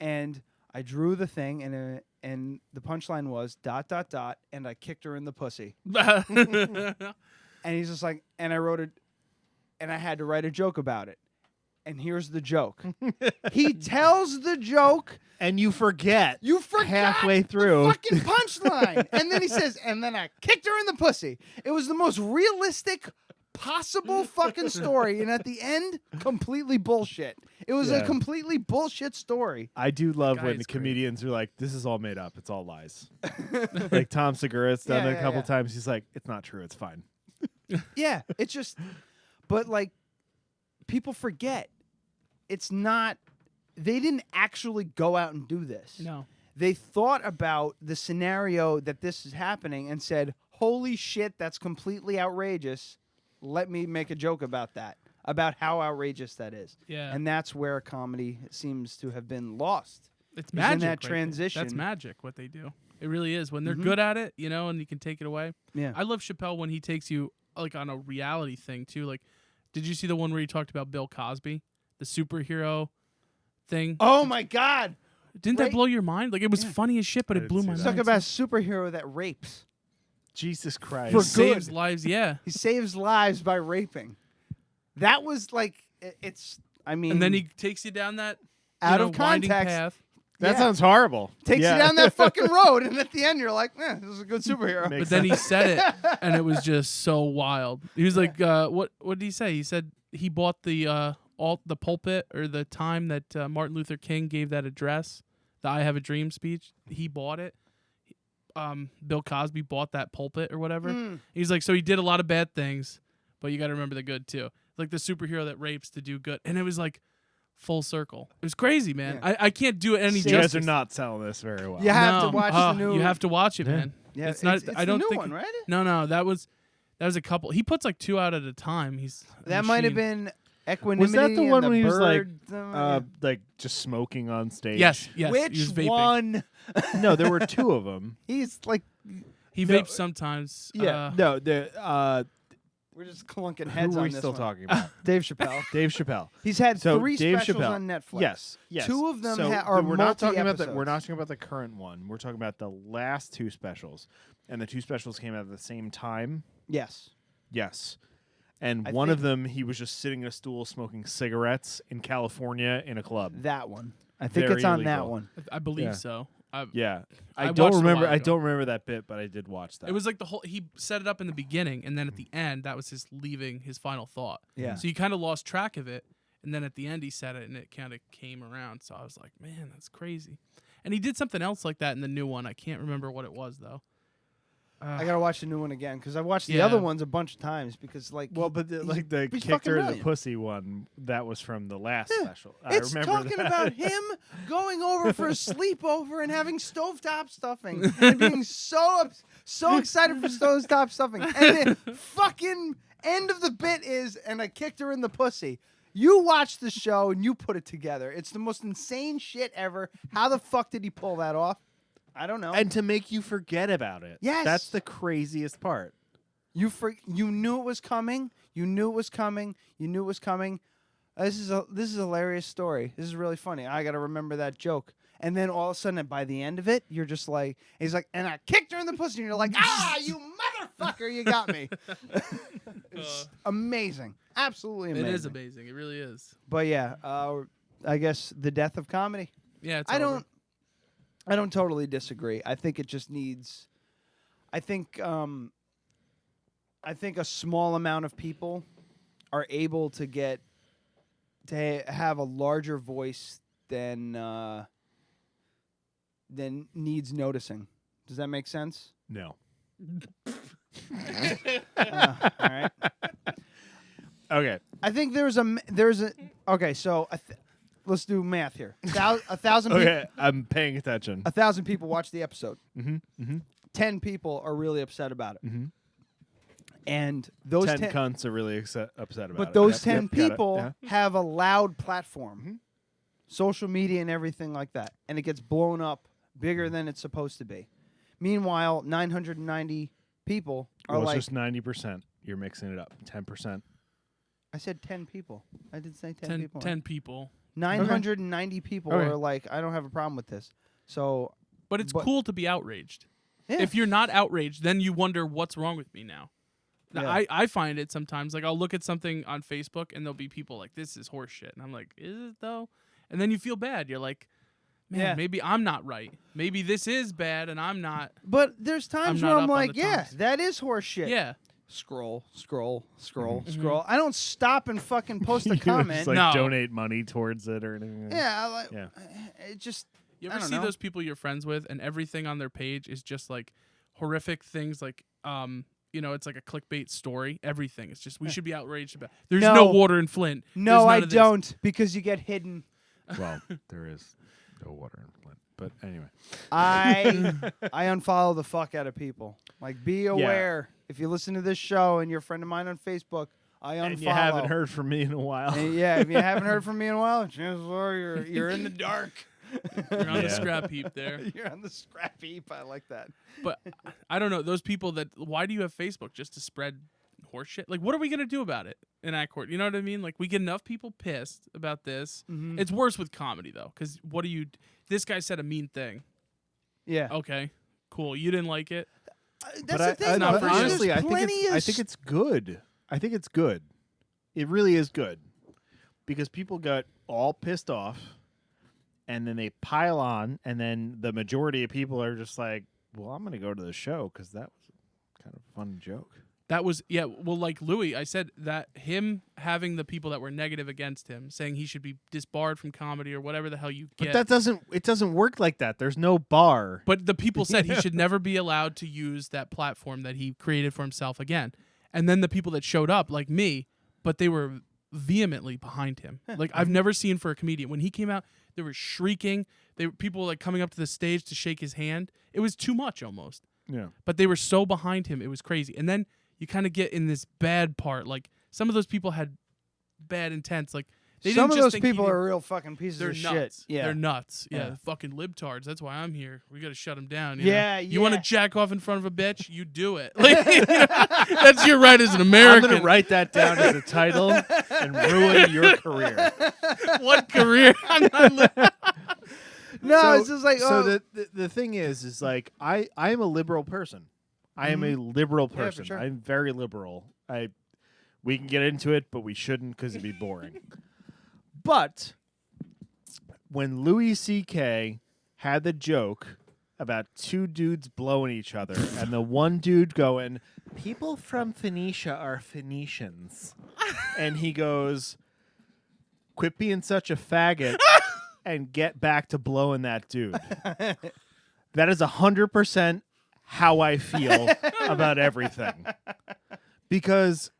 And I drew the thing, and the punchline was ... and I kicked her in the pussy. And he's just like, and I wrote it, and I had to write a joke about it. And here's the joke. He tells the joke. And you forget. You forgot halfway through. the fucking punchline. And then he says, and then I kicked her in the pussy. It was the most realistic possible fucking story. And at the end, completely bullshit. It was a completely bullshit story. I do love Guy when is the great. comedians are like, this is all made up. It's all lies. Like Tom Segura's done it a couple times. He's like, it's not true. It's fine. Yeah, it's just, but like, people forget. It's not, they didn't actually go out and do this. No. They thought about the scenario that this is happening and said, holy shit, that's completely outrageous. Let me make a joke about that, about how outrageous that is. Yeah. And that's where comedy seems to have been lost. It's in magic. that right there. transition. That's magic, what they do. It really is. When they're good at it, and you can take it away. Yeah. I love Chappelle when he takes you like on a reality thing too. Like, did you see the one where he talked about Bill Cosby, the superhero thing? Oh my God. Didn't that blow your mind? Like, it was funny as shit, but it blew my mind. Talk about a superhero that rapes. Jesus Christ. For saves good. lives, yeah. He saves lives by raping. That was like, I mean. And then he takes you down that out of winding context. path. That sounds horrible. Takes you down that fucking road, and at the end you're like, this is a good superhero. But then he said it, and it was just so wild. He was like, what did he say? He said he bought the pulpit, or the time that Martin Luther King gave that address, the I Have a Dream speech. He bought it. Bill Cosby bought that pulpit or whatever. He's like, so he did a lot of bad things, but you got to remember the good too. Like the superhero that rapes to do good. And it was like full circle. It was crazy, man. Yeah. I can't do it any You justice. guys are not selling this very well. You have to watch the new. You have to watch it, man. Yeah, it's not. it's I don't the new think one, right? No, that was a couple. He puts like 2 out at a time. He's a That might have machine. been Equanimity. Was that the and one the when he was bird, like just smoking on stage? Yes. He Which was vaping. one? No, there were 2 of them. He's like. He vapes sometimes. Yeah. We're just clunking heads who are on we this still one. talking about? Dave Chappelle. Dave Chappelle. He's had So 3 Dave specials Chappelle. on Netflix. Yes. 2 of them So are we're not talking about multi-episodes. we're not talking about the current one. We're talking about the last 2 specials, and the 2 specials came out at the same time. Yes. Yes. And I one think- of them, he was just sitting in a stool smoking cigarettes in California in a club. That one. I think Very it's on that illegal. one. I believe Yeah. so. Yeah, I I watched don't it a remember. while I ago. don't remember that bit, but I did watch that. It was like the whole. He set it up in the beginning, and then at the end, that was his leaving his final thought. Yeah. So you kind of lost track of it, And then at the end he said it, and it kind of came around. So I was like, man, that's crazy. And he did something else like that in the new one. I can't remember what it was though. I gotta watch the new one again because I've watched the other ones a bunch of times because the kicked her in the pussy one that was from the last special. It's I remember talking that. about him going over for a sleepover and having stovetop stuffing and being so excited for stovetop stuffing, and the fucking end of the bit is, and I kicked her in the pussy. You watched the show and you put it together. It's the most insane shit ever. How the fuck did he pull that off? I don't know. And to make you forget about it. Yes. That's the craziest part. You knew it was coming. You knew it was coming. You knew it was coming. This is a hilarious story. This is really funny. I got to remember that joke. And then all of a sudden, by the end of it, you're just like, he's like, and I kicked her in the pussy. And you're like, you motherfucker, you got me. It's amazing. Absolutely amazing. It is amazing. It really is. But yeah, I guess the death of comedy. Yeah, it's I over. don't totally disagree. I think it just needs. I think a small amount of people are able to have a larger voice than needs noticing. Does that make sense? No. All right. Okay. I think there's a okay. So let's do math here. 1,000. Okay, I'm paying attention. 1,000 people watch the episode. Mm-hmm. Mm-hmm. 10 people are really upset about it. Mm-hmm. And those 10 cunts are really upset about it. But those Yep, 10 got it. people Yeah. have a loud platform, social media and everything like that, and it gets blown up bigger than it's supposed to be. Meanwhile, 990 people are Well, like. it's just 90%. You're mixing it up. 10%. I said 10 people. I did say 10 people. 10 people. 990 people Okay. are like, I don't have a problem with this. So, But it's cool to be outraged. Yeah. If you're not outraged, then you wonder what's wrong with me now. Yeah. I find it sometimes. Like, I'll look at something on Facebook, and there'll be people like, this is horse shit. And I'm like, is it, though? And then you feel bad. You're like, man, Yeah. maybe I'm not right. Maybe this is bad, and I'm not. But there's times I'm where not I'm up on like, the yeah, times. that is horse shit. Yeah. Scroll, scroll, scroll, Mhm. scroll. I don't stop and fucking post a You comment. just, like, No. donate money towards it or anything. Yeah, I like. Yeah. It just. You I ever don't see know. those people you're friends with, and everything on their page is just like horrific things, like it's like a clickbait story. Everything. It's just we should be outraged about. There's no water in Flint. No, There's none I of this. don't, because you get hidden. Well, there is no water in Flint. But anyway. I unfollow the fuck out of people. Like, be aware. If you listen to this show and you're a friend of mine on Facebook, I unfollow. And you haven't heard from me in a while. And yeah, if you haven't heard from me in a while, chances are you're in the dark. You're on the scrap heap there. You're on the scrap heap. I like that. But I don't know those people that. Why do you have Facebook just to spread horse shit? Like, what are we gonna do about it in court? You know what I mean? Like, we get enough people pissed about this. Mhm. It's worse with comedy though, because what do you? This guy said a mean thing. Yeah. Okay. Cool. You didn't like it. That's the thing. not though. for you. honestly, There's I think it's good. I think it's good. It really is good because people got all pissed off, and then they pile on, and then the majority of people are just like, "Well, I'm going to go to the show because that was kind of a fun joke." That was well, like Louis, I said that him having the people that were negative against him, saying he should be disbarred from comedy or whatever the hell you get. But it doesn't work like that. There's no bar. But the people said he should never be allowed to use that platform that he created for himself again. And then the people that showed up, like me, but they were vehemently behind him. Like, I've never seen for a comedian. When he came out, they were shrieking. People were like coming up to the stage to shake his hand. It was too much almost. Yeah. But they were so behind him, it was crazy. And then you kind of get in this bad part. Like, some of those people had bad intents. Like, they Some didn't of just those think people he are real fucking pieces They're of nuts. shit. Yeah. They're nuts. Yeah, Yeah. fucking libtards. That's why I'm here. We got to shut them down. Yeah, You want to yeah. jack off in front of a bitch? You do it. Like, that's your right as an American. I'm going to write that down as a title and ruin your career. What career? I'm not No, it's just like, the thing is like I'm a liberal person. I am a liberal Yeah, for person. sure. I'm very liberal. We can get into it, but we shouldn't because it'd be boring. But when Louis C.K. had the joke about two dudes blowing each other, and the one dude going, "People from Phoenicia are Phoenicians," and he goes, quit being such a faggot and get back to blowing that dude. That is 100% how I feel about everything. Because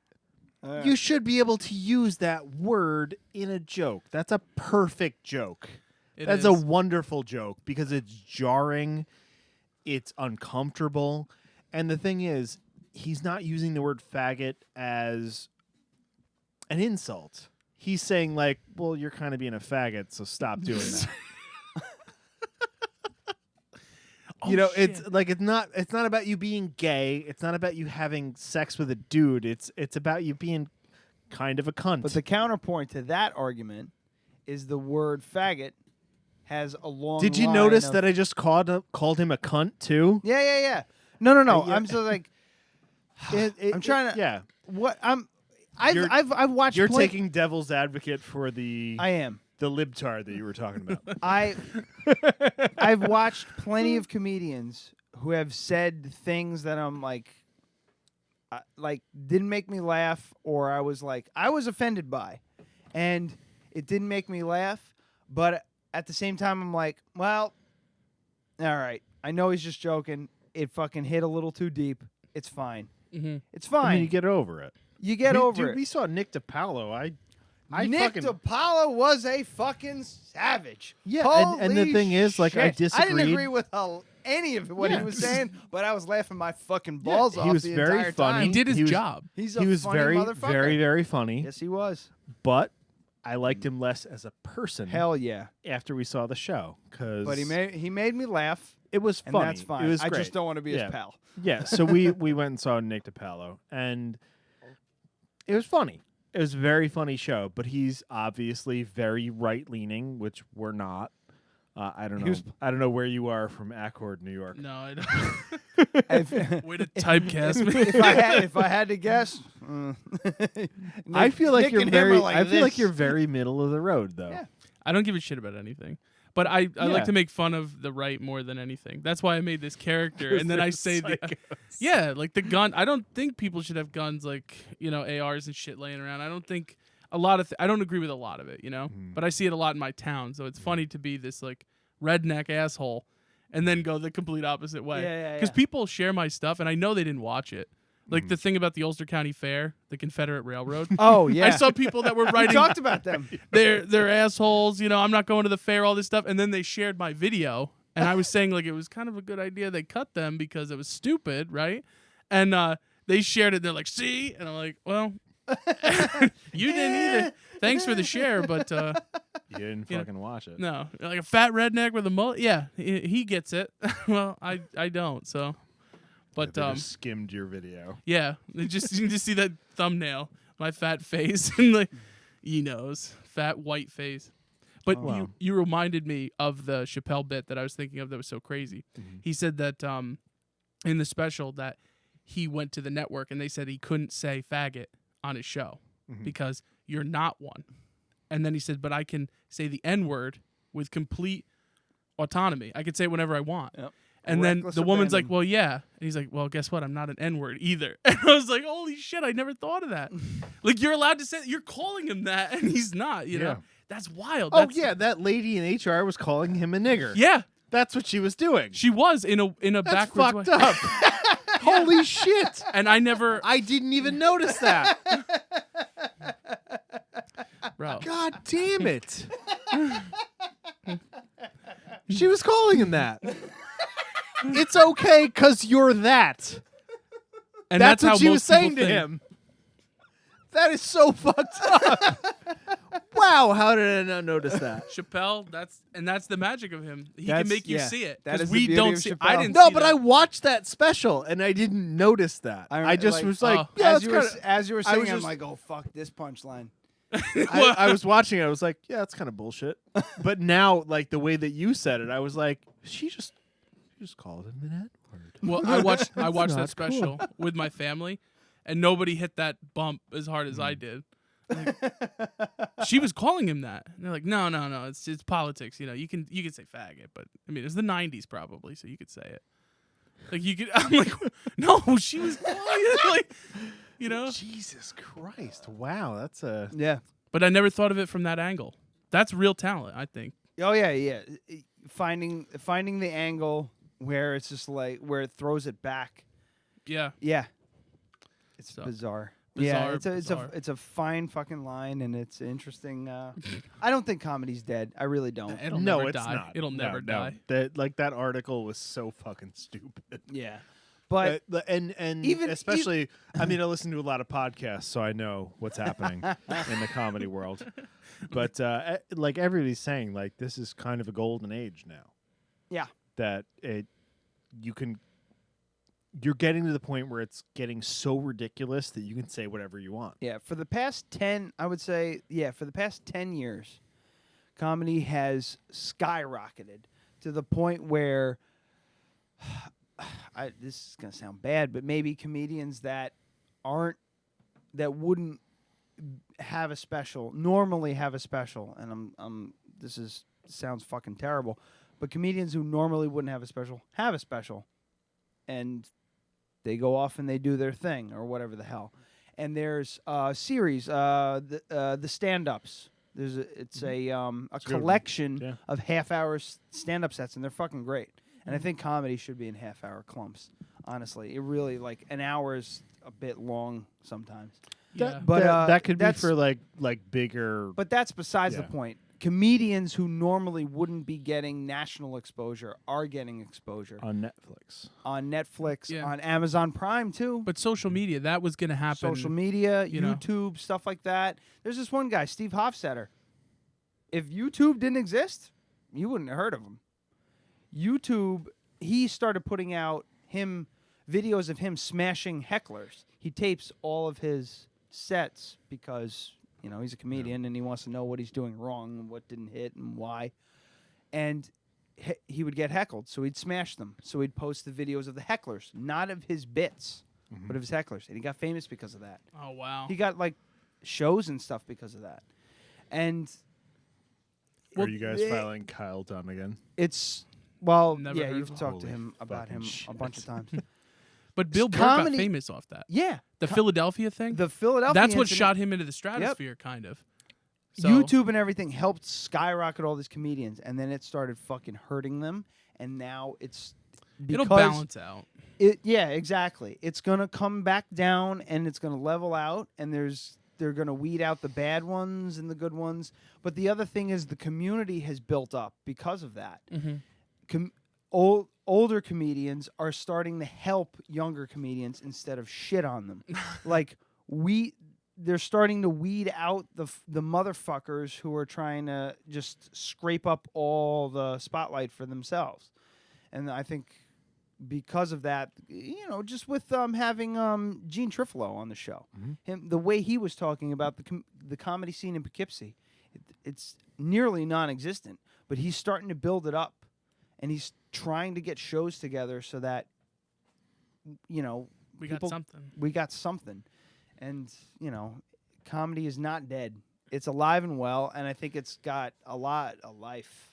you should be able to use that word in a joke. That's a perfect joke. That's a wonderful joke because it's jarring, it's uncomfortable, and the thing is, he's not using the word faggot as an insult. He's saying like, well, you're kind of being a faggot, so stop doing that. It's like it's not about you being gay. It's not about you having sex with a dude. It's about you being kind of a cunt. But the counterpoint to that argument is the word faggot has a long. Did you line notice of- that I just called him a cunt too? Yeah. No. Yeah. I'm so like. I'm trying to. Yeah. What I've watched. You're taking devil's advocate for the. I am. The libtard that you were talking about. I've watched plenty of comedians who have said things that I'm like didn't make me laugh, or I was offended by, and it didn't make me laugh. But at the same time, I'm like, well, all right. I know he's just joking. It fucking hit a little too deep. It's fine. Mm-hmm. It's fine. I mean, you get over it. You get over it. We saw Nick DiPaolo. Nick DiPaolo was a fucking savage. Yeah, and the thing is, like, I shit. disagreed. I didn't agree with any of what he was saying, but I was laughing my fucking balls off. He was the very entire funny. time. He did his job. He's a he was funny very, motherfucker. very, very funny. Yes, he was. But I liked him less as a person. Hell yeah! After we saw the show, but he made me laugh. It was and funny. That's fine. It was I great. just don't want to be his pal. Yeah. So we went and saw Nick DiPaolo, and it was funny. It was a very funny show, but he's obviously very right-leaning, which we're not. I don't know. I don't know where you are from Accord, New York. No, I don't. Way to typecast me. If I had to guess, I feel like Nick and him are I feel like this. you're very middle of the road, though. Yeah. I don't give a shit about anything. But I like to make fun of the right more than anything. That's why I made this character. And then I say, like the gun. I don't think people should have guns like, ARs and shit laying around. I don't think a lot of I don't agree with a lot of it, But I see it a lot in my town. So it's funny to be this like redneck asshole and then go the complete opposite way. Because people share my stuff and I know they didn't watch it. Like the thing about the Ulster County Fair, the Confederate Railroad. Oh yeah, I saw people that were writing. We talked about them. They're assholes. I'm not going to the fair. All this stuff, and then they shared my video, and I was saying like it was kind of a good idea they cut them because it was stupid, right? And they shared it. They're like, see, and I'm like, well, you didn't either. Thanks for the share, but you didn't fucking watch it. No, like a fat redneck with a mullet. Yeah, he gets it. Well, I don't. So. But they just skimmed your video. Yeah, you just see that thumbnail, my fat face, and like, fat white face. But you reminded me of the Chappelle bit that I was thinking of that was so crazy. Mm-hmm. He said that in the special that he went to the network and they said he couldn't say faggot on his show because you're not one. And then he said, but I can say the N-word with complete autonomy. I can say it whenever I want. Yep. And then the woman's like, well, yeah. And he's like, well, guess what? I'm not an N-word either. And I was like, holy shit, I never thought of that. Like, you're allowed to say, you're calling him that, and he's not, you know? That's wild. That lady in HR was calling him a nigger. Yeah. That's what she was doing. She was in a That's backwards fucked way. up. Holy shit. And I didn't even notice that. Bro. God damn it. She was calling him that. It's okay because you're that. And that's how what she was most people saying to think. him. That is so fucked up. Wow, how did I not notice that? Chappelle, that's the magic of him. He That's- can make you yeah, see it. that 'Cause is the we beauty don't of see Chappelle. I didn't No, see but that. I watched that special and I didn't notice that. I just was like, yeah, as you were I saying, was I'm just- like, oh fuck this punchline. I was watching it. I was like, yeah, that's kind of bullshit. But now, like the way that you said it, I was like, she just called him an N-word. Well, I watched not that special with my family, and nobody hit that bump as hard as I did. Like, she was calling him that. And they're like, no, it's politics. You can say faggot, but I mean, it was the '90s probably, so you could say it. Like you could. I'm like, no, she was calling it like, Jesus Christ! Wow, that's a Yeah. But I never thought of it from that angle. That's real talent, I think. Oh yeah. Finding the angle where it's just like where it throws it back. Yeah. Yeah. It's bizarre. Yeah, it's a fine fucking line, and it's interesting. I don't think comedy's dead. I really don't. It'll never die. Not. It'll never die. That article was so fucking stupid. Yeah. But and even especially, I mean, I listen to a lot of podcasts, so I know what's happening in the comedy world. But like everybody's saying, like this is kind of a golden age now. Yeah. That you're getting to the point where it's getting so ridiculous that you can say whatever you want. Yeah, for the past 10 years, comedy has skyrocketed to the point where this is going to sound bad, but maybe comedians that wouldn't have a special, normally have a special, and sounds fucking terrible, but comedians who normally wouldn't have a special, and they go off and they do their thing or whatever the hell. And there's a series, the stand-ups. It's a collection of half-hour stand-up sets, and they're fucking great. And I think comedy should be in half-hour clumps. Honestly, it really an hour is a bit long sometimes. That could be for like bigger. But that's besides the point. Comedians who normally wouldn't be getting national exposure are getting exposure on Netflix. On Amazon Prime too. But social media, that was going to happen. Social media, YouTube, stuff like that. There's this one guy, Steve Hofstetter. If YouTube didn't exist, you wouldn't have heard of him. YouTube, he started putting out videos of him smashing hecklers. He tapes all of his sets because he's a comedian and he wants to know what he's doing wrong and what didn't hit and why. And he would get heckled, so he'd smash them. So he'd post the videos of the hecklers, not of his bits, but of his hecklers. And he got famous because of that. Oh, wow. He got, shows and stuff because of that. And... Are you guys filing Kyle Dunn again? You've talked to him about him a bunch of times. But Bill Burr got famous off that. Yeah. The Philadelphia thing? The Philadelphia That's what incident. shot him into the stratosphere, kind of. So. YouTube and everything helped skyrocket all these comedians, and then it started fucking hurting them, and now it'll balance out. Yeah, exactly. It's going to come back down, and it's going to level out, and they're going to weed out the bad ones and the good ones. But the other thing is the community has built up because of that. Older comedians are starting to help younger comedians instead of shit on them. They're starting to weed out the motherfuckers who are trying to just scrape up all the spotlight for themselves. And I think because of that, just with having Gene Trifolo on the show, the way he was talking about the comedy scene in Poughkeepsie, it's nearly non-existent, but he's starting to build it up. And he's trying to get shows together so that, we got something. And, comedy is not dead. It's alive and well, and I think it's got a lot of life.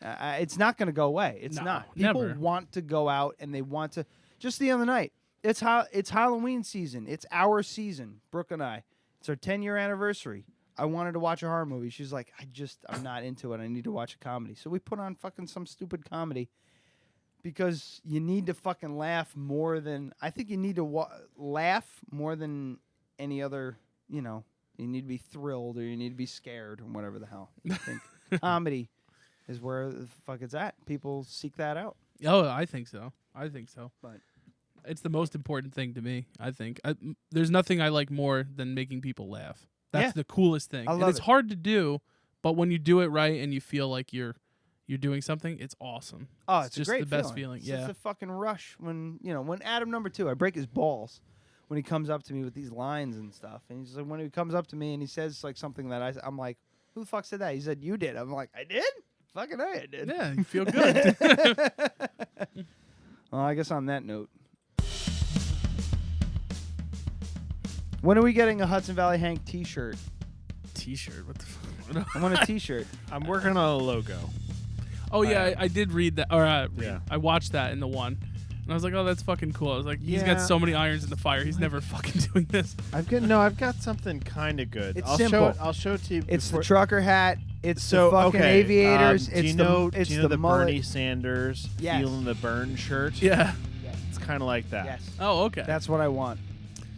It's not going to go away. It's not. People want to go out, and they want to. Just the other night, it's Halloween season. It's our season, Brooke and I. It's our 10-year anniversary. I wanted to watch a horror movie. She's like, I'm not into it. I need to watch a comedy. So we put on fucking some stupid comedy because you need to fucking laugh more than... I think you need to laugh more than any other, you need to be thrilled or you need to be scared or whatever the hell. I think comedy is where the fuck it's at. People seek that out. Oh, I think so. But it's the most important thing to me, I think. There's nothing I like more than making people laugh. That's the coolest thing. And it's hard to do, but when you do it right and you feel like you're doing something, it's awesome. Oh, it's just a great the best feeling. It's just a fucking rush when Adam number 2, I break his balls when he comes up to me with these lines and stuff. And he's like, when he comes up to me and he says something that I'm like, who the fuck said that? He said, you did. I'm like, I did? Fucking I did. Yeah, you feel good. Well, I guess on that note, when are we getting a Hudson Valley Hank t-shirt? T-shirt? What the fuck? I want a t-shirt. I'm working on a logo. Oh, yeah, I did read that. Or I watched that in the one. And I was like, oh, that's fucking cool. I was like, he's got so many irons in the fire. He's never fucking doing this. I've got something kind of good. It's I'll simple. I'll show it to you. It's before. the trucker hat. It's So the fucking okay, aviators. do It's you know? the it's do you know the mullet. Bernie Sanders Yes. feeling the burn shirt? Yeah. It's kind of like that. Yes. Oh, okay. That's what I want.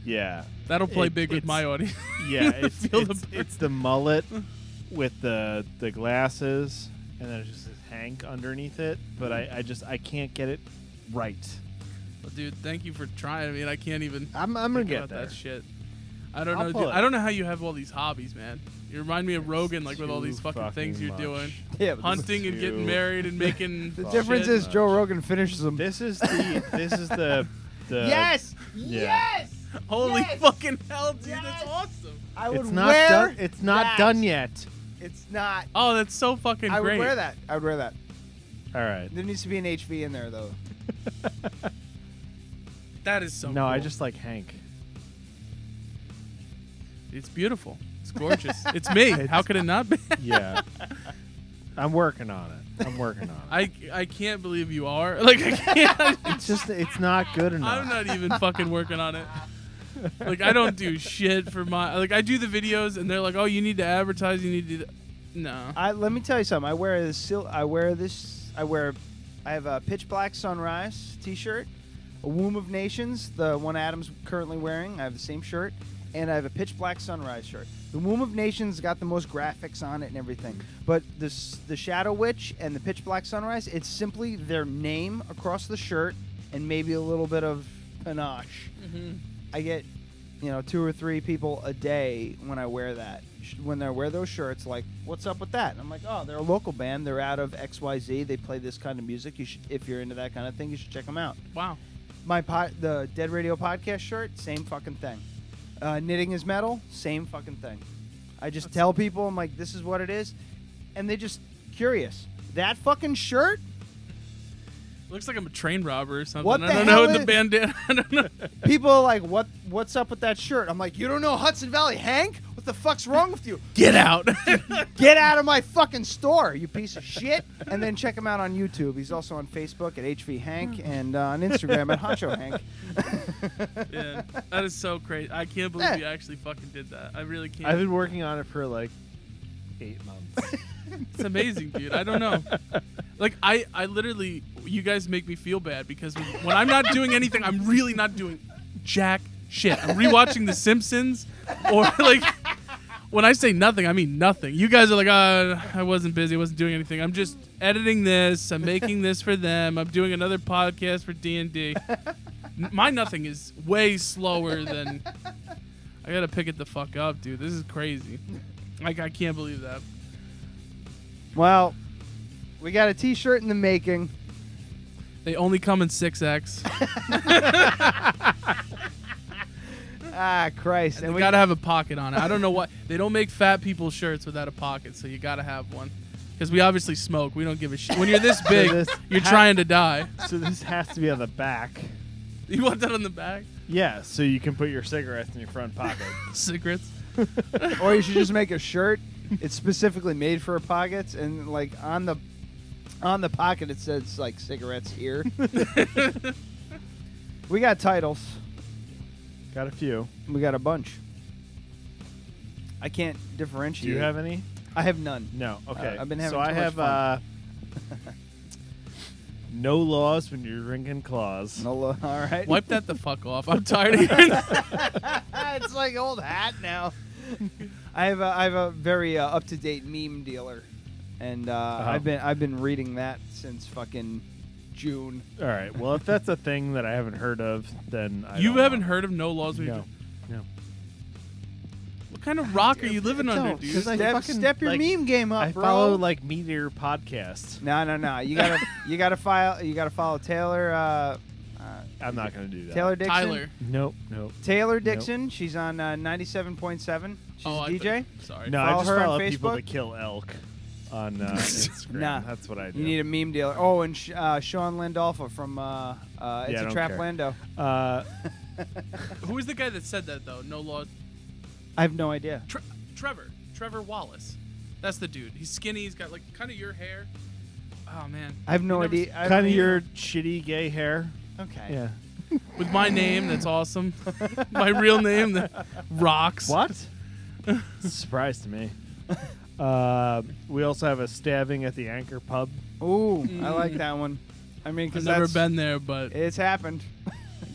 Yeah. That'll play big with my audience. Yeah, Feel the burn. it's the mullet with the glasses, and then it's just this Hank underneath it. But I can't get it right. Well, dude, thank you for trying. I mean, I can't even. I'm gonna think get about there. that shit. I don't I'll know. pull Dude, it. I don't know how you have all these hobbies, man. You remind me of Rogan, like with all these fucking things you're much. doing. Yeah, but Hunting and getting married and making. The difference is Joe Rogan finishes them. This is the Yes! Yeah. Yes! Holy Yes! fucking hell, dude! That's awesome. I would It's not wear done. It's not that. done yet. It's not. Oh, that's so fucking I great. would wear that. I would wear that. All right. There needs to be an HV in there, though. That is so. No, cool. I just like Hank. It's beautiful. It's gorgeous. It's me. How could it not be? Yeah. I'm working on it. I can't believe you are. Like I can't. It's not good enough. I'm not even fucking working on it. Like I don't do shit for my. Like I do the videos and they're like, oh, you need to advertise. You need to. No. Let me tell you something. I have a Pitch Black Sunrise T-shirt, a Womb of Nations, the one Adam's currently wearing. I have the same shirt, and I have a Pitch Black Sunrise shirt. The Womb of Nations got the most graphics on it and everything, but the Shadow Witch and the Pitch Black Sunrise, it's simply their name across the shirt and maybe a little bit of panache. Mm-hmm. I get, 2 or 3 people a day when I wear that. When I wear those shirts, like, what's up with that? And I'm like, oh, they're a local band. They're out of XYZ. They play this kind of music. You should, if you're into that kind of thing, you should check them out. Wow. The Dead Radio Podcast shirt, same fucking thing. Knitting is metal, same fucking thing. I just tell people, I'm like, this is what it is, and they just curious. That fucking shirt? Looks like I'm a train robber or something. What I the don't hell know is- the bandana. I don't know. People are like, what's up with that shirt? I'm like, you don't know Hudson Valley Hank? What the fuck's wrong with you? Get out. Get out of my fucking store, you piece of shit. And then check him out on YouTube. He's also on Facebook at HV Hank and on Instagram at Honcho Hank. Yeah, that is so crazy. I can't believe you actually fucking did that. I really can't. I've been working on it for like 8 months. It's amazing, dude. I don't know. Like, I literally, you guys make me feel bad because when I'm not doing anything, I'm really not doing jack shit. I'm rewatching The Simpsons, or like, when I say nothing, I mean nothing. You guys are like, I wasn't busy, I wasn't doing anything. I'm just editing this. I'm making this for them. I'm doing another podcast for D&D. My nothing is way slower than. I gotta pick it the fuck up, dude. This is crazy. Like, I can't believe that. Well, we got a T-shirt in the making. They only come in 6X. Ah, Christ. And we gotta have a pocket on it. I don't know what. They don't make fat people shirts without a pocket, so you gotta have one. Because we obviously smoke. We don't give a shit. When you're this big, you're trying to die. So this has to be on the back. You want that on the back? Yeah, so you can put your cigarettes in your front pocket. Cigarettes? Or you should just make a shirt. It's specifically made for pockets, and like on the pocket it says like cigarettes here. We got titles. Got a few. We got a bunch. I can't differentiate. Do you have any? I have none. No. Okay. I've been having so too I much have fun. no laws when you're drinking claws. No law. All right. Wipe that the fuck off. I'm tired of hearing that. It's like old hat now. I have a very up to date meme dealer, and I've been reading that since fucking June. All right. Well, if that's a thing that I haven't heard of, then You haven't heard of no laws? No. What kind of rock are you living under, dude? Step your meme game up, I bro. follow like Meteor podcasts. No. You gotta follow Taylor. I'm not gonna do that. Taylor Dixon. Tyler. Nope. Taylor Dixon. She's on 97.7. She's a DJ. Sorry. No, Follow I just her on follow people Facebook. that kill elk on Instagram. Nah, that's what I do. You need a meme dealer. Oh, and Sean Landolfo from It's I a don't Trap care. Lando. Who is the guy that said that though? No laws. I have no idea. Trevor Wallace. That's the dude. He's skinny. He's got like kind of your hair. Oh man. I have no idea. Kind of your shitty gay hair. Okay. Yeah. With my name, that's awesome. My real name that rocks. What? Surprise to me. We also have a stabbing at the Anchor Pub. Ooh, I like that one. I mean, I've because never been there, but it's happened.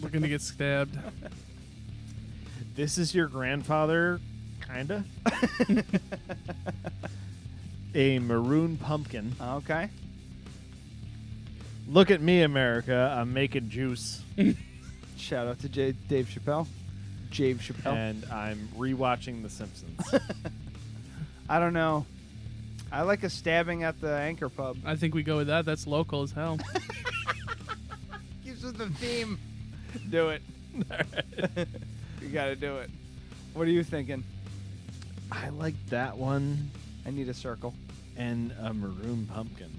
we're gonna get stabbed. This is your grandfather, kinda. A maroon pumpkin. Okay. Look at me, America. I'm making juice. Shout out to Dave Chappelle. Jave Chappelle. And I'm rewatching The Simpsons. I don't know. I like a stabbing at the Anchor Pub. I think we go with that. That's local as hell. Gives us the theme. Do it. You gotta do it. What are you thinking? I like that one. I need a circle. And a maroon pumpkin.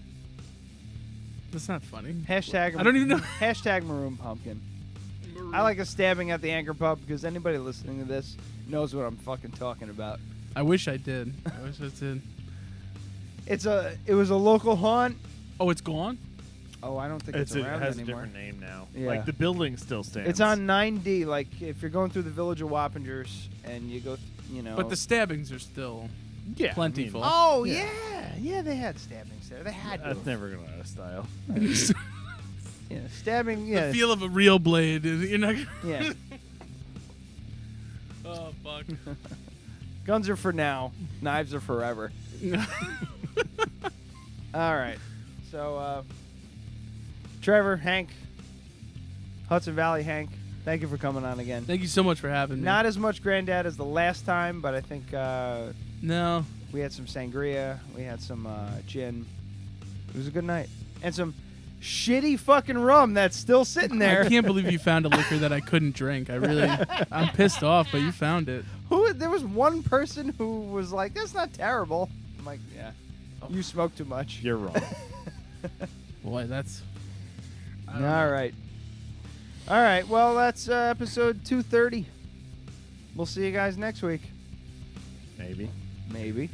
That's not funny. Hashtag. I don't even know. Hashtag maroon pumpkin. I like a stabbing at the Anchor Pub because anybody listening to this knows what I'm fucking talking about. I wish I did. I wish I did. It was a local haunt. Oh, it's gone? Oh, I don't think it's around it has anymore. a different name now. Yeah. Like the building still stands. It's on 9D. Like if you're going through the village of Wappingers and you go, But the stabbings are still plentiful. Oh yeah, they had stabbings there. They had. That's never gonna out of style. Yeah, stabbing. Yeah, The feel of a real blade. You're not. Yeah. Oh fuck. Guns are for now. Knives are forever. All right. So, Trevor, Hank, Hudson Valley Hank, thank you for coming on again. Thank you so much for having me. Not as much Granddad as the last time, but I think no. We had some sangria. We had some gin. It was a good night. And some shitty fucking rum that's still sitting there. I can't believe you found a liquor that I couldn't drink. I'm pissed off, but you found it. There was one person who was like, that's not terrible. I'm like, yeah, you smoke too much. You're wrong. Boy, that's... All right. All right, well, that's episode 230. We'll see you guys next week. Maybe. Maybe.